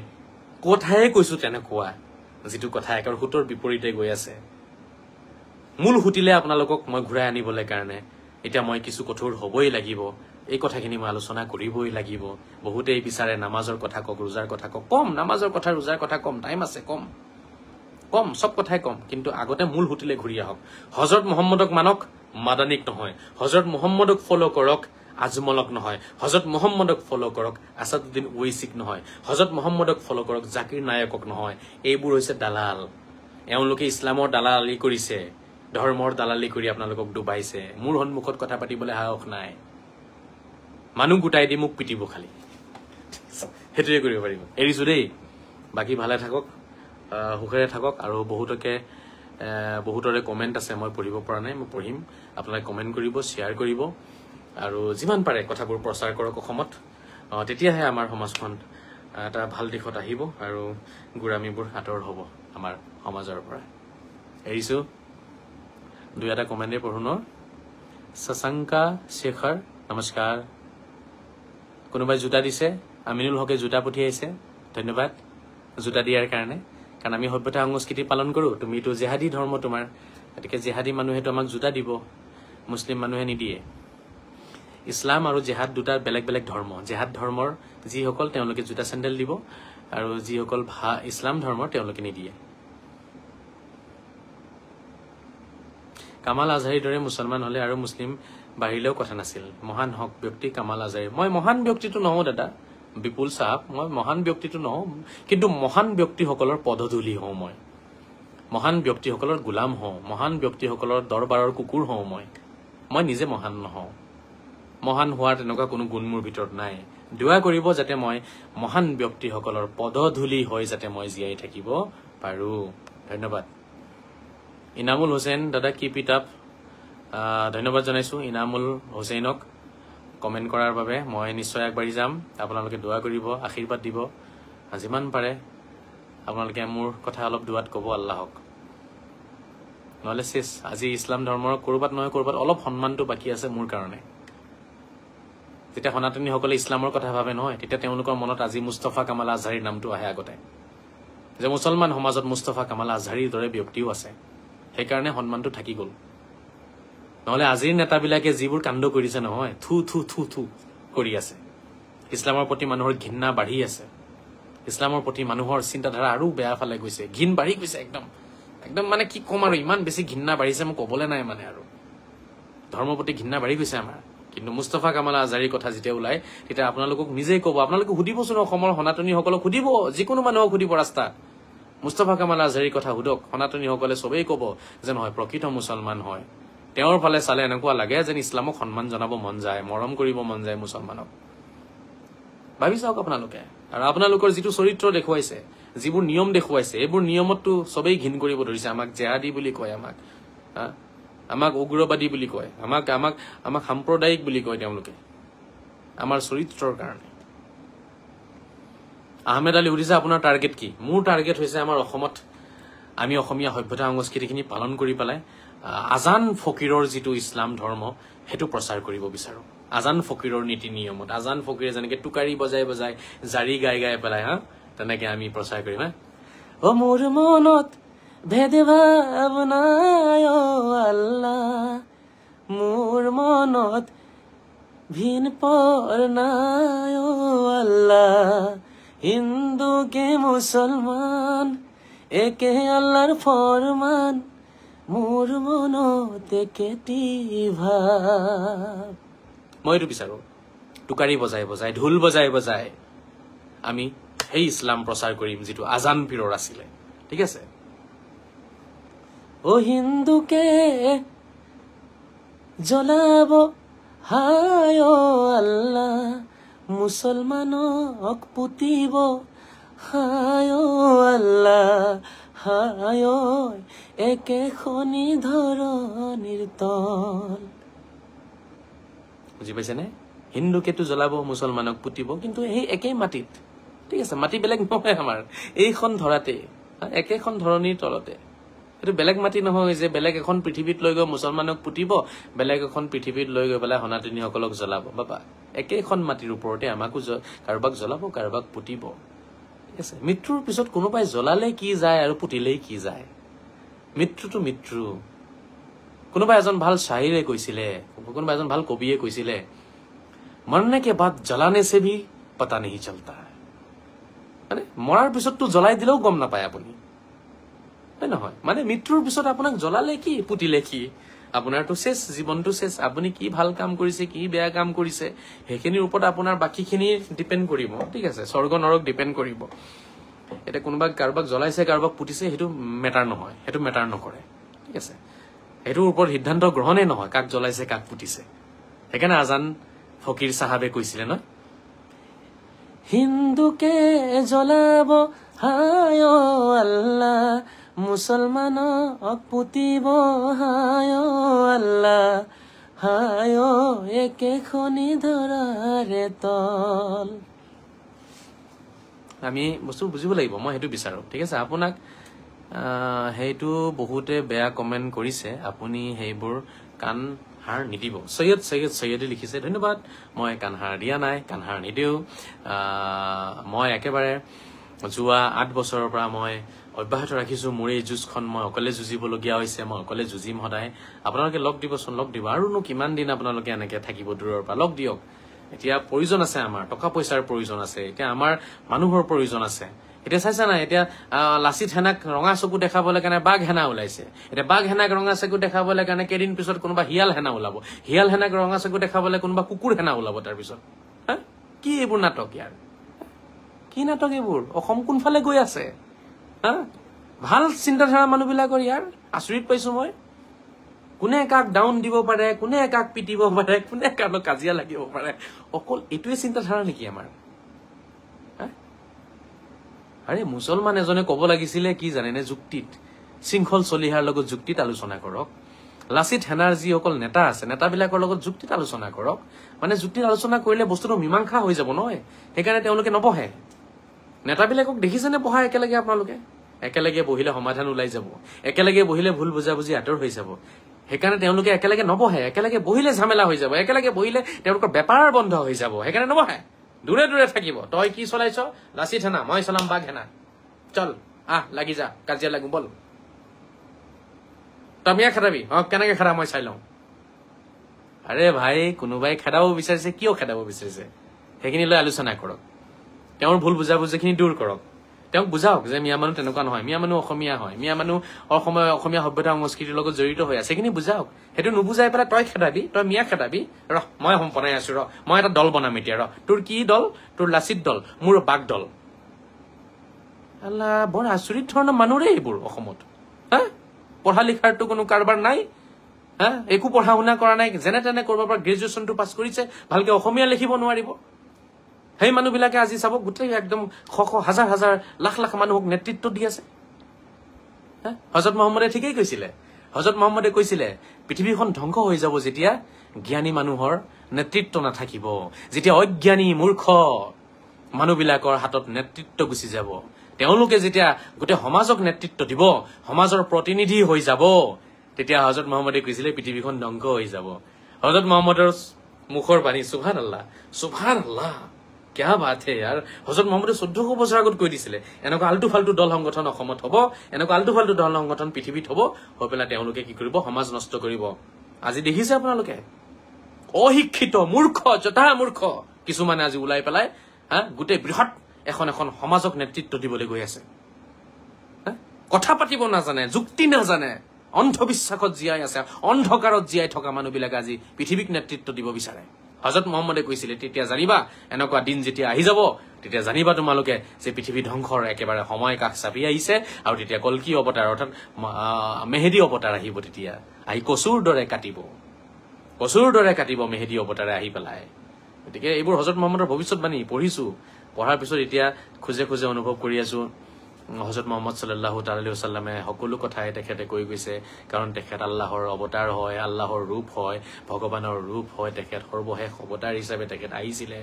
কথাই কৈছো তেনেকুৱা, যিটো কথা একেবাৰে সুতৰ বিপৰীতে গৈ আছে। মূল সুঁতিলে আপোনালোকক মই ঘূৰাই আনিবলৈ কাৰণে এতিয়া মই কিছু কঠোৰ হ'বই লাগিব। এই কথাখিনি মই আলোচনা কৰিবই লাগিব। বহুতেই বিচাৰে নামাজৰ কথা কওক, ৰোজাৰ কথা কওক। কম, নামাজৰ কথা, ৰোজাৰ কথা কম, টাইম আছে, কম, চব কথাই কম। কিন্তু আগতে মূল সুঁতিলে ঘূৰি আহক। হজৰত মহম্মদক মানক, মাদানিক নহয়। হজৰত মহম্মদক ফ'ল' কৰক, আজমলক নহয়। হজৰত মহম্মদক ফ'ল' কৰক, আছাদুদ্দিন ওৱেইচিক নহয়। হজৰত মহম্মদক ফ'ল' কৰক, জাকিৰ নায়কক নহয়। এইবোৰ হৈছে দালাল। এওঁলোকে ইছলামৰ দালালি কৰিছে, ধৰ্মৰ দালালি কৰি আপোনালোকক ডুবাইছে। মোৰ সন্মুখত কথা পাতিবলৈ সাহস নাই। মানুহ গোটাই দি মোক পিটিব খালি, সেইটোৱে কৰিব পাৰিব। এৰিছো দেই, বাকী ভালে থাকক, সুখেৰে থাকক। আৰু বহুতৰে কমেণ্ট আছে, মই পঢ়িব পৰা নাই, মই পঢ়িম। আপোনালোকে কমেণ্ট কৰিব, শ্বেয়াৰ কৰিব, আৰু যিমান পাৰে কথাবোৰ প্ৰচাৰ কৰক অসমত। তেতিয়াহে আমাৰ সমাজখন এটা ভাল দিশত আহিব আৰু গোড়ামীবোৰ আঁতৰ হ'ব আমাৰ সমাজৰ পৰা। এৰিছো, দুই এটা কমেণ্টে পঢ়ো ন। শশাংকা শেখৰ, নমস্কাৰ। কোনোবাই জোতা দিছে, আমিনুল হকে জোতা পঠিয়াইছে, ধন্যবাদ জোতা দিয়াৰ কাৰণে। কাৰণ আমি সভ্যতা সংস্কৃতি পালন কৰো, তুমিতো জেহাদী ধৰ্ম তোমাৰ, গতিকে জেহাদী মানুহেতো আমাক জোতা দিব, মুছলিম মানুহে নিদিয়ে। ইছলাম আৰু জেহাদ দুটা বেলেগ বেলেগ ধৰ্ম। জেহাদ ধৰ্মৰ যিসকল তেওঁলোকে জোতা চেণ্ডেল দিব, আৰু যিসকল ইছলাম ধৰ্মৰ তেওঁলোকে নিদিয়ে। কামাল আজহাৰীৰ দৰে মুছলমান হলে আৰু মুছলিম বাঢ়িলেও কথা নাছিল। মহান হক ব্যক্তি কামাল আজহাৰী। মই মহান ব্যক্তিটো নহওঁ দাদা বিপুল চাহাব, মই মহান ব্যক্তিটো নহওঁ, কিন্তু মহান ব্যক্তিসকলৰ পদধূলি হওঁ মই। মহান ব্যক্তিসকলৰ গোলাম হওঁ, মহান ব্যক্তিসকলৰ দৰবাৰৰ কুকুৰ হওঁ মই নিজে মহান নহওঁ। মহান হোৱাৰ তেনেকুৱা কোনো গুণ মোৰ ভিতৰত নাই। দোৱা কৰিব যাতে মই মহান ব্যক্তিসকলৰ পদধূলি হৈ যাতে মই জীয়াই থাকিব পাৰো। ধন্যবাদ। ইনামুল হুছেইন দাদা, কিপ ইট আপ, ধন্যবাদ জনাইছো ইনামুল হুছেইনক। কমেণ্ট কৰাৰ বাবে মই নিশ্চয় আগবাঢ়ি যাম আপোনালোকে দোৱা কৰিব আশীৰ্বাদ দিব যিমান পাৰে আপোনালোকে মোৰ কথা অলপ দুৱাত ক'ব আল্লাহক নহলে শেষ আজি ইছলাম ধৰ্মৰ কৰবাত নহয় কৰবাত অলপ সন্মানটো বাকী আছে মোৰ কাৰণে যেতিয়া সনাতনীসকলে ইছলামৰ কথা ভাবে নহয় তেতিয়া তেওঁলোকৰ মনত আজি মুস্তাফা কামাল আজহাৰীৰ নামটো আহে আগতে যে মুছলমান সমাজত মুস্তাফা কামাল আজহাৰীৰ দৰে ব্যক্তিও আছে সেইকাৰণে সন্মানটো থাকি গ'ল নহলে আজিৰ নেতাবিলাকে যিবোৰ কাণ্ড কৰিছে নহয় থু থু থু থু কৰি আছে ইছলামৰ প্ৰতি মানুহৰ ঘৃণা বাঢ়ি আছে ইছলামৰ প্ৰতি মানুহৰ চিন্তাধাৰা আৰু বেয়া ফালে গৈছে ঘিণ বাঢ়ি গৈছে একদম একদম মানে কি কম আৰু ইমান বেছি ঘৃণা বাঢ়িছে মই ক'বলৈ নাই মানে আৰু ধৰ্মৰ প্ৰতি ঘৃণা বাঢ়ি গৈছে আমাৰ কিন্তু মুস্তাফা কামাল আজহাৰীৰ কথা যেতিয়া ওলাই তেতিয়া আপোনালোকক নিজেই ক'ব আপোনালোকে সুধিবচোন অসমৰ সনাতনীসকলক সুধিব যিকোনো মানুহক সুধিব ৰাস্তা মুস্তাফা কামাল আজহাৰীৰ কথা সুধক সনাতনীসকলে চবেই ক'ব যে নহয় প্ৰকৃত মুছলমান হয় তেওঁৰ ফালে চালে এনেকুৱা লাগে যেন ইছলামক সন্মান জনাব মন যায় মৰম কৰিব মন যায় মুছলমানক ভাবি চাওক আপোনালোকে আৰু আপোনালোকৰ যিটো চৰিত্ৰ দেখুৱাইছে যিবোৰ নিয়ম দেখুৱাইছে এইবোৰ নিয়মততো চবেই ঘিণ কৰিব ধৰিছে আমাক জেহাদী বুলি কয় আমাক উগ্ৰবাদী বুলি কয় আমাক সাম্প্ৰদায়িক বুলি কয় তেওঁলোকে আমাৰ চৰিত্ৰৰ কাৰণে আহমেদ আলী সুধিছে আপোনাৰ টাৰ্গেট কি মোৰ টাৰ্গেট হৈছে আমাৰ অসমত আমি অসমীয়া সভ্যতা সংস্কৃতিখিনি পালন কৰি পেলাই আজান ফকীৰৰ যিটো ইছলাম ধৰ্ম সেইটো প্ৰচাৰ কৰিব বিচাৰো আজান ফকীৰৰ নীতি নিয়মত আজান ফকীৰে যেনেকে টুকাৰি বজাই বজাই জাৰি গাই গাই পেলাই তেনেকে আমি প্ৰচাৰ কৰিম অ মোৰ মনত ভেদভাৱ নাই অ আল্লাহ মোৰ মনত ভিন পৰ নাই অ আল্লাহ হিন্দু কে মুছলমান একে আল্লাহৰ ফৰমান মোৰ মনত একেটি ভাৱ মই এইটো বিচাৰো টুকাৰি বজাই বজাই ঢোল বজাই বজাই আমি সেই ইছলাম প্ৰচাৰ কৰিম যিটো আজান পীৰৰ আছিলে ঠিক আছে ও হিন্দুকে জ্বলাব হায় ও আল্লাহ মুছলমানক পুতিব হায় ও আল্লাহ হায় একেখনি ধৰণিৰ তল বুজি পাইছেনে হিন্দুকেতো জ্বলাব মুছলমানক পুতিব কিন্তু সেই একেই মাটিত ঠিক আছে মাটি বেলেগ নহয় আমাৰ এইখন ধৰাতে একেখন ধৰণিৰ তলতে এইটো বেলেগ মাটি নহয় যে বেলেগ এখন পৃথিৱীত লৈ গৈ মুছলমানক পুতিব বেলেগ এখন পৃথিৱীত লৈ গৈ পেলাই সনাতনীসকলক জ্বলাব বাবা একেখন মাটিৰ ওপৰতে আমাকো কাৰোবাক জ্বলাব কাৰোবাক পুতিব ঠিক আছে মৃত্যুৰ পিছত কোনোবাই জ্বলালে কি যায় আৰু পুতিলেই কি যায় মৃত্যুটো মৃত্যু কোনোবা এজন ভাল শাহিৰে কৈছিলে কোনোবা এজন ভাল কবিয়ে কৈছিলে মৰনে কে বাদ জ্বলানে সে ভি পতা নেহি চলতা মানে মৰাৰ পিছততো জ্বলাই দিলেও গম নাপায় আপুনি হয় নহয় মানে মৃত্যুৰ পিছত আপোনাক জ্বলালে কি পুতিলে কি আপোনাৰতো শেষ জীৱনটো শেষ আপুনি কি ভাল কাম কৰিছে কি বেয়া কাম কৰিছে সেইখিনিৰ ওপৰত আপোনাৰ বাকীখিনি ডিপেণ্ড কৰিব ঠিক আছে স্বৰ্গ নৰক ডিপেণ্ড কৰিব এটা কোনোবাক কাৰোবাক জ্বলাইছে কাৰোবাক পুতিছে সেইটো মেটাৰ নহয় সেইটো মেটাৰ নকৰে ঠিক আছে এইটোৰ ওপৰত সিদ্ধান্ত গ্ৰহণে নহয় কাক জ্বলাইছে কাক পুতিছে সেইকাৰণে আজান ফকীৰ সাহাবে কৈছিলে ন হিন্দুকে জ্বলাব হায় ও আল্লাহ মুছলমানক পুতিব হায় ও আল্লাহ হায় একেখনি ধৰাৰে তল আমি বস্তু বুজিব লাগিব মই সেইটো বিচাৰো ঠিক আছে আপোনাক সেইটো বহুতে বেয়া কমেণ্ট কৰিছে আপুনি সেইবোৰ কাণ হাড় নিদিব সৈয়দে লিখিছে ধন্যবাদ মই কাণহাৰ দিয়া নাই কাণহাৰ নিদিও মই একেবাৰে যোৱা 8 বছৰৰ পৰা মই অব্যাহত ৰাখিছো মোৰ এই যুঁজখন মই অকলে যুঁজিবলগীয়া হৈছে মই অকলে যুঁজিম সদায় আপোনালোকে লগ দিবচোন লগ দিব আৰুনো কিমান দিন আপোনালোকে এনেকে থাকিব দূৰৰ পৰা লগ দিয়ক এতিয়া প্ৰয়োজন আছে আমাৰ টকা পইচাৰ প্ৰয়োজন আছে এতিয়া আমাৰ মানুহৰ প্ৰয়োজন আছে এতিয়া চাইছা না এতিয়া লাচিত হেনাক ৰঙা চকু দেখাবলৈ কাৰণে বাঘ হেনা ওলাইছে এতিয়া বাঘ হেনাক ৰঙা চকু দেখাবলৈ কাৰণে কেইদিন পিছত কোনোবা হিয়াল হেনা ওলাব হিয়াল হেনাক ৰঙা চকু দেখাবলৈ কোনোবা কুকুৰ হেনা ওলাব তাৰ পিছত কি এইবোৰ নাটক ইয়াৰ কি নাটক এইবোৰ অসম কোনফালে গৈ আছে ভাল চিন্তাধাৰা মানুহবিলাকৰ ইয়াৰ আচৰিত পাইছো মই কোনে কাক ডাউন দিব পাৰে কোনে কাক পিটিব পাৰে কোনে কাক কাজিয়া লাগিব পাৰে অকল এইটোৱে চিন্তাধাৰা নেকি আমাৰ আৰে মুছলমান এজনে ক'ব লাগিছিলে কি জানেনে যুক্তিত শৃংখল চলিহাৰ লগত যুক্তিত আলোচনা কৰক লাচিত সেনাৰ যিসকল নেতা আছে নেতাবিলাকৰ লগত যুক্তিত আলোচনা কৰক মানে যুক্তিত আলোচনা কৰিলে বস্তুটো মীমাংসা হৈ যাব নহয় সেইকাৰণে তেওঁলোকে নবহে নেতাবিলাকক দেখিছেনে বহা একেলগে আপোনালোকে একেলগে বহিলে সমাধান ওলাই যাব একেলগে বহিলে ভুল বুজাবুজি আঁতৰ হৈ যাব সেইকাৰণে তেওঁলোকে একেলগে নবহে একেলগে বহিলে ঝামেলা হৈ যাব একেলগে বহিলে তেওঁলোকৰ বেপাৰ বন্ধ হৈ যাব সেইকাৰণে নবহে দূৰে দূৰে থাকিব তই কি চলাইছ লাচিত সেনা মই চলাম বাঘ সেনা চল লাগি যা কাজিয়া লাগো বল তই মিয়া খেদাবি কেনেকে খেদা মই চাই লওঁ আৰে ভাই কোনোবাই খেদাব বিচাৰিছে কিয় খেদাব বিচাৰিছে সেইখিনি লৈ আলোচনা কৰক তেওঁৰ ভুল বুজাবুজিখিনি দূৰ কৰক তেওঁক বুজাওক যে মিয়া মানুহ তেনেকুৱা নহয় মিয়া মানুহ অসমীয়া হয় মিয়া মানুহ অসমীয়া সভ্যতা সংস্কৃতিৰ লগত জড়িত হৈ আছে সেইখিনি বুজাওক সেইটো নুবুজাই পেলাই তই খেদাবি তই মিয়া খেদাবি মই বনাই আছো মই এটা দল বনাম এতিয়া তোৰ কি দল তোৰ লাচিত দল মোৰ বাঘ দল আল্লাহ বৰ আচৰিত ধৰণৰ মানুহৰে এইবোৰ অসমত পঢ়া লিখাৰতো কোনো কাৰবাৰ নাই একো পঢ়া শুনা কৰা নাই যেনে তেনে কৰবাৰ পৰা গ্ৰেজুৱেশ্যনটো পাছ কৰিছে ভালকে অসমীয়া লিখিব নোৱাৰিব সেই মানুহবিলাকে আজি চাব গোটেই একদম হাজাৰ হাজাৰ লাখ লাখ মানুহক নেতৃত্ব দি আছে হজৰত মহম্মদে ঠিকেই কৈছিলে হজৰত মহম্মদে কৈছিলে পৃথিৱীখন ধ্বংস হৈ যাব যেতিয়া জ্ঞানী মানুহৰ নেতৃত্ব নাথাকিব যেতিয়া অজ্ঞানী মূৰ্খ মানুহবিলাকৰ হাতত নেতৃত্ব গুচি যাব তেওঁলোকে যেতিয়া গোটেই সমাজক নেতৃত্ব দিব সমাজৰ প্ৰতিনিধি হৈ যাব তেতিয়া হজৰত মহম্মদে কৈছিলে পৃথিৱীখন ধ্বংস হৈ যাব হজৰত মহম্মদৰ মুখৰ বাণী সুবহানাল্লাহ क्या बात है यार হজৰত মহম্মদে 1400 বছৰ আগত কৈ দিছিলে এনেকুৱা আলটু ফালটু দল সংগঠন অসমত হ'ব এনেকুৱা আলটু ফালটু দল সংগঠন পৃথিৱীত হ'ব হৈ পেলাই তেওঁলোকে কি কৰিব সমাজ নষ্ট কৰিব আজি দেখিছে আপোনালোকে অশিক্ষিত মূৰ্খ যথা মূৰ্খ কিছুমানে আজি ওলাই পেলাই গোটেই বৃহৎ এখন সমাজক নেতৃত্ব দিবলৈ গৈ আছে কথা পাতিব নাজানে যুক্তি নাজানে অন্ধবিশ্বাসত জীয়াই আছে অন্ধকাৰত জীয়াই থকা মানুহবিলাক আজি পৃথিৱীক নেতৃত্ব দিব বিচাৰে হজৰত মহম্মদে কৈছিলে তেতিয়া জানিবা এনেকুৱা দিন যেতিয়া আহি যাব তেতিয়া জানিবা তোমালোকে যে পৃথিৱী ধ্বংসৰ একেবাৰে সময় কাষ চাপি আহিছে আৰু তেতিয়া কলকি অৱতাৰ অৰ্থাৎ মেহেদী অৱতাৰ আহিব তেতিয়া আহি কচুৰ দৰে কাটিব মেহেদী অৱতাৰে আহি পেলাই গতিকে এইবোৰ হজৰত মহম্মদৰ ভৱিষ্যতবাণী পঢ়িছো পঢ়াৰ পিছত এতিয়া খুজে খুজে অনুভৱ কৰি আছো হজৰত মহম্মদ সাল্লাল্লাহু তাআলা ওয়াসাল্লামে সকলো কথাই তেখেতে কৈ গৈছে কাৰণ তেখেত আল্লাহৰ অৱতাৰ হয় আল্লাহৰ ৰূপ হয় ভগৱানৰ ৰূপ হয় তেখেত সৰ্বশেষ অৱতাৰ হিচাপে তেখেত আহিছিলে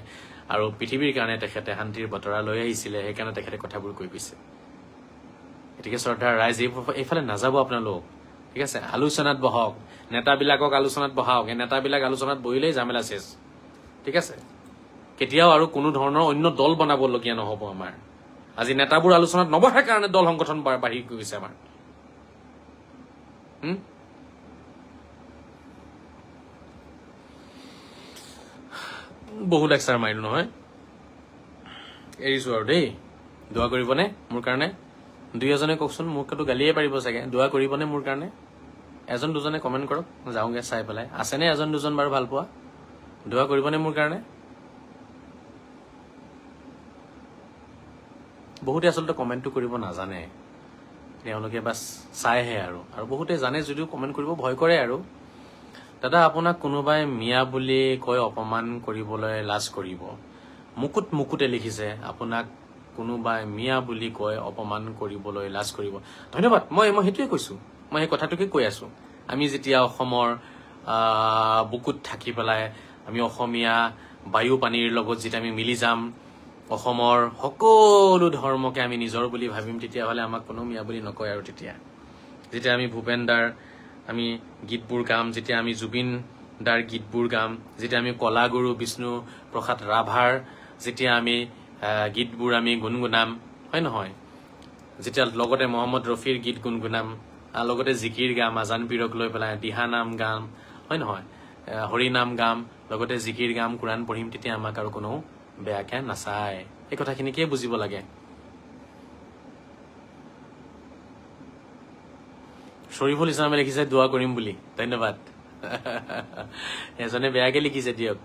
আৰু পৃথিৱীৰ কাৰণে তেখেতে শান্তিৰ বতৰা লৈ আহিছিলে সেইকাৰণে তেখেতে কথাবোৰ কৈ গৈছে গতিকে শ্ৰদ্ধাৰ ৰাইজ এইফালে নাযাব আপোনালোক ঠিক আছে আলোচনাত বহক নেতাবিলাকক আলোচনাত বহাওক এই নেতাবিলাক আলোচনাত বহিলেই ঝামেলা শেষ ঠিক আছে কেতিয়াও আৰু কোনো ধৰণৰ অন্য দল বনাবলগীয়া নহব আমাৰ আজি নেতাবোৰ আলোচনাত নবহাৰ কাৰণে দল সংগঠন বাঢ়ি গৈছে আমাৰ বহু লেকচাৰ মাৰিলো নহয় এৰিছো আৰু দেই দোৱা কৰিবনে মোৰ কাৰণে দুই এজনে কওকচোন মোকতো গালিয়ে পাৰিব চাগে দোৱা কৰিবনে মোৰ কাৰণে এজন দুজনে কমেণ্ট কৰক যাওঁগে চাই পেলাই আছেনে এজন দুজন বাৰু ভাল পোৱা দোৱা কৰিবনে মোৰ কাৰণে বহুতে আচলতে কমেণ্টটো কৰিব নাজানে তেওঁলোকে বাছ চাইহে আৰু বহুতে জানে যদিও কমেণ্ট কৰিব ভয় কৰে আৰু দাদা আপোনাক কোনোবাই মিয়া বুলি কৈ অপমান কৰিবলৈ লাজ কৰিব মুকুটে লিখিছে আপোনাক কোনোবাই মিয়া বুলি কৈ অপমান কৰিবলৈ লাজ কৰিব ধন্যবাদ মই সেইটোৱে কৈছো মই সেই কথাটোকে কৈ আছো আমি যেতিয়া অসমৰ বুকুত থাকি পেলাই আমি অসমীয়া বায়ু পানীৰ লগত যেতিয়া আমি মিলি যাম অসমৰ সকলো ধৰ্মকে আমি নিজৰ বুলি ভাবিম তেতিয়াহ'লে আমাক কোনো মিয়া বুলি নকয় আৰু যেতিয়া আমি ভূপেন দাৰ আমি গীতবোৰ গাম যেতিয়া আমি জুবিন দাৰ গীতবোৰ গাম যেতিয়া আমি কলাগুৰু বিষ্ণু প্ৰসাদ ৰাভাৰ যেতিয়া আমি গীতবোৰ আমি গুণগুণাম হয় নহয় যেতিয়া লগতে মহম্মদ ৰফিৰ গীত গুণগুণাম লগতে জিকিৰ গাম আজান পীৰক লৈ পেলাই দিহা নাম গাম হয় নহয় হৰি নাম গাম লগতে জিকিৰ গাম কোৰাণ পঢ়িম তেতিয়া আমাক আৰু কোনো বেয়াকে নাচায় এই কথাখিনিকে বুজিব লাগে শৰীফুল ইসলামে লিখিছে দোয়া কৰিম বুলি ধন্যবাদ এজনে বেয়াকে লিখিছে দিয়ক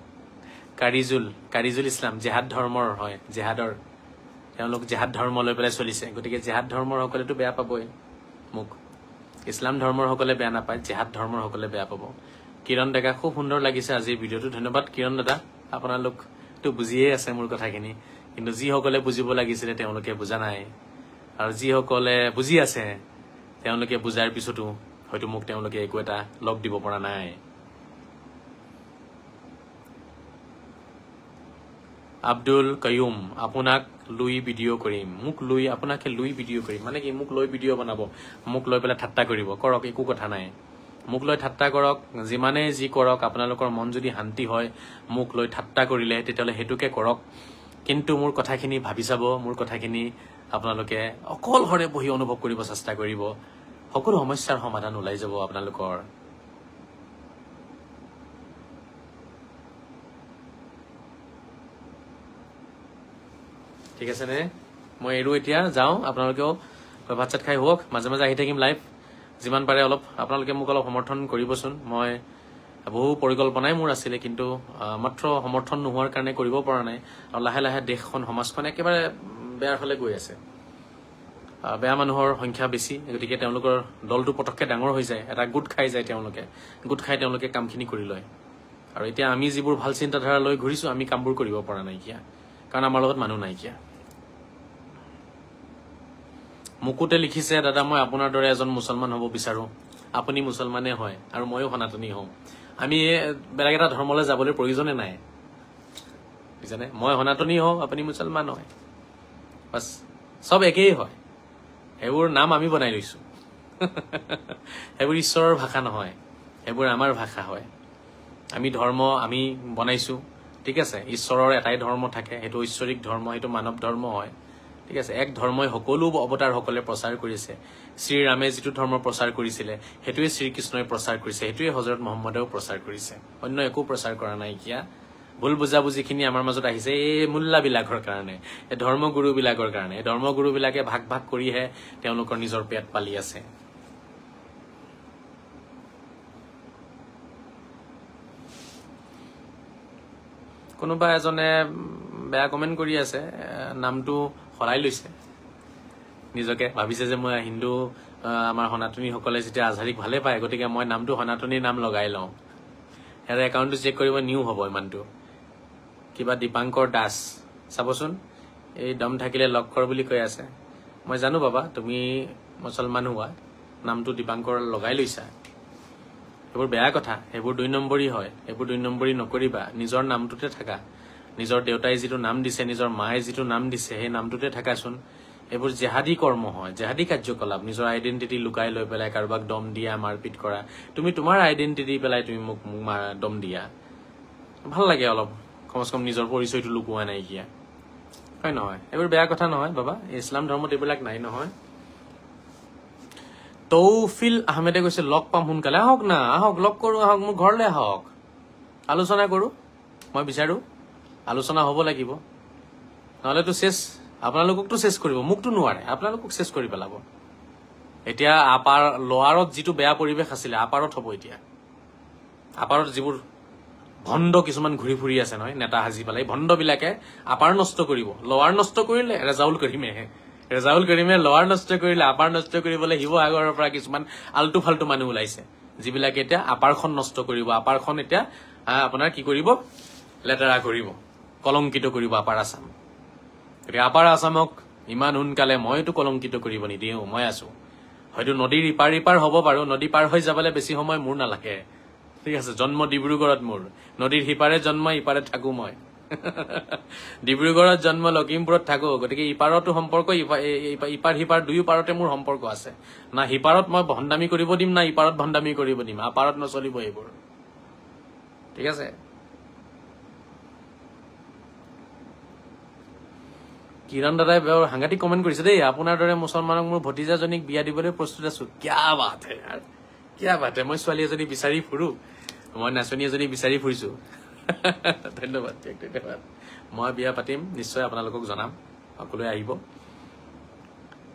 কাৰিজুল ইছলাম জেহাদ ধৰ্মৰ হয় জেহাদৰ তেওঁলোক জেহাদ ধৰ্ম লৈ পেলাই চলিছে গতিকে জেহাদ ধৰ্মৰ সকলেতো বেয়া পাবই মোক ইছলাম ধৰ্মৰ সকলে বেয়া নাপায় জেহাদ ধৰ্মৰ সকলে বেয়া পাব কিৰণ ডেকা খুব সুন্দৰ লাগিছে আজি ভিডিঅ'টো ধন্যবাদ কিৰণ দাদা আপোনালোকটো বুজিয়ে আছে মোৰ কথাখিনি কিন্তু যিসকলে বুজিব লাগিছিলে তেওঁলোকে বুজা নাই আৰু যিসকলে বুজি আছে তেওঁলোকে বুজাৰ পিছতো হয়তো মোক তেওঁলোকে একো এটা লগ দিব পৰা নাই। আব্দুল কয়ুম, আপোনাক লৈ ভিডিঅ' কৰিম। মোক লৈ আপোনাকে লৈ ভিডিঅ' কৰিম মানে কি? মোক লৈ ভিডিঅ' বনাব, মোক লৈ পেলাই ঠাট্টা কৰিব। কৰক, একো কথা নাই। মোক লৈ ঠাট্টা কৰক, যিমানেই যি কৰক। আপোনালোকৰ মন যদি শান্তি হয় মোক লৈ ঠাট্টা কৰিলে তেতিয়াহ'লে সেইটোকে কৰক। কিন্তু মোৰ কথাখিনি ভাবি চাব, মোৰ কথাখিনি আপোনালোকে অকলশৰে বহি অনুভৱ কৰিব চেষ্টা কৰিব। সকলো সমস্যাৰ সমাধান ওলাই যাব আপোনালোকৰ। ঠিক আছে নে? মই এৰো এতিয়া, যাওঁ। আপোনালোকেও ভাত চাত খাই হোৱক। মাজে মাজে আহি থাকিম লাইভ, যিমান পাৰে অলপ আপোনালোকে মোক অলপ সমৰ্থন কৰিবচোন। মই বহু পৰিকল্পনাই মোৰ আছিলে, কিন্তু মাত্ৰ সমৰ্থন নোহোৱাৰ কাৰণে কৰিব পৰা নাই। আৰু লাহে লাহে দেশখন, সমাজখন একেবাৰে বেয়াৰ ফালে গৈ আছে। বেয়া মানুহৰ সংখ্যা বেছি, গতিকে তেওঁলোকৰ দলটো পটককৈ ডাঙৰ হৈ যায়, এটা গোট খাই যায়। গোট খাই তেওঁলোকে কামখিনি কৰি লয়। আৰু এতিয়া আমি যিবোৰ ভাল চিন্তাধাৰা লৈ ঘূৰিছোঁ, আমি কামবোৰ কৰিব পৰা নাইকিয়া, কাৰণ আমাৰ লগত মানুহ নাইকিয়া। মুকুটে লিখিছে, দাদা মই আপোনাৰ দৰে এজন মুছলমান হ'ব বিচাৰোঁ। আপুনি মুছলমানে হয় আৰু ময়ো সনাতনী হওঁ। আমি বেলেগ এটা ধৰ্মলৈ যাবলৈ প্ৰয়োজনে নাই, বুজিছানে? মই সনাতনী হওঁ, আপুনি মুছলমান হয়, বাছ চব একেই হয়। সেইবোৰ নাম আমি বনাই লৈছোঁ। সেইবোৰ ঈশ্বৰৰ ভাষা নহয়, সেইবোৰ আমাৰ ভাষা হয়। আমি ধৰ্ম আমি বনাইছোঁ, ঠিক আছে? ঈশ্বৰৰ এটাই ধৰ্ম থাকে, সেইটো ঐশ্বৰিক ধৰ্ম, সেইটো মানৱ ধৰ্ম হয়, ঠিক আছে? এক ধৰ্মই সকলো অৱতাৰসকলে প্ৰচাৰ কৰিছে। শ্ৰীৰামে যিটো ধৰ্ম প্ৰচাৰ কৰিছিলে সেইটোৱে শ্ৰীকৃষ্ণই প্ৰচাৰ কৰিছে, সেইটোৱে হজৰত মহম্মদেও প্ৰচাৰ কৰিছে। অন্য একো প্ৰচাৰ কৰা নাইকিয়া। ভুল বুজাবুজিখিনি আমাৰ মাজত আহিছে এই মোল্লাবিলাকৰ কাৰণে, এই ধৰ্মগুৰুবিলাকৰ কাৰণে। এই ধৰ্মগুৰুবিলাকে ভাগ ভাগ কৰিহে তেওঁলোকৰ নিজৰ পেট পালি আছে। কোনোবা এজনে বেয়া কমেণ্ট কৰি আছে, নামটো সলাই লৈছে নিজকে, ভাবিছে যে মই হিন্দু, আমাৰ সনাতনীসকলে যেতিয়া আজহাৰীক ভালে পায়, গতিকে মই নামটো সনাতনীৰ নাম লগাই লওঁ। সিহঁতে একাউণ্টটো চেক কৰিব, নিউ হ'ব ইমানটো। কিবা দীপাংকৰ দাস, চাবচোন, এই দম থাকিলে লগ কৰ বুলি কৈ আছে। মই জানো বাবা, তুমি মুছলমান হোৱা, নামটো দীপাংকৰ লগাই লৈছা, সেইবোৰ বেয়া কথা, সেইবোৰ 2 নম্বৰী হয়। সেইবোৰ 2 নম্বৰী নকৰিবা, নিজৰ নামটোতে থাকা। নিজৰ দেউতাই যিটো নাম দিছে, নিজৰ মায়ে যিটো নাম দিছে, সেই নামটোতে থাকাচোন। এইবোৰ জেহাদী কৰ্ম হয়, জেহাদী কাৰ্যকলাপ। নিজৰ আইডেণ্টিটি লুকাই লৈ পেলাই কাৰোবাক দম দিয়া, মাৰপিট কৰা। তুমি তোমাৰ আইডেণ্টিটি পেলাই তুমি মোক দম দিয়া, ভাল লাগে অলপ। কমচে কম নিজৰ পৰিচয়টো লুকুওৱা নাইকিয়া, হয় নহয়? এইবোৰ বেয়া কথা নহয় বাবা, ইছলাম ধৰ্মত এইবিলাক নাই নহয়। তৌফিল আহমেদে কৈছে লগ পাম সোনকালে। আহক না, আহক, লগ কৰো, আহক, মোৰ ঘৰলৈ আহক, আলোচনা কৰো। মই বিচাৰো আলোচনা হ'ব লাগিব, নহলেতো চেছ, আপোনালোককতো চেছ কৰিব, মোকতো নোৱাৰে, আপোনালোকক চেছ কৰি পেলাব। এতিয়া লোৱাৰত যিটো বেয়া পৰিৱেশ আছিলে, আপাৰত হ'ব এতিয়া। আপাৰত যিবোৰ ভণ্ড কিছুমান ঘূৰি ফুৰি আছে নহয়, নেতা সাজি পেলাই, ভণ্ডবিলাকে আপাৰ নষ্ট কৰিব। লোৱাৰ নষ্ট কৰিলে ৰেজাউল কৰিমে লোৱাৰ নষ্ট কৰিলে, আপাৰ নষ্ট কৰিবলৈ শিৱসাগৰৰ পৰা কিছুমান আল্টু ফাল্টু মানুহ ওলাইছে, যিবিলাকে এতিয়া আপাৰখন নষ্ট কৰিব। আপাৰখন এতিয়া আপোনাৰ কি কৰিব? লেতেৰা কৰিব, কলংকিত কৰিব আপাৰ আছাম। গতিকে আপাৰ আছামক ইমান সোনকালে মইতো কলংকিত কৰিব নিদিওঁ। মই আছো, হয়তো নদীৰ ইপাৰ হ'ব পাৰো, নদী পাৰ হৈ যাবলৈ বেছি সময় মোৰ নালাগে, ঠিক আছে? জন্ম ডিব্ৰুগড়ত মোৰ, নদীৰ সিপাৰে জন্ম, ইপাৰে থাকো মই। ডিব্ৰুগড়ত জন্ম, লখিমপুৰত থাকো, গতিকে ইপাৰতো সম্পৰ্ক, ইপাৰ সিপাৰ দুয়ো পাৰতে মোৰ সম্পৰ্ক আছে। না সিপাৰত মই ভণ্ডামি কৰিব দিম, না ইপাৰত ভণ্ডামি কৰিব দিম। আপাৰত নচলিব এইবোৰ, ঠিক আছে? কিৰণ দাদাই বৰ সাংঘাতিক কমেণ্ট কৰিছে দেই, আপোনাৰ দৰে মুছলমানক মোৰ ভতিজাজনীক বিয়া দিবলৈ প্ৰস্তুত আছো। কিয়া বাত হে ইয়াৰ, কিয়া বাত হে। মই ছোৱালী এজনী বিচাৰি ফুৰো, মই নাচনী এজনী বিচাৰি ফুৰিছো। ধন্যবাদ, ধন্যবাদ। মই বিয়া পাতিম, নিশ্চয় আপোনালোকক জনাম, সকলোৱে আহিব।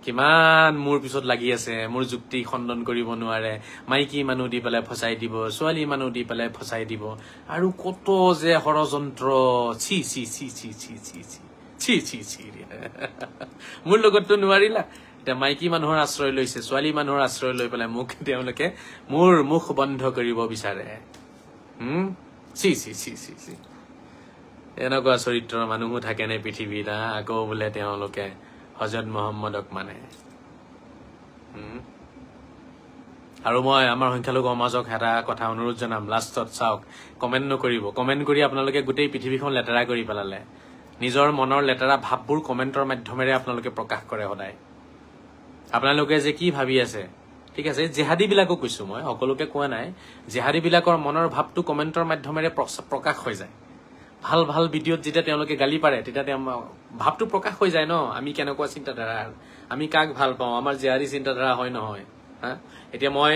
কিমান মোৰ পিছত লাগি আছে, মোৰ যুক্তি খণ্ডন কৰিব নোৱাৰে, মাইকী মানুহ দি পেলাই ফচাই দিব, ছোৱালী মানুহ দি পেলাই ফচাই দিব, আৰু কত যে ষড়যন্ত্ৰ। ছি ছি ছি ছি ছি ছি ছি ছি ছি ছি। মোৰ লগততো নোৱাৰিলা। এতিয়া মাইকী মানুহৰ আশ্ৰয় লৈছে, ছোৱালী মানুহৰ আশ্ৰয় লৈ পেলাই মোক তেওঁলোকে মোৰ মুখ বন্ধ কৰিব বিচাৰে। C C C C C. এনেকুৱা চৰিত্ৰৰ মানুহো থাকেনে পৃথিৱীত? আকৌ বোলে তেওঁলোকে হজৰত মহম্মদক মানে। আৰু মই আমাৰ সংখ্যালঘু সমাজক এটা কথা অনুৰোধ জনাম, লাষ্টত চাওক, কমেণ্ট নকৰিব। কমেণ্ট কৰি আপোনালোকে গোটেই পৃথিৱীখন লেতেৰা কৰি পেলালে। নিজৰ মনৰ লেতেৰা ভাৱবোৰ কমেণ্টৰ মাধ্যমেৰে আপোনালোকে প্ৰকাশ কৰে সদায়। আপোনালোকে যে কি ভাবি আছে, ঠিক আছে, জেহাদীবিলাকো কৈছো, মই সকলোকে কোৱা নাই। জেহাদীবিলাকৰ মনৰ ভাৱটো কমেণ্টৰ মাধ্যমেৰে প্ৰকাশ হৈ যায়। ভাল ভাল ভিডিঅ'ত যেতিয়া তেওঁলোকে গালি পাৰে, তেতিয়া ভাৱটো প্ৰকাশ হৈ যায় ন, আমি কেনেকুৱা চিন্তাধাৰাৰ, আমি কাক ভাল পাওঁ, আমাৰ জেহাদী চিন্তাধাৰা হয় নহয়। এতিয়া মই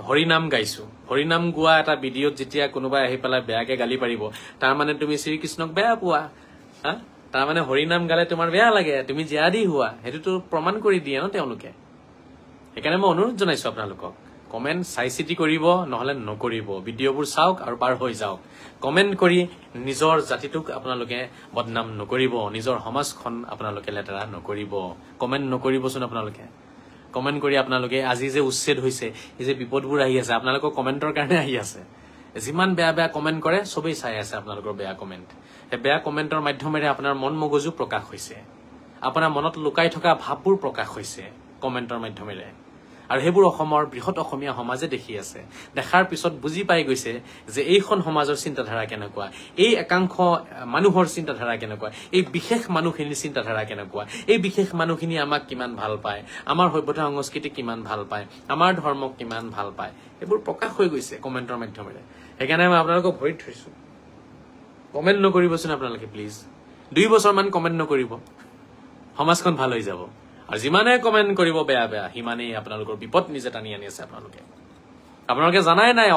হৰিনাম গাইছো, হৰিনাম গোৱা এটা ভিডিঅ'ত যেতিয়া কোনোবাই আহি পেলাই বেয়াকে গালি পাৰিব, তাৰমানে তুমি শ্ৰীকৃষ্ণক বেয়া পোৱা, তাৰমানে হৰিনাম গালে তোমাৰ বেয়া লাগে, তুমি জেহাদী হোৱা, সেইটোতো প্ৰমাণ কৰি দিয়ে ন তেওঁলোকে। সেইকাৰণে মই অনুৰোধ জনাইছো আপোনালোকক, কমেণ্ট চাই চিতি কৰিব, নহলে নকৰিব। ভিডিঅ'বোৰ চাওক আৰু পাৰ হৈ যাওক। কমেণ্ট কৰি নিজৰ জাতিটোক আপোনালোকে বদনাম নকৰিব, নিজৰ সমাজখন আপোনালোকে লেতেৰা নকৰিব। কমেণ্ট নকৰিবচোন আপোনালোকে। কমেণ্ট কৰি আপোনালোকে আজি যে উচ্ছেদ হৈছে, এই যে বিপদবোৰ আহি আছে, আপোনালোকৰ কমেণ্টৰ কাৰণে আহি আছে। যিমান বেয়া বেয়া কমেণ্ট কৰে চবেই চাই আছে আপোনালোকৰ বেয়া কমেণ্ট। সেই বেয়া কমেণ্টৰ মাধ্যমেৰে আপোনাৰ মন মগজু প্ৰকাশ হৈছে, আপোনাৰ মনত লুকাই থকা ভাৱবোৰ প্ৰকাশ হৈছে কমেণ্টৰ মাধ্যমেৰে। আৰু সেইবোৰ অসমৰ বৃহৎ অসমীয়া সমাজে দেখি আছে। দেখাৰ পিছত বুজি পাই গৈছে যে এইখন সমাজৰ চিন্তাধাৰা কেনেকুৱা, এই একাংশ মানুহৰ চিন্তাধাৰা কেনেকুৱা, এই বিশেষ মানুহখিনিৰ চিন্তাধাৰা কেনেকুৱা, এই বিশেষ মানুহখিনি আমাক কিমান ভাল পায়, আমাৰ সভ্যতা সংস্কৃতি কিমান ভাল পায়, আমাৰ ধৰ্মক কিমান ভাল পায়, এইবোৰ প্ৰকাশ হৈ গৈছে কমেণ্টৰ মাধ্যমেৰে। সেইকাৰণে মই আপোনালোকক ভৰিত থৈছো, কমেণ্ট নকৰিবচোন আপোনালোকে প্লিজ। 2 বছৰমান কমেণ্ট নকৰিব, সমাজখন ভাল হৈ যাব। আৰু যিমানে কমেণ্ট কৰিব বেয়া বেয়া, সিমানেই আপোনালোকৰ বিপদ নিজে টানি আনি আছে। আপোনালোকে জানাই নাই,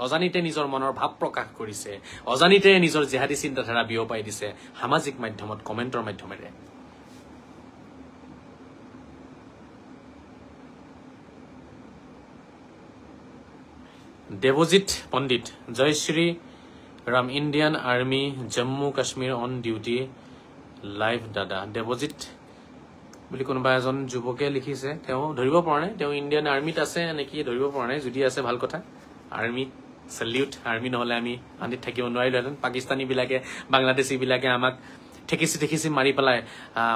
অজানিতে নিজৰ মনৰ ভাৱ প্ৰকাশ কৰিছে, অজানিতে নিজৰ জেহাদী চিন্তাধাৰা বিয়পাই দিছে সামাজিক মাধ্যমত কমেণ্টৰ মাধ্যমেৰে। Debajit Pandit, Jai Shri Ram, Indian army Jammu Kashmir on duty live দাদা। দেৱজিৎ বুলি কোনোবা এজন যুৱকে লিখিছে, তেওঁ ধৰিব পৰা নাই তেওঁ ইণ্ডিয়ান আৰ্মিত আছে নেকি, ধৰিব পৰা নাই। যদি আছে ভাল কথা, আৰ্মি চেলিউট। আৰ্মি নহলে আমি শান্তিত থাকিব নোৱাৰিলোহেঁতেন। পাকিস্তানী বিলাকে, বাংলাদেশী বিলাকে আমাক ঠেকিচি মাৰি পেলাই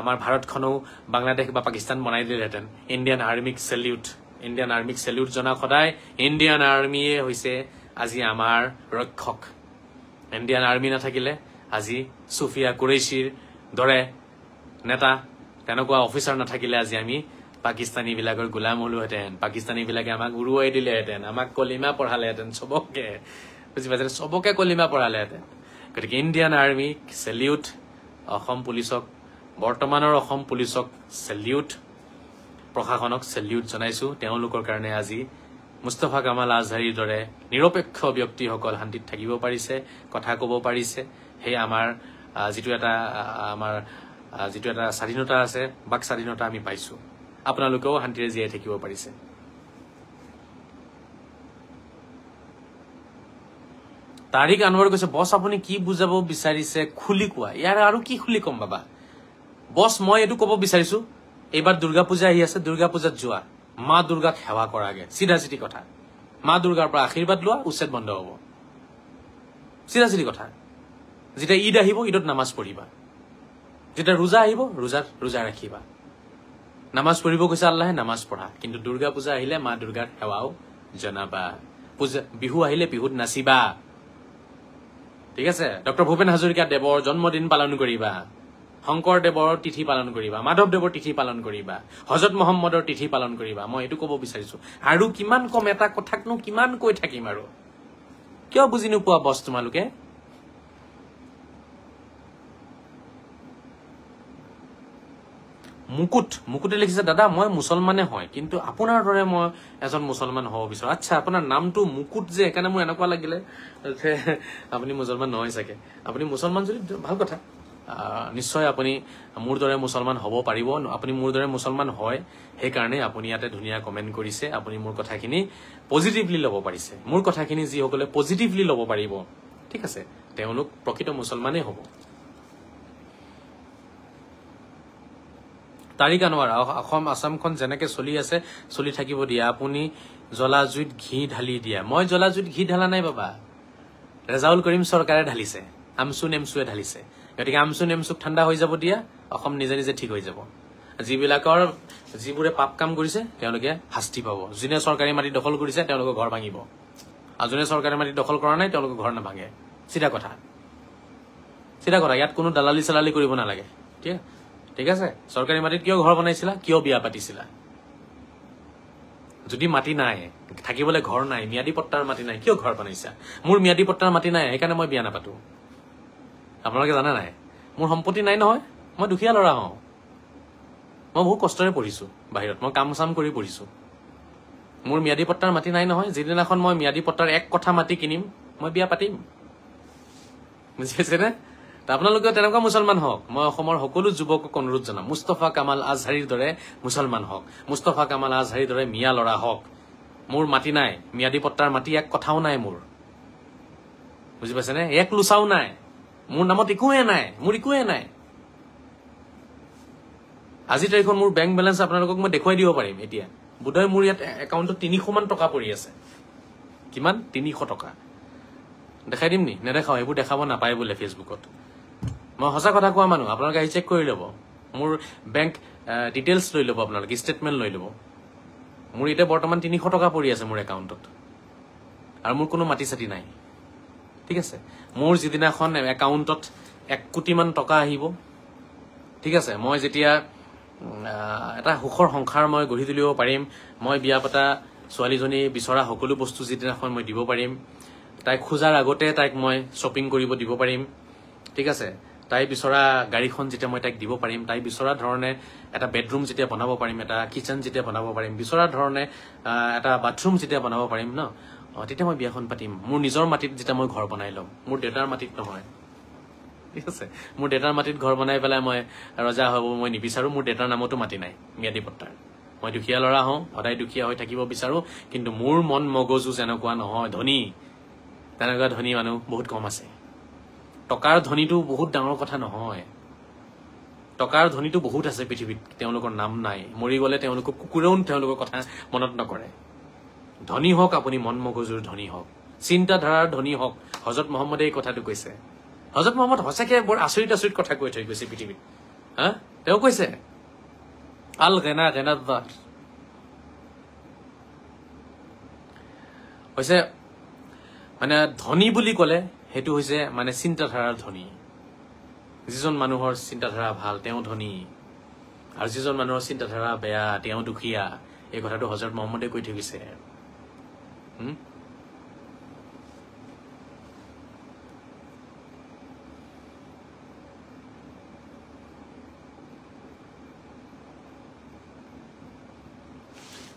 আমাৰ ভাৰতখনো বাংলাদেশ বা পাকিস্তান বনাই দিলেহেঁতেন। ইণ্ডিয়ান আৰ্মিক চেলিউট, ইণ্ডিয়ান আৰ্মিক চেলিউট জনা সদায়। ইণ্ডিয়ান আৰ্মিয়ে হৈছে আজি আমাৰ ৰক্ষক। ইণ্ডিয়ান আৰ্মি নাথাকিলে আজি সুফিয়া কুৰেশ্বীৰ দৰে নেতা, তেনেকুৱা অফিচাৰ নাথাকিলে আজি আমি পাকিস্তানী বিলাকৰ গোলাম হলোহেঁতেন। পাকিস্তানী বিলাকে আমাক উৰুৱাই দিলেহেঁতেন, আমাক কলিমা পঢ়ালেহেঁতেন, চবকে, বুজি পাইছে, চবকে কলিমা পঢ়ালেহেঁতেন। গতিকে ইণ্ডিয়ান আৰ্মি চেলিউট, অসম পুলিচক, বৰ্তমানৰ অসম পুলিচক চেলিউট, প্ৰশাসনক চেলিউট জনাইছো। তেওঁলোকৰ কাৰণে আজি মুস্তফা কামাল আজহাৰীৰ দৰে নিৰপেক্ষ ব্যক্তিসকল শান্তিত থাকিব পাৰিছে, কথা কব পাৰিছে। সেই আমাৰ যিটো এটা স্বাধীনতা আছে, বাক স্বাধীনতা আমি পাইছো। আপোনালোকেও শান্তিৰে জীয়াই থাকিব পাৰিছে। তাৰিক আনোৱাৰ কৈছে, বছ আপুনি কি বুজাব বিচাৰিছে খুলি কোৱা। ইয়াৰ আৰু কি খুলি কম বাবা। বছ মই এইটো কব বিচাৰিছো, এইবাৰ দুৰ্গা পূজা আহি আছে, দুৰ্গা পূজাত যোৱা, মা দুৰ্গাক সেৱা কৰাগে। চিধা চিধি কথা। মা দুৰ্গাৰ পৰা আশীৰ্বাদ লোৱা, উচ্ছেদ বন্ধ হব। চিধা চিধি কথা। যেতিয়া ঈদ আহিব, ঈদত নামাজ পঢ়িবা। যেতিয়া ৰোজা আহিব, ৰোজা ৰাখিবা। নামাজ পঢ়িব কৈছে আল্লাহে, নামাজ পঢ়া। কিন্তু দুৰ্গা পূজা আহিলে মা দুৰ্গাৰ সেৱাও জনাবা। বিহু আহিলে বিহুত নাচিবা। ঠিক আছে। ডক্টৰ ভূপেন হাজৰিকা দেৱৰ জন্মদিন পালন কৰিবা, শংকৰদেৱৰ তিথি পালন কৰিবা, মাধৱদেৱৰ তিথি পালন কৰিবা, হজৰত মহম্মদৰ তিথি পালন কৰিবা। মই এইটো কব বিচাৰিছো। আৰু কিমান কম, এটা কথাকনো কিমান কৈ থাকিম আৰু। কিয় বুজি নোপোৱা বছ তোমালোকে? মুকুটে লিখিছে, দাদা মই মুছলমানে হয়, কিন্তু আপোনাৰ দৰে মই এজন মুছলমান হ'ব বিচাৰো। আচ্ছা, আপোনাৰ নামটো মুকুট যে, সেইকাৰণে মোৰ এনেকুৱা লাগিলে আপুনি মুছলমান নহয় চাগে। আপুনি মুছলমান যদি ভাল কথা, নিশ্চয় আপুনি মোৰ দৰে মুছলমান হ'ব পাৰিব। আপুনি মোৰ দৰে মুছলমান হয়, সেইকাৰণে আপুনি ইয়াতে ধুনীয়া কমেণ্ট কৰিছে। আপুনি মোৰ কথাখিনি পজিটিভলি ল'ব পাৰিছে। মোৰ কথাখিনি যিসকলে পজিটিভলি ল'ব পাৰিব, ঠিক আছে, তেওঁলোক প্ৰকৃত মুছলমানেই হ'ব। তাৰিক আনোৱাৰ, আসামখন যেনেকে চলি আছে চলি থাকিব দিয়া। আপুনি জ্বলা জুইত ঘি ঢালি দিয়া। মই জ্বলা জুইত ঘি ঢালা নাই বাবা, ৰেজাউল কৰিম চৰকাৰে ঢালিছে, আমচু নেমচুৱে ঢালিছে। গতিকে আমচু নেমচুক ঠাণ্ডা হৈ যাব দিয়া, অসম নিজে নিজে ঠিক হৈ যাব। যিবিলাকৰ যিবোৰে পাপ কাম কৰিছে তেওঁলোকে শাস্তি পাব যোনে চৰকাৰী মাটি দখল কৰিছে তেওঁলোকৰ ঘৰ ভাঙিব আৰু যোনে চৰকাৰী মাটি দখল কৰা নাই তেওঁলোকৰ ঘৰ নাভাঙে চিধা কথা ইয়াত কোনো দালালি চালালি কৰিব নালাগে ঠিক আছে চৰকাৰী মাটিত কিয় ঘৰ বনাইছিলা কিয় বিয়া পাতিছিলা যদি মাটি নাই থাকিবলৈ ঘৰ নাই ম্যাদী পট্টাৰ মাটি নাই কিয় ঘৰ বনাইছা মোৰ ম্যাদী পট্টাৰ মাটি নাই সেইকাৰণে মই বিয়া নাপাতো আপোনালোকে জানে নাই মোৰ সম্পত্তি নাই নহয় মই দুখীয়া ল'ৰা হওঁ মই বহুত কষ্টৰে পঢ়িছো বাহিৰত মই কাম চাম কৰি পঢ়িছো মোৰ ম্যাদী পট্টাৰ মাটি নাই নহয় যিদিনাখন মই ম্যাদী পট্টাৰ এক কথা মাটি কিনিম মই বিয়া পাতিম বুজিছেনে আপোনালোকেও তেনেকুৱা মুছলমান হওক মই অসমৰ সকলো যুৱকক অনুৰোধ জনাম মুস্তফা কামাল আজহাৰীৰ দৰে মুছলমান হওক মুস্তফা কামাল আজহাৰীৰ দৰে মিয়া ল'ৰা হওক মোৰ মাটি নাই ম্যাদী পট্টাৰ মাটি এক কথাও নাই মোৰ বুজি পাইছেনে এক লুচাও নাই মোৰ নামত একোৱে নাই মোৰ একোৱে নাই আজি তাৰিখত মোৰ বেংক বেলেঞ্চ আপোনালোকক মই দেখুৱাই দিব পাৰিম এতিয়া বোধহয় মোৰ ইয়াত একাউণ্টত 300 মান টকা পৰি আছে কিমান 300 টকা দেখাই দিম নি নেদেখাও এইবোৰ দেখাব নাপায় বোলে ফেচবুকত মই সঁচা কথা কোৱা মানুহ আপোনালোকে আহি চেক কৰি ল'ব মোৰ বেংক ডিটেইলছ লৈ ল'ব আপোনালোকে ষ্টেটমেণ্ট লৈ ল'ব মোৰ এতিয়া বৰ্তমান 300 টকা পৰি আছে মোৰ একাউণ্টত আৰু মোৰ কোনো মাটি চাটি নাই ঠিক আছে মোৰ যিদিনাখন একাউণ্টত 1 কোটি মান টকা আহিব ঠিক আছে মই যেতিয়া এটা সুখৰ সংসাৰ মই গঢ়ি তুলিব পাৰিম মই বিয়া পতা ছোৱালীজনী বিচৰা সকলো বস্তু যিদিনাখন মই দিব পাৰিম তাইক খোজাৰ আগতে তাইক মই শ্বপিং কৰিব দিব পাৰিম ঠিক আছে তাই বিচৰা গাড়ীখন যেতিয়া মই তাইক দিব পাৰিম তাই বিচৰা ধৰণে এটা বেডৰুম যেতিয়া বনাব পাৰিম এটা কিচেন যেতিয়া বনাব পাৰিম বিচৰা ধৰণে এটা বাথৰুম যেতিয়া বনাব পাৰিম ন তেতিয়া মই বিয়াখন পাতিম মোৰ নিজৰ মাটিত যেতিয়া মই ঘৰ বনাই ল'ম মোৰ দেউতাৰ মাটিত নহয় ঠিক আছে মোৰ দেউতাৰ মাটিত ঘৰ বনাই পেলাই মই ৰজা হ'ব মই নিবিচাৰো মোৰ দেউতাৰ নামতো মাটি নাই ম্যাদী পট্টাৰ মই দুখীয়া ল'ৰা হওঁ সদায় দুখীয়া হৈ থাকিব বিচাৰো কিন্তু মোৰ মন মগজু যেনেকুৱা নহয় ধনী তেনেকুৱা ধনী মানুহ বহুত কম আছে টকাৰ ধনীটো বহুত ডাঙৰ কথা নহয় টকাৰ ধনীটো বহুত আছে পৃথিৱীত তেওঁলোকৰ নাম নাই মৰি গ'লে তেওঁলোকক কুকুৰেও তেওঁলোকৰ কথা মনত নকৰে ধনী হওক আপুনি মন মগজুৰ ধনী হওক চিন্তাধাৰাৰ ধনী হওক হযৰত মহম্মদে এই কথাটো কৈছে হযৰত মহম্মদ সঁচাকে বৰ আচৰিত কথা কৈ থৈ গৈছে পৃথিৱীত তেওঁ কৈছে আল গেনা গেনাদাৰ হৈছে মানে ধনী বুলি ক'লে সেইটো হৈছে মানে চিন্তাধাৰাৰ ধনী যিজন মানুহৰ চিন্তাধাৰা ভাল তেওঁ ধনী আৰু যিজন মানুহৰ চিন্তাধাৰা বেয়া তেওঁ দুখীয়া এই কথাটো হযৰত মহম্মদে কৈ থৈ গৈছে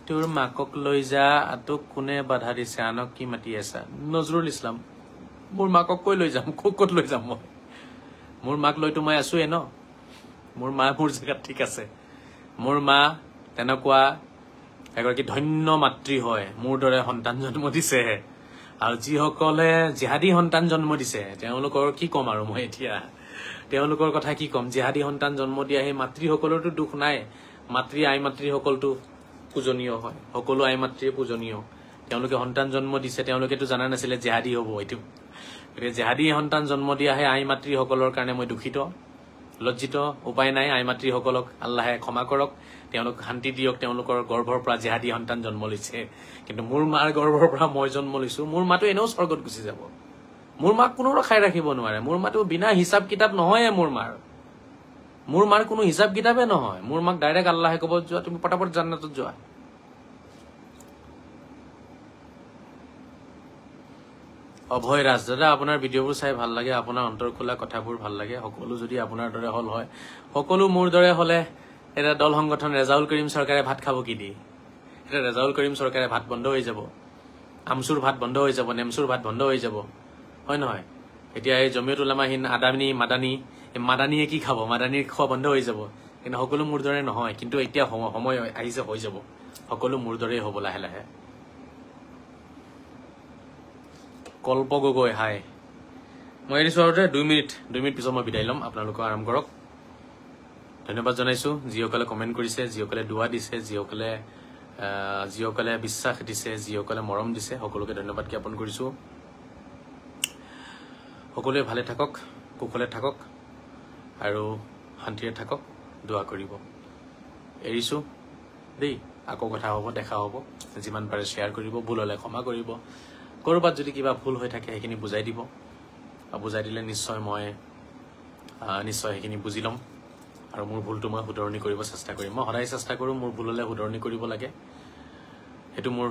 তোৰ মাকক লৈ যা তোক কোনে বাধা দিছে আনক কি মাতি আছা নজৰুল ইছলাম মোৰ মাকক কৈ লৈ যাম ক'ত লৈ যাম মই মোৰ মাক লৈতো মই আছোৱে ন মোৰ মা মোৰ জেগাত ঠিক আছে মোৰ মা তেনেকুৱা এগৰাকী ধন্য মাতৃ হয় মোৰ দৰে সন্তান জন্ম দিছে আৰু যিসকলে জিহাদী সন্তান জন্ম দিছে তেওঁলোকৰ কি ক'ম আৰু মই এতিয়া তেওঁলোকৰ কথা কি ক'ম জিহাদী সন্তান জন্ম দিয়া সেই মাতৃসকলৰতো দুখ নাই আই মাতৃসকলতো পূজনীয় হয় সকলো আই মাতৃয়ে পূজনীয় তেওঁলোকে সন্তান জন্ম দিছে তেওঁলোকেতো জানা নাছিলে জিহাদী হ'ব এইটো গতিকে জিহাদী সন্তান জন্ম দিয়া সেই আই মাতৃসকলৰ কাৰণে মই দুখিত লজ্জিত উপায় নাই আই মাতৃসকলক আল্লাহে ক্ষমা কৰক তেওঁলোক শান্তি দিয়ক তেওঁলোকৰ গৰ্ভৰ পৰা জিহাদী সন্তান জন্ম লৈছে কিন্তু মোৰ মাৰ গৰ্ভৰ পৰা মই জন্ম লৈছো মোৰ মাতো এনেও স্বৰ্গত গুচি যাব মোৰ মাক কোনো ৰখাই ৰাখিব নোৱাৰে মোৰ মাতো বিনা হিচাপ কিতাপ নহয় মোৰ মাৰ কোনো হিচাপ কিতাপে নহয় মোৰ মাক ডাইৰেক্ট আল্লাহে ক'ব যোৱা তুমি পটাপট জান্নাতত যোৱা অভয় ৰাজ দাদা আপোনাৰ ভিডিঅ'বোৰ চাই ভাল লাগে আপোনাৰ অন্তৰ খোলা কথাবোৰ ভাল লাগে সকলো যদি আপোনাৰ দৰে হল হয় সকলো মোৰ দৰে হলে এটা দল সংগঠন ৰেজাউল কৰিম চৰকাৰে ভাত খাব কি দি এটা ৰেজাউল কৰিম চৰকাৰে ভাত বন্ধ হৈ যাব আমচুৰ ভাত বন্ধ হৈ যাব নেমচুৰ ভাত বন্ধ হৈ যাব হয় নহয় এতিয়া এই জমিয়ত উলামা হিন্দ মাদানীয়ে কি খাব মাদানীৰ খোৱা বন্ধ হৈ যাব কিন্তু সকলো মোৰ দৰে নহয় কিন্তু এতিয়া সময় আহিছে হৈ যাব সকলো মোৰ দৰেই হ'ব লাহে লাহে কল্প গগৈ হাই মই এৰিছো আৰু 2 মিনিট পিছত মই বিদায় ল'ম আপোনালোকক আৰাম কৰক ধন্যবাদ জনাইছো যিসকলে কমেণ্ট কৰিছে যিসকলে দুৱা দিছে যিসকলে বিশ্বাস দিছে যিসকলে মৰম দিছে সকলোকে ধন্যবাদ জ্ঞাপন কৰিছো সকলোৱে ভালে থাকক কুশলে থাকক আৰু শান্তিৰে থাকক দোৱা কৰিব এৰিছো দেই আকৌ কথা হ'ব দেখা হ'ব যিমান পাৰে শ্বেয়াৰ কৰিব ভুল হ'লে ক্ষমা কৰিব ক'ৰবাত যদি কিবা ভুল হৈ থাকে সেইখিনি বুজাই দিব বুজাই দিলে নিশ্চয় মই সেইখিনি বুজি ল'ম আৰু মোৰ ভুলটো মই শুধৰণি কৰিব চেষ্টা কৰিম মই সদায় চেষ্টা কৰোঁ মোৰ ভুল হ'লে শুধৰণি কৰিব লাগে সেইটো মোৰ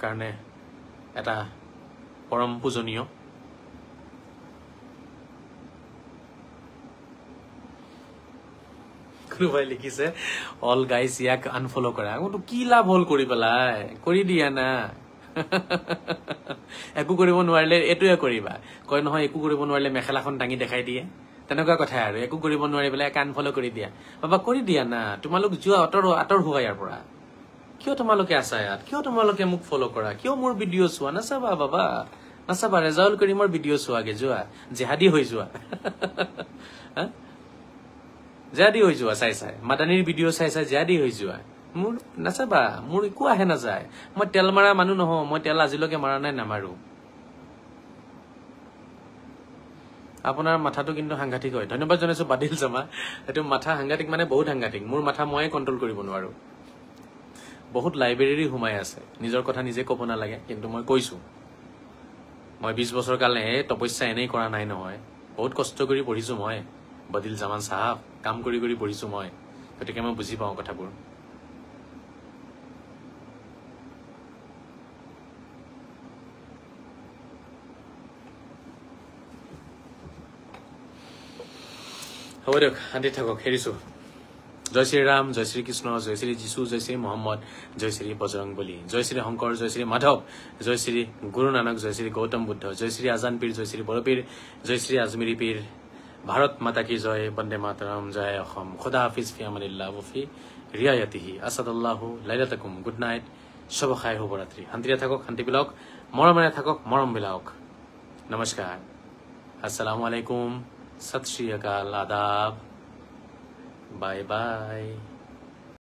কাৰণে এটা পৰম পূজনীয় কোনোবাই লিখিছে অল গাইজ ইয়াক আনফল' কৰা মোৰতো কি লাভ হ'ল কৰি পেলাই কৰি দিয়া না একো কৰিব নোৱাৰিলে এইটোৱে কৰিবা কয় নহয় একো কৰিব নোৱাৰিলে মেখেলাখন দাঙি দেখাই দিয়ে তেনেকুৱা কথা আৰু একো কৰিব নোৱাৰি পেলাই আনফল' কৰি দিয়া বাবা কৰি দিয়া না তোমালোক যোৱা আঁতৰ হোৱা ইয়াৰ পৰা কিয় তোমালোকে আছা ইয়াত কিয় তোমালোকে মোক ফল' কৰা কিয় মোৰ ভিডিঅ' চোৱা নাচাবা বাবা নাচাবা ৰেজাউল কৰিমৰ ভিডিঅ' চোৱাগে যোৱা জেহাদী হৈ যোৱা জেহাদী হৈ যোৱা চাই মাদানীৰ ভিডিঅ' চাই জেহাদী হৈ যোৱা মোৰ নাচাবা মোৰ একো আহে নাযায় মই তেল মাৰা মানুহ নহওঁ মই তেল আজিলৈকে মাৰা নাই নামাৰো আপোনাৰ মাথাটো কিন্তু সাংঘাতিক হয় ধন্যবাদ জনাইছো বাদিল জামা এইটো মাথা সাংঘাতিক মানে বহুত সাংঘাতিক মোৰ মাথা ময়ে কণ্ট্ৰল কৰিব নোৱাৰো বহুত লাইব্ৰেৰী সোমাই আছে নিজৰ কথা নিজে ক'ব নালাগে কিন্তু মই কৈছো মই 20 বছৰ কালে তপস্যা এনেই কৰা নাই নহয় বহুত কষ্ট কৰি পঢ়িছো মই বাদিল জামান সাহেব কাম কৰি পঢ়িছো মই গতিকে মই বুজি পাওঁ কথাবোৰ হ'ব দিয়ক শান্তি থাকক হেৰিছো জয় শ্ৰী ৰাম জয় শ্ৰী কৃষ্ণ জয় শ্ৰী যীশু জয় শ্ৰী মহম্মদ জয় শ্ৰী বজৰংবলী জয় শ্ৰী শংকৰ জয় শ্ৰী মাধৱ জয় শ্ৰী গুৰু নানক জয় শ্ৰী গৌতম বুদ্ধ জয় শ্ৰী আজান পীৰ জয় শ্ৰী বড়পীৰ জয় শ্ৰী আজমিৰী পীৰ ভাৰত মাতা কি জয় বন্দে মাতৰম জয় অসম খুদা হাফিজ ফি আমানিল্লাহ ওফি ৰিয়ায়াতিহি আসাদুল্লাহু লাইলাতাকুম গুড নাইট শুভ খাই শুভৰাত্ৰি শান্তিৰে থাকক শান্তি বিলাওক মৰমেৰে থাকক মৰম বিলাওক নমস্কাৰ আসসালামু আলাইকুম सत श्री अकाल आदाब बाय बाय